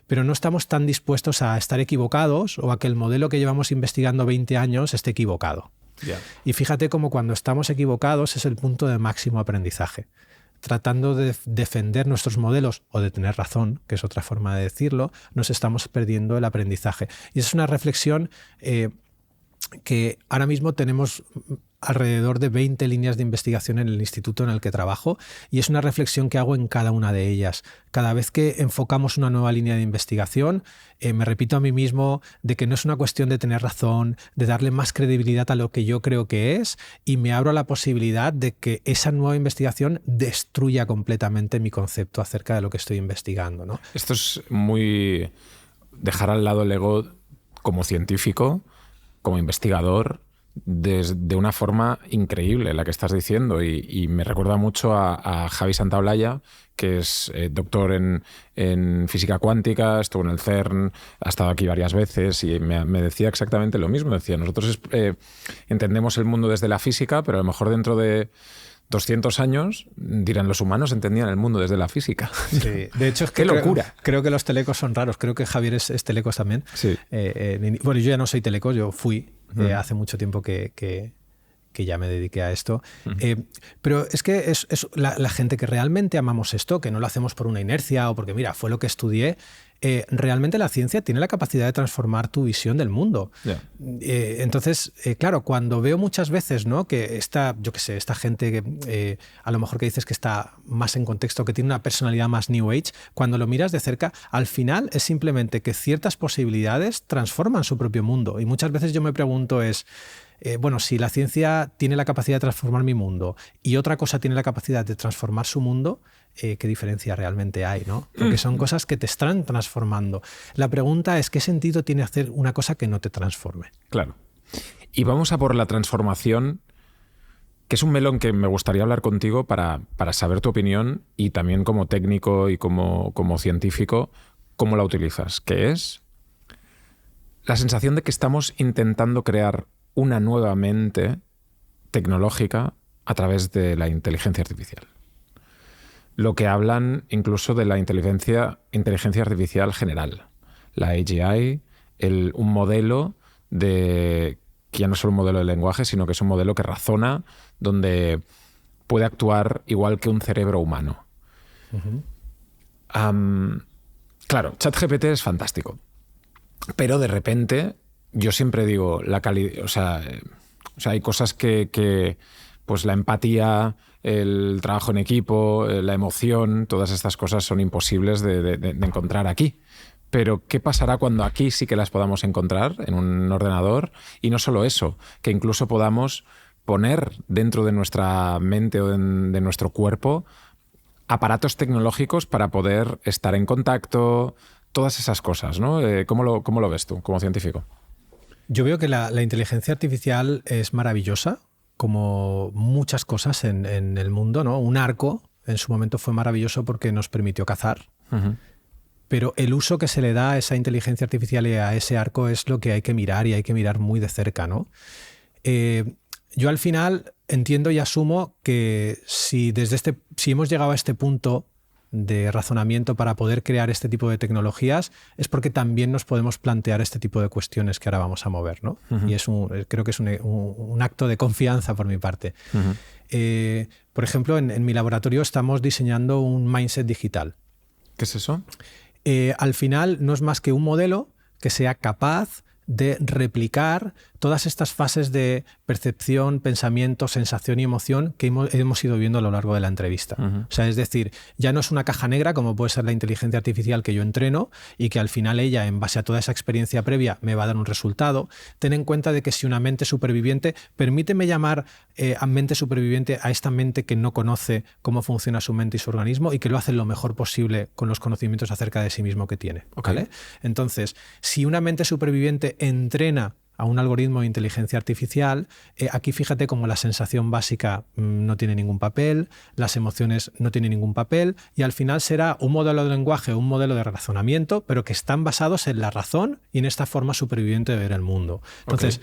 Pero no estamos tan dispuestos a estar equivocados o a que el modelo que llevamos investigando 20 años esté equivocado. Yeah. Y fíjate cómo cuando estamos equivocados es el punto de máximo aprendizaje. Tratando de defender nuestros modelos o de tener razón, que es otra forma de decirlo, nos estamos perdiendo el aprendizaje. Y esa es una reflexión que ahora mismo tenemos alrededor de 20 líneas de investigación en el instituto en el que trabajo, y es una reflexión que hago en cada una de ellas. Cada vez que enfocamos una nueva línea de investigación, me repito a mí mismo de que no es una cuestión de tener razón, de darle más credibilidad a lo que yo creo que es, y me abro a la posibilidad de que esa nueva investigación destruya completamente mi concepto acerca de lo que estoy investigando, ¿no? Esto es muy dejar al lado el ego como científico, como investigador, de una forma increíble la que estás diciendo, y me recuerda mucho a Javi Santaolalla, que es doctor en física cuántica, estuvo en el CERN, ha estado aquí varias veces y me decía exactamente lo mismo. Decía, nosotros entendemos el mundo desde la física, pero a lo mejor dentro de 200 años, dirán, los humanos entendían el mundo desde la física. Sí, de hecho es que ¡qué locura! Creo que los telecos son raros. Creo que Javier es telecos también. Sí. Bueno, yo ya no soy teleco, yo fui hace mucho tiempo que ya me dediqué a esto. Pero es que es la gente que realmente amamos esto, que no lo hacemos por una inercia o porque, mira, fue lo que estudié. Realmente la ciencia tiene la capacidad de transformar tu visión del mundo. Yeah. Entonces, claro, cuando veo muchas veces, ¿no?, que esta gente que a lo mejor que dices que está más en contexto, que tiene una personalidad más New Age, cuando lo miras de cerca, al final es simplemente que ciertas posibilidades transforman su propio mundo. Y muchas veces yo me pregunto bueno, si la ciencia tiene la capacidad de transformar mi mundo y otra cosa tiene la capacidad de transformar su mundo, ¿qué diferencia realmente hay, ¿no? Porque son cosas que te están transformando. La pregunta es, ¿qué sentido tiene hacer una cosa que no te transforme? Claro. Y vamos a por la transformación, que es un melón que me gustaría hablar contigo para saber tu opinión, y también como técnico y como científico, cómo la utilizas, que es la sensación de que estamos intentando crear una nueva mente tecnológica a través de la inteligencia artificial. Lo que hablan incluso de la inteligencia artificial general, la AGI, un modelo que ya no es solo un modelo de lenguaje, sino que es un modelo que razona, donde puede actuar igual que un cerebro humano. Claro, ChatGPT es fantástico, pero de repente yo siempre digo, la calidad, o sea, hay cosas que pues la empatía, el trabajo en equipo, la emoción, todas estas cosas son imposibles de encontrar aquí. Pero ¿qué pasará cuando aquí sí que las podamos encontrar en un ordenador? Y no solo eso, que incluso podamos poner dentro de nuestra mente o de nuestro cuerpo aparatos tecnológicos para poder estar en contacto, todas esas cosas, ¿no? ¿Cómo lo ves tú como científico? Yo veo que la inteligencia artificial es maravillosa, como muchas cosas en el mundo, ¿no? Un arco en su momento fue maravilloso porque nos permitió cazar. Pero el uso que se le da a esa inteligencia artificial y a ese arco es lo que hay que mirar, y hay que mirar muy de cerca, ¿no? Yo al final entiendo y asumo que si hemos llegado a este punto de razonamiento para poder crear este tipo de tecnologías, es porque también nos podemos plantear este tipo de cuestiones que ahora vamos a mover, ¿no? Y creo que es un acto de confianza por mi parte. Por ejemplo, en mi laboratorio estamos diseñando un mindset digital. ¿Qué es eso? Al final no es más que un modelo que sea capaz de replicar todas estas fases de percepción, pensamiento, sensación y emoción que hemos ido viendo a lo largo de la entrevista. O sea, es decir, ya no es una caja negra como puede ser la inteligencia artificial que yo entreno y que al final ella, en base a toda esa experiencia previa, me va a dar un resultado. Ten en cuenta de que si una mente superviviente, permíteme llamar a mente superviviente a esta mente que no conoce cómo funciona su mente y su organismo y que lo hace lo mejor posible con los conocimientos acerca de sí mismo que tiene. ¿Vale? Entonces, si una mente superviviente entrena a un algoritmo de inteligencia artificial, aquí fíjate cómo la sensación básica no tiene ningún papel, las emociones no tienen ningún papel, y al final será un modelo de lenguaje, un modelo de razonamiento, pero que están basados en la razón y en esta forma superviviente de ver el mundo. Entonces,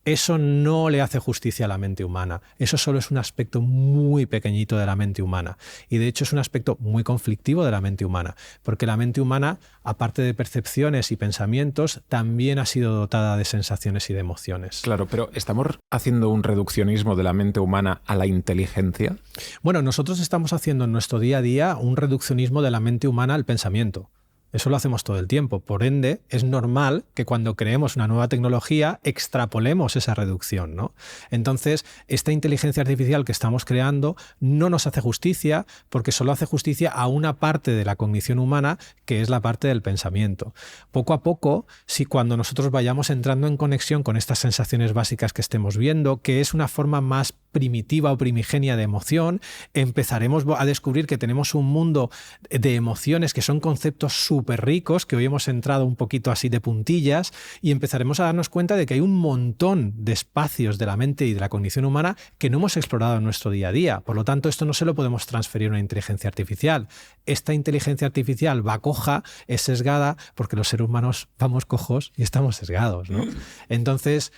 eso no le hace justicia a la mente humana. Eso solo es un aspecto muy pequeñito de la mente humana. Y de hecho es un aspecto muy conflictivo de la mente humana, porque la mente humana, aparte de percepciones y pensamientos, también ha sido dotada de sensaciones y de emociones. Claro, pero ¿estamos haciendo un reduccionismo de la mente humana a la inteligencia? Bueno, nosotros estamos haciendo en nuestro día a día un reduccionismo de la mente humana al pensamiento. Eso lo hacemos todo el tiempo. Por ende, es normal que cuando creemos una nueva tecnología extrapolemos esa reducción, ¿no? Entonces, esta inteligencia artificial que estamos creando no nos hace justicia porque solo hace justicia a una parte de la cognición humana, que es la parte del pensamiento. Poco a poco, si cuando nosotros vayamos entrando en conexión con estas sensaciones básicas que estemos viendo, que es una forma más primitiva o primigenia de emoción, empezaremos a descubrir que tenemos un mundo de emociones que son conceptos súper ricos, que hoy hemos entrado un poquito así de puntillas, y empezaremos a darnos cuenta de que hay un montón de espacios de la mente y de la cognición humana que no hemos explorado en nuestro día a día. Por lo tanto, esto no se lo podemos transferir a una inteligencia artificial. Esta inteligencia artificial va coja, es sesgada, porque los seres humanos vamos cojos y estamos sesgados, ¿no? Entonces,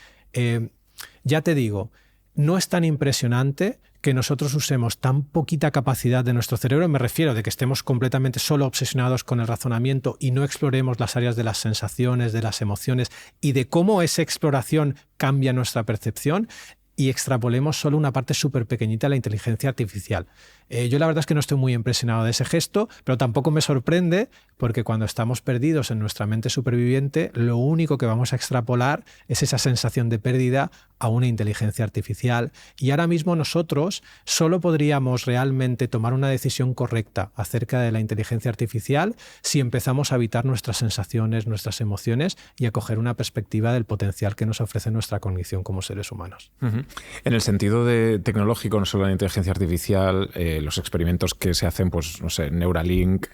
ya te digo, no es tan impresionante que nosotros usemos tan poquita capacidad de nuestro cerebro, me refiero de que estemos completamente solo obsesionados con el razonamiento y no exploremos las áreas de las sensaciones, de las emociones y de cómo esa exploración cambia nuestra percepción, y extrapolemos solo una parte súper pequeñita de la inteligencia artificial. Yo la verdad es que no estoy muy impresionado de ese gesto, pero tampoco me sorprende porque cuando estamos perdidos en nuestra mente superviviente, lo único que vamos a extrapolar es esa sensación de pérdida a una inteligencia artificial. Y ahora mismo nosotros solo podríamos realmente tomar una decisión correcta acerca de la inteligencia artificial si empezamos a habitar nuestras sensaciones, nuestras emociones y a coger una perspectiva del potencial que nos ofrece nuestra cognición como seres humanos. Uh-huh. En el sentido tecnológico, no solo la inteligencia artificial, los experimentos que se hacen, pues no sé, Neuralink,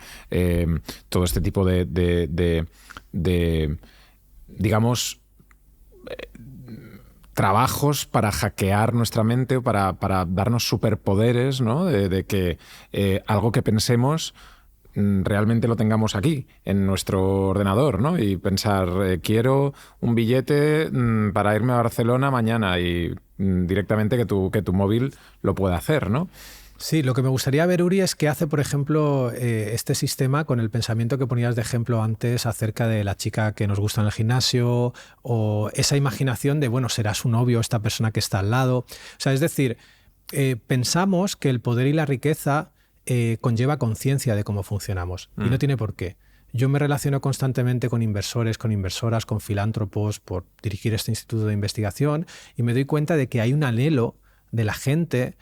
todo este tipo de digamos, trabajos para hackear nuestra mente o para darnos superpoderes, ¿no? De que algo que pensemos realmente lo tengamos aquí, en nuestro ordenador, ¿no? Y pensar, quiero un billete para irme a Barcelona mañana y directamente que tu móvil lo pueda hacer, ¿no? Sí, lo que me gustaría ver, Uri, es qué hace, por ejemplo, este sistema con el pensamiento que ponías de ejemplo antes acerca de la chica que nos gusta en el gimnasio, o esa imaginación de, bueno, será su novio, esta persona que está al lado. O sea, es decir, pensamos que el poder y la riqueza conlleva conciencia de cómo funcionamos, y no tiene por qué. Yo me relaciono constantemente con inversores, con inversoras, con filántropos por dirigir este instituto de investigación, y me doy cuenta de que hay un anhelo de la gente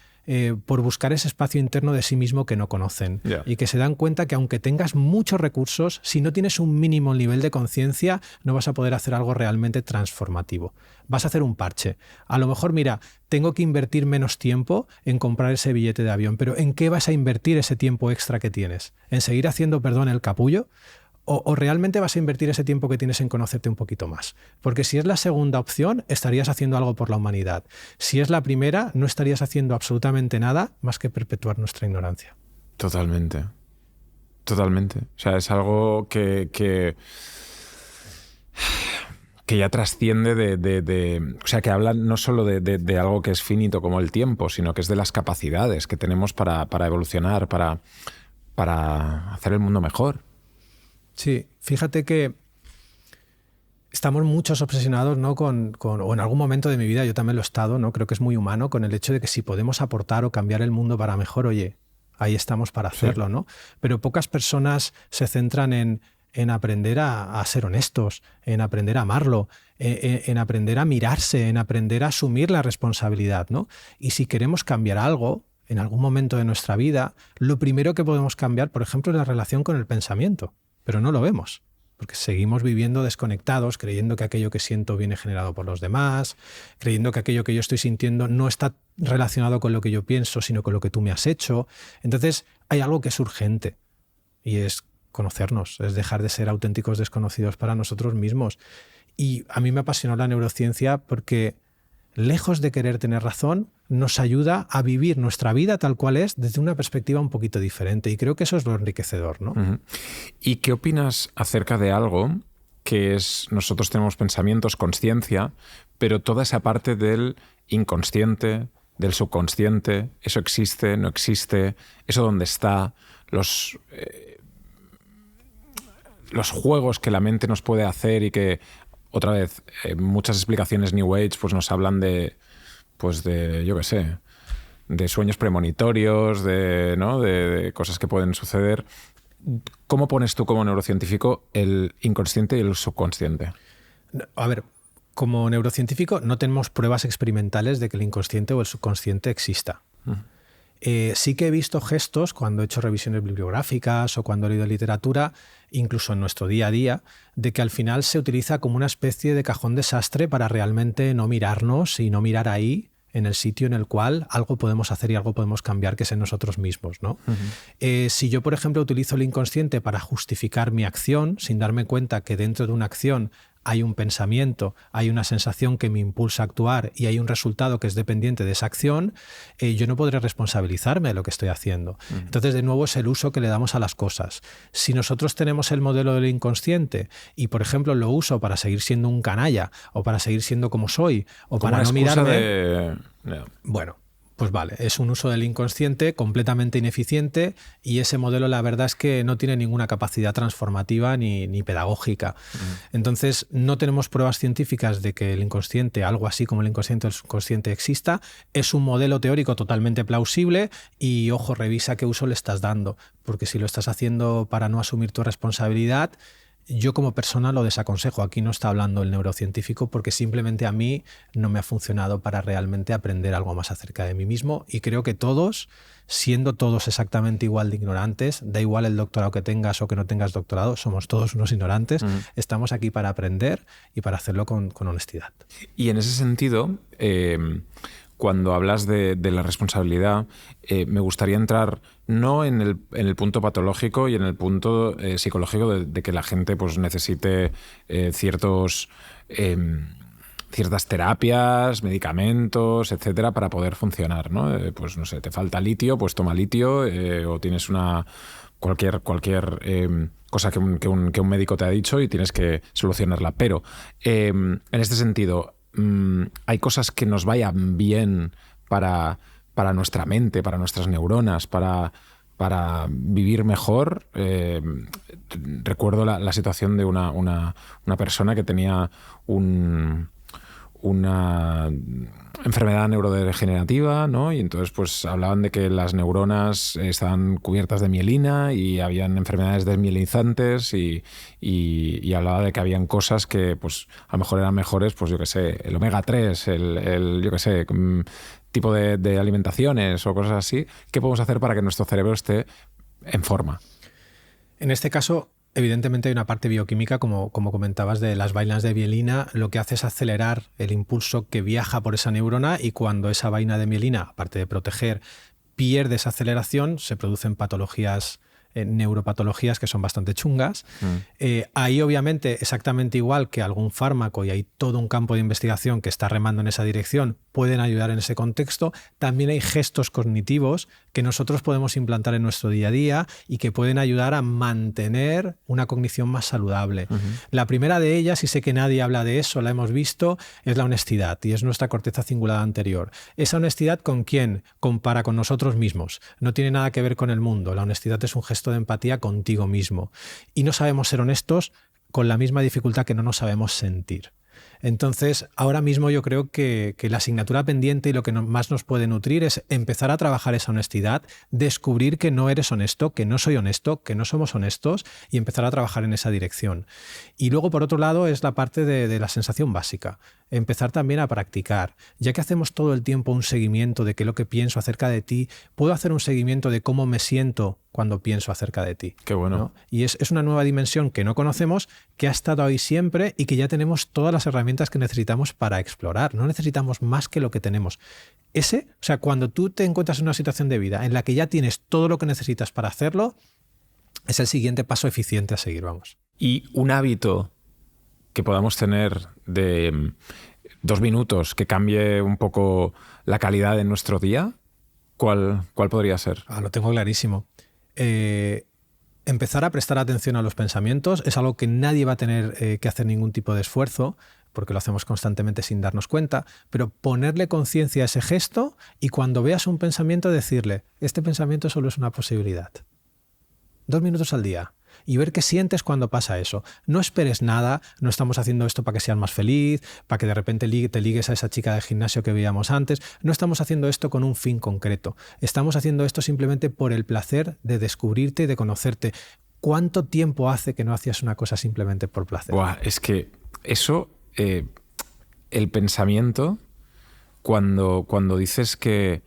por buscar ese espacio interno de sí mismo que no conocen, y que se dan cuenta que aunque tengas muchos recursos, si no tienes un mínimo nivel de conciencia, no vas a poder hacer algo realmente transformativo. Vas a hacer un parche. A lo mejor, mira, tengo que invertir menos tiempo en comprar ese billete de avión, pero ¿en qué vas a invertir ese tiempo extra que tienes? ¿En seguir haciendo, perdón, el capullo? ¿O realmente vas a invertir ese tiempo que tienes en conocerte un poquito más? Porque si es la segunda opción, estarías haciendo algo por la humanidad. Si es la primera, no estarías haciendo absolutamente nada más que perpetuar nuestra ignorancia. Totalmente. Totalmente. O sea, es algo que ya trasciende o sea, que habla no solo de algo que es finito como el tiempo, sino que es de las capacidades que tenemos para evolucionar, para hacer el mundo mejor. Sí, fíjate que estamos muchos obsesionados, ¿no? o en algún momento de mi vida yo también lo he estado, ¿no? Creo que es muy humano, con el hecho de que si podemos aportar o cambiar el mundo para mejor, oye, ahí estamos para hacerlo, sí, ¿no? Pero pocas personas se centran en aprender a ser honestos, en aprender a amarlo, en aprender a mirarse, en aprender a asumir la responsabilidad, ¿no? Y si queremos cambiar algo en algún momento de nuestra vida, lo primero que podemos cambiar, por ejemplo, es la relación con el pensamiento. Pero no lo vemos, porque seguimos viviendo desconectados, creyendo que aquello que siento viene generado por los demás, creyendo que aquello que yo estoy sintiendo no está relacionado con lo que yo pienso, sino con lo que tú me has hecho. Entonces hay algo que es urgente, y es conocernos, es dejar de ser auténticos desconocidos para nosotros mismos. Y a mí me apasionó la neurociencia porque, lejos de querer tener razón, nos ayuda a vivir nuestra vida tal cual es desde una perspectiva un poquito diferente. Y creo que eso es lo enriquecedor, ¿no? Uh-huh. ¿Y qué opinas acerca de algo que es, nosotros tenemos pensamientos, conciencia, pero toda esa parte del inconsciente, del subconsciente, eso existe, no existe, eso dónde está, los juegos que la mente nos puede hacer y que, otra vez, muchas explicaciones New Age pues nos hablan de yo qué sé, de sueños premonitorios, ¿no? de cosas que pueden suceder. ¿Cómo pones tú como neurocientífico el inconsciente y el subconsciente? A ver, como neurocientífico no tenemos pruebas experimentales de que el inconsciente o el subconsciente exista. Sí que he visto gestos cuando he hecho revisiones bibliográficas o cuando he leído literatura, incluso en nuestro día a día, de que al final se utiliza como una especie de cajón desastre para realmente no mirarnos y no mirar ahí, en el sitio en el cual algo podemos hacer y algo podemos cambiar, que es en nosotros mismos, ¿no? Si yo, por ejemplo, utilizo el inconsciente para justificar mi acción, sin darme cuenta que dentro de una acción hay un pensamiento, hay una sensación que me impulsa a actuar y hay un resultado que es dependiente de esa acción, yo no podré responsabilizarme de lo que estoy haciendo. Entonces, de nuevo, es el uso que le damos a las cosas. Si nosotros tenemos el modelo del inconsciente y, por ejemplo, lo uso para seguir siendo un canalla o para seguir siendo como soy o para no mirarme... Bueno, pues vale, es un uso del inconsciente completamente ineficiente y ese modelo la verdad es que no tiene ninguna capacidad transformativa ni pedagógica. Entonces no tenemos pruebas científicas de que el inconsciente, algo así como el inconsciente o el subconsciente exista. Es un modelo teórico totalmente plausible y ojo, revisa qué uso le estás dando, porque si lo estás haciendo para no asumir tu responsabilidad, yo como persona lo desaconsejo. Aquí no está hablando el neurocientífico porque simplemente a mí no me ha funcionado para realmente aprender algo más acerca de mí mismo y creo que todos, siendo todos exactamente igual de ignorantes, da igual el doctorado que tengas o que no tengas doctorado, somos todos unos ignorantes, estamos aquí para aprender y para hacerlo con honestidad. Y en ese sentido, cuando hablas de la responsabilidad, me gustaría entrar no en el punto patológico y en el punto psicológico de que la gente pues, necesite ciertas terapias, medicamentos, etcétera, para poder funcionar, ¿no? Pues no sé, te falta litio, pues toma litio, o tienes cualquier cosa que un médico te ha dicho y tienes que solucionarla. Pero en este sentido, hay cosas que nos vayan bien para nuestra mente, para nuestras neuronas, para vivir mejor. Recuerdo la situación de una persona que tenía una enfermedad neurodegenerativa, ¿no? Y entonces pues hablaban de que las neuronas estaban cubiertas de mielina y habían enfermedades desmielinizantes y hablaba de que habían cosas que pues a lo mejor eran mejores, pues yo qué sé, el omega 3, yo qué sé, tipo de alimentaciones o cosas así. ¿Qué podemos hacer para que nuestro cerebro esté en forma? En este caso, evidentemente hay una parte bioquímica, como comentabas, de las vainas de mielina. Lo que hace es acelerar el impulso que viaja por esa neurona y cuando esa vaina de mielina, aparte de proteger, pierde esa aceleración, se producen patologías, neuropatologías que son bastante chungas. Ahí obviamente exactamente igual que algún fármaco y hay todo un campo de investigación que está remando en esa dirección, pueden ayudar en ese contexto. También hay gestos cognitivos que nosotros podemos implantar en nuestro día a día y que pueden ayudar a mantener una cognición más saludable. La primera de ellas, y sé que nadie habla de eso, la hemos visto, es la honestidad y es nuestra corteza cingulada anterior. ¿Esa honestidad con quién? Para con nosotros mismos. No tiene nada que ver con el mundo. La honestidad es un gesto de empatía contigo mismo. Y no sabemos ser honestos con la misma dificultad que no nos sabemos sentir. Entonces, ahora mismo yo creo que la asignatura pendiente y lo que más nos puede nutrir es empezar a trabajar esa honestidad, descubrir que no eres honesto, que no soy honesto, que no somos honestos y empezar a trabajar en esa dirección. Y luego, por otro lado, es la parte de la sensación básica. Empezar también a practicar. Ya que hacemos todo el tiempo un seguimiento de qué es lo que pienso acerca de ti, puedo hacer un seguimiento de cómo me siento cuando pienso acerca de ti. Qué bueno. ¿No? Y es una nueva dimensión que no conocemos, que ha estado ahí siempre y que ya tenemos todas las herramientas que necesitamos para explorar. No necesitamos más que lo que tenemos. O sea, cuando tú te encuentras en una situación de vida en la que ya tienes todo lo que necesitas para hacerlo, es el siguiente paso eficiente a seguir, vamos. Y un hábito que podamos tener de 2 minutos que cambie un poco la calidad de nuestro día, ¿cuál podría ser? Lo tengo clarísimo. Empezar a prestar atención a los pensamientos es algo que nadie va a tener que hacer ningún tipo de esfuerzo, porque lo hacemos constantemente sin darnos cuenta, pero ponerle conciencia a ese gesto y cuando veas un pensamiento decirle, este pensamiento solo es una posibilidad. 2 minutos al día. Y ver qué sientes cuando pasa eso. No esperes nada, no estamos haciendo esto para que seas más feliz, para que de repente te ligues a esa chica de gimnasio que veíamos antes. No estamos haciendo esto con un fin concreto. Estamos haciendo esto simplemente por el placer de descubrirte y de conocerte. ¿Cuánto tiempo hace que no hacías una cosa simplemente por placer? Buah, es que eso, el pensamiento, cuando dices que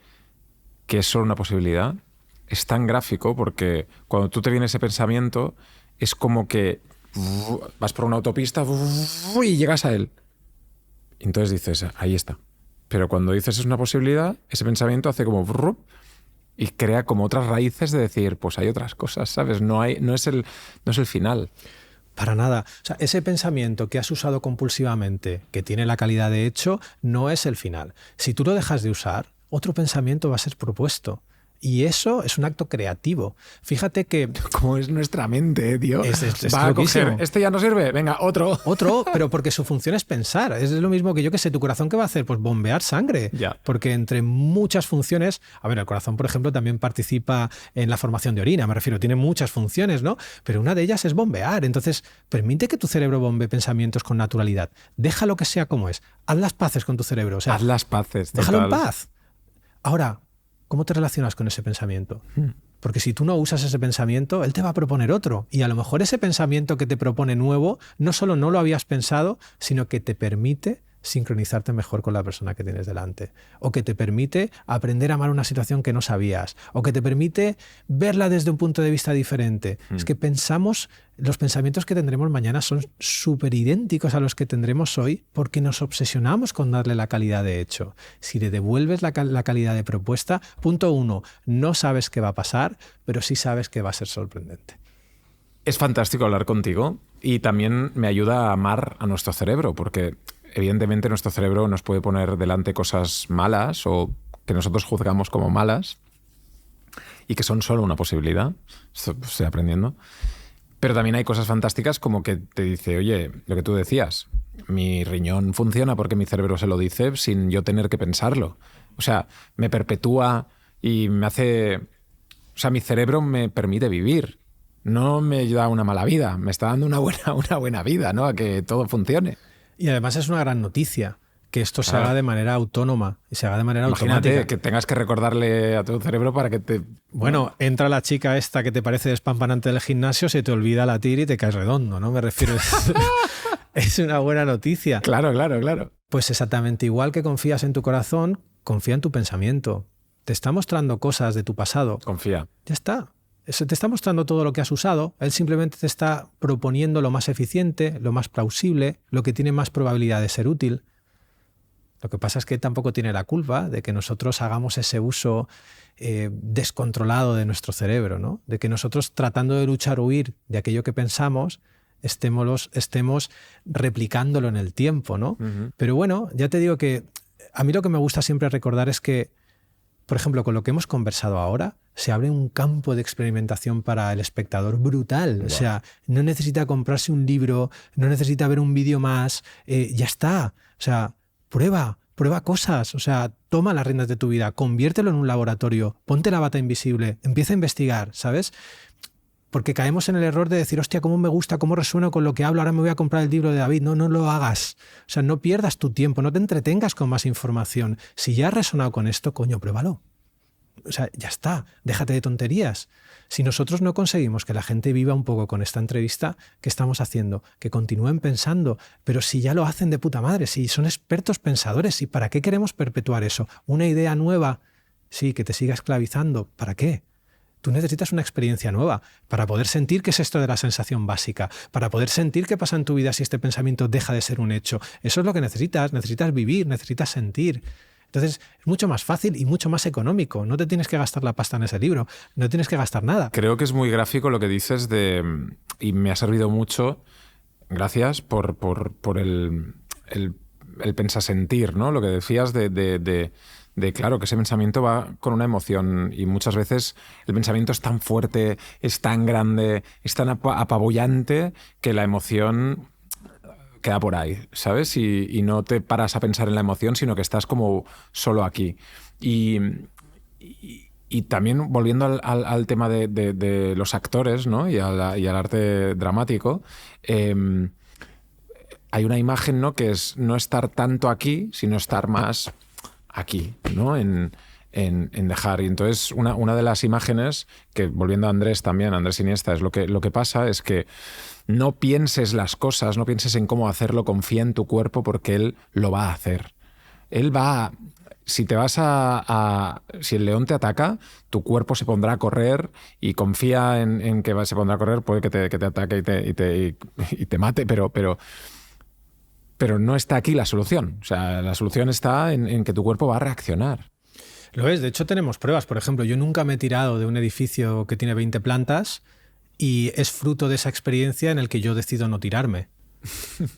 es solo una posibilidad, es tan gráfico porque cuando tú te viene ese pensamiento es como que vas por una autopista y llegas a él. Y entonces dices, ahí está. Pero cuando dices es una posibilidad, ese pensamiento hace como y crea como otras raíces de decir, pues hay otras cosas, ¿sabes? No es el final. Para nada. O sea, ese pensamiento que has usado compulsivamente, que tiene la calidad de hecho, no es el final. Si tú lo dejas de usar, otro pensamiento va a ser propuesto. Y eso es un acto creativo. Fíjate que... Como es nuestra mente, tío. Es va a coger, este ya no sirve, venga, otro. Otro, pero porque su función es pensar. Es lo mismo que yo que sé, tu corazón, ¿qué va a hacer? Pues bombear sangre. Ya. Porque entre muchas funciones... A ver, el corazón, por ejemplo, también participa en la formación de orina, me refiero, tiene muchas funciones, ¿no? Pero una de ellas es bombear. Entonces, permite que tu cerebro bombee pensamientos con naturalidad. Déjalo que sea como es. Haz las paces con tu cerebro. O sea, haz las paces. Déjalo en paz. Ahora, ¿cómo te relacionas con ese pensamiento? Porque si tú no usas ese pensamiento, él te va a proponer otro. Y a lo mejor ese pensamiento que te propone nuevo, no solo no lo habías pensado, sino que te permite sincronizarte mejor con la persona que tienes delante. O que te permite aprender a amar una situación que no sabías. O que te permite verla desde un punto de vista diferente. Es que los pensamientos que tendremos mañana son súper idénticos a los que tendremos hoy porque nos obsesionamos con darle la calidad de hecho. Si le devuelves la calidad de propuesta, punto 1, no sabes qué va a pasar, pero sí sabes que va a ser sorprendente. Es fantástico hablar contigo y también me ayuda a amar a nuestro cerebro porque evidentemente nuestro cerebro nos puede poner delante cosas malas o que nosotros juzgamos como malas y que son solo una posibilidad. Esto estoy aprendiendo. Pero también hay cosas fantásticas como que te dice, oye, lo que tú decías, mi riñón funciona porque mi cerebro se lo dice sin yo tener que pensarlo. O sea, me perpetúa y me hace... O sea, mi cerebro me permite vivir. No me da una mala vida, me está dando una buena vida, ¿no? A que todo funcione. Y además es una gran noticia que esto se haga de manera autónoma y se haga de manera automática. Que tengas que recordarle a tu cerebro para que te... Bueno, entra la chica esta que te parece despampanante del gimnasio, se te olvida latir y te caes redondo, ¿no? Me refiero... Es una buena noticia. Claro. Pues exactamente igual que confías en tu corazón, confía en tu pensamiento. Te está mostrando cosas de tu pasado. Confía. Ya está. Eso te está mostrando todo lo que has usado. Él simplemente te está proponiendo lo más eficiente, lo más plausible, lo que tiene más probabilidad de ser útil. Lo que pasa es que tampoco tiene la culpa de que nosotros hagamos ese uso descontrolado de nuestro cerebro, ¿no? De que nosotros, tratando de luchar o huir de aquello que pensamos, estemos replicándolo en el tiempo, ¿no? Uh-huh. Pero bueno, ya te digo que a mí lo que me gusta siempre recordar es que, por ejemplo, con lo que hemos conversado ahora, se abre un campo de experimentación para el espectador brutal. Wow. O sea, no necesita comprarse un libro, no necesita ver un vídeo más, ya está. O sea, prueba cosas. O sea, toma las riendas de tu vida, conviértelo en un laboratorio, ponte la bata invisible, empieza a investigar, ¿sabes? Porque caemos en el error de decir, hostia, cómo me gusta, cómo resueno con lo que hablo, ahora me voy a comprar el libro de David. No lo hagas. O sea, no pierdas tu tiempo, no te entretengas con más información. Si ya has resonado con esto, coño, pruébalo. O sea, ya está, déjate de tonterías. Si nosotros no conseguimos que la gente viva un poco con esta entrevista, ¿qué estamos haciendo? Que continúen pensando, pero si ya lo hacen de puta madre, si son expertos pensadores, ¿y para qué queremos perpetuar eso? Una idea nueva, sí, que te siga esclavizando, ¿para qué? Tú necesitas una experiencia nueva para poder sentir qué es esto de la sensación básica, para poder sentir qué pasa en tu vida si este pensamiento deja de ser un hecho. Eso es lo que necesitas vivir, necesitas sentir. Entonces es mucho más fácil y mucho más económico. No te tienes que gastar la pasta en ese libro, no tienes que gastar nada. Creo que es muy gráfico lo que dices y me ha servido mucho, gracias, por el pensasentir, ¿no? Lo que decías de claro, que ese pensamiento va con una emoción y muchas veces el pensamiento es tan fuerte, es tan grande, es tan apabullante que la emoción queda por ahí, ¿sabes? Y no te paras a pensar en la emoción, sino que estás como solo aquí. Y también volviendo al tema de los actores, ¿no? y al arte dramático, hay una imagen, ¿no? que es no estar tanto aquí, sino estar más aquí, ¿no? en dejar. Y entonces una de las imágenes, que volviendo a Andrés también, Andrés Iniesta, es lo que pasa es que no pienses las cosas, no pienses en cómo hacerlo, confía en tu cuerpo porque él lo va a hacer. Él va... Si te vas si el león te ataca, tu cuerpo se pondrá a correr y confía en que se pondrá a correr, puede que te ataque y te mate, pero no está aquí la solución. O sea, la solución está en que tu cuerpo va a reaccionar. Lo es, de hecho tenemos pruebas. Por ejemplo, yo nunca me he tirado de un edificio que tiene 20 plantas y es fruto de esa experiencia en el que yo decido no tirarme.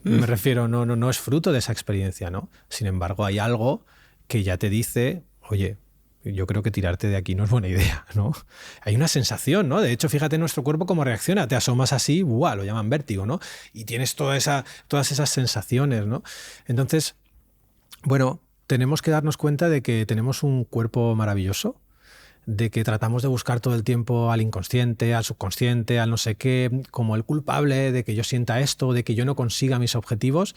Me refiero, no es fruto de esa experiencia, ¿no? Sin embargo, hay algo que ya te dice, oye, yo creo que tirarte de aquí no es buena idea, ¿no? Hay una sensación, ¿no? De hecho, fíjate nuestro cuerpo cómo reacciona. Te asomas así, ¡buah! Lo llaman vértigo, ¿no? Y tienes todas esas sensaciones, ¿no? Entonces, bueno, tenemos que darnos cuenta de que tenemos un cuerpo maravilloso, de que tratamos de buscar todo el tiempo al inconsciente, al subconsciente, al no sé qué, como el culpable de que yo sienta esto, de que yo no consiga mis objetivos,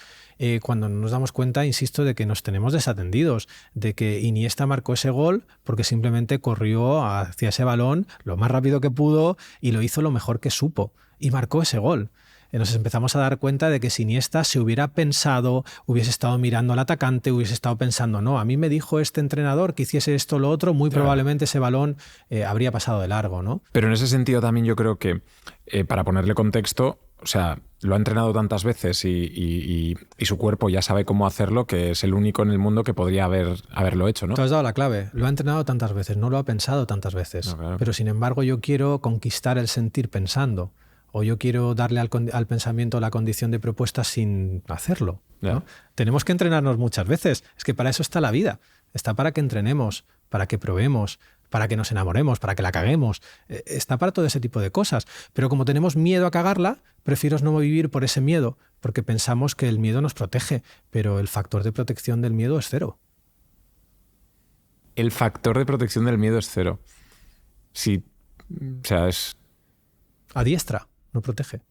cuando nos damos cuenta, insisto, de que nos tenemos desatendidos, de que Iniesta marcó ese gol porque simplemente corrió hacia ese balón lo más rápido que pudo y lo hizo lo mejor que supo y marcó ese gol. Nos empezamos a dar cuenta de que si Iniesta se hubiera pensado, hubiese estado mirando al atacante, hubiese estado pensando, no, a mí me dijo este entrenador que hiciese esto o lo otro, muy probablemente ese balón habría pasado de largo, ¿no? Pero en ese sentido también yo creo que, para ponerle contexto, o sea, lo ha entrenado tantas veces y su cuerpo ya sabe cómo hacerlo, que es el único en el mundo que podría haberlo hecho, ¿no? Tú has dado la clave. Lo ha entrenado tantas veces, no lo ha pensado tantas veces. No, claro. Pero sin embargo yo quiero conquistar el sentir pensando. O yo quiero darle al pensamiento la condición de propuesta sin hacerlo, ¿no? Yeah. Tenemos que entrenarnos muchas veces. Es que para eso está la vida. Está para que entrenemos, para que probemos, para que nos enamoremos, para que la caguemos. Está para todo ese tipo de cosas. Pero como tenemos miedo a cagarla, prefiero no vivir por ese miedo, porque pensamos que el miedo nos protege, pero el factor de protección del miedo es cero. El factor de protección del miedo es cero. Sí, o sea, es... Adiestra. No protege.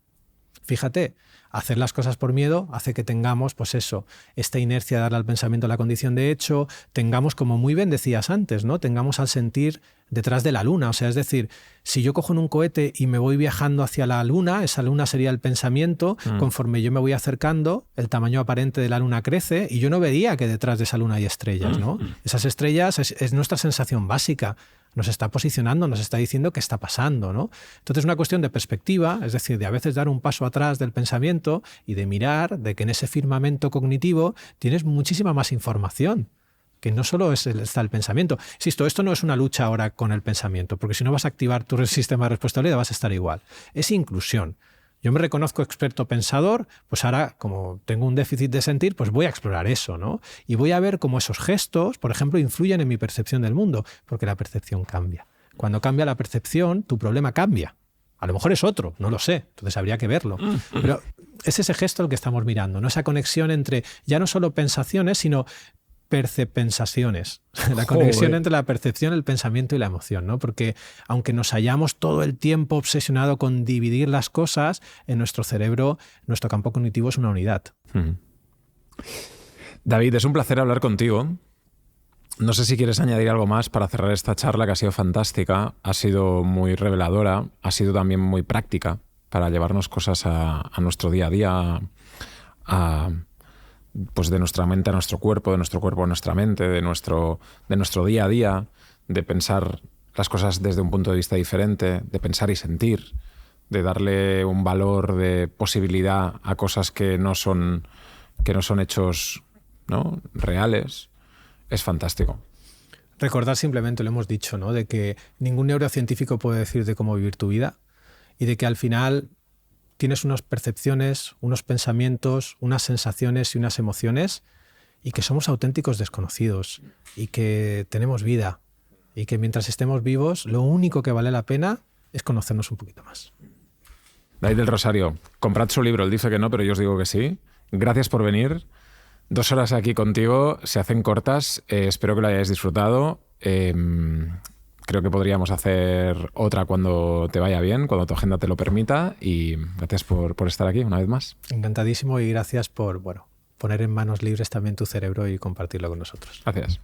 Fíjate, hacer las cosas por miedo hace que tengamos, pues eso, esta inercia de darle al pensamiento la condición de hecho, tengamos, como muy bien decías antes, ¿no? Tengamos al sentir detrás de la luna. O sea, es decir, si yo cojo en un cohete y me voy viajando hacia la luna, esa luna sería el pensamiento, conforme yo me voy acercando, el tamaño aparente de la luna crece y yo no vería que detrás de esa luna hay estrellas, ¿no? Esas estrellas es nuestra sensación básica. Nos está posicionando, nos está diciendo qué está pasando, ¿no? Entonces es una cuestión de perspectiva, es decir, de a veces dar un paso atrás del pensamiento y de mirar de que en ese firmamento cognitivo tienes muchísima más información, que no solo está el pensamiento. Insisto, esto no es una lucha ahora con el pensamiento, porque si no vas a activar tu sistema de respuesta válida vas a estar igual. Es inclusión. Yo me reconozco experto pensador, pues ahora, como tengo un déficit de sentir, pues voy a explorar eso, ¿no? Y voy a ver cómo esos gestos, por ejemplo, influyen en mi percepción del mundo, porque la percepción cambia. Cuando cambia la percepción, tu problema cambia. A lo mejor es otro, no lo sé, entonces habría que verlo. Pero es ese gesto el que estamos mirando, ¿no? Esa conexión entre ya no solo pensaciones, sino percepensaciones. La conexión entre la percepción, el pensamiento y la emoción, ¿no? Porque aunque nos hayamos todo el tiempo obsesionado con dividir las cosas, en nuestro cerebro, nuestro campo cognitivo es una unidad. David, es un placer hablar contigo. No sé si quieres añadir algo más para cerrar esta charla, que ha sido fantástica, ha sido muy reveladora, ha sido también muy práctica para llevarnos cosas a nuestro día a día, pues de nuestra mente a nuestro cuerpo, de nuestro cuerpo a nuestra mente, de nuestro día a día, de pensar las cosas desde un punto de vista diferente, de pensar y sentir, de darle un valor de posibilidad a cosas que no son hechos, ¿no?, reales. Es fantástico. Recordar simplemente, lo hemos dicho, ¿no?, de que ningún neurocientífico puede decirte cómo vivir tu vida y de que al final tienes unas percepciones, unos pensamientos, unas sensaciones y unas emociones y que somos auténticos desconocidos y que tenemos vida y que mientras estemos vivos lo único que vale la pena es conocernos un poquito más. David del Rosario, comprad su libro, él dice que no, pero yo os digo que sí. gracias por venir. 2 horas aquí contigo se hacen cortas. Espero que lo hayáis disfrutado. Creo que podríamos hacer otra cuando te vaya bien, cuando tu agenda te lo permita. Y gracias por estar aquí una vez más. Encantadísimo y gracias por poner en manos libres también tu cerebro y compartirlo con nosotros. Gracias.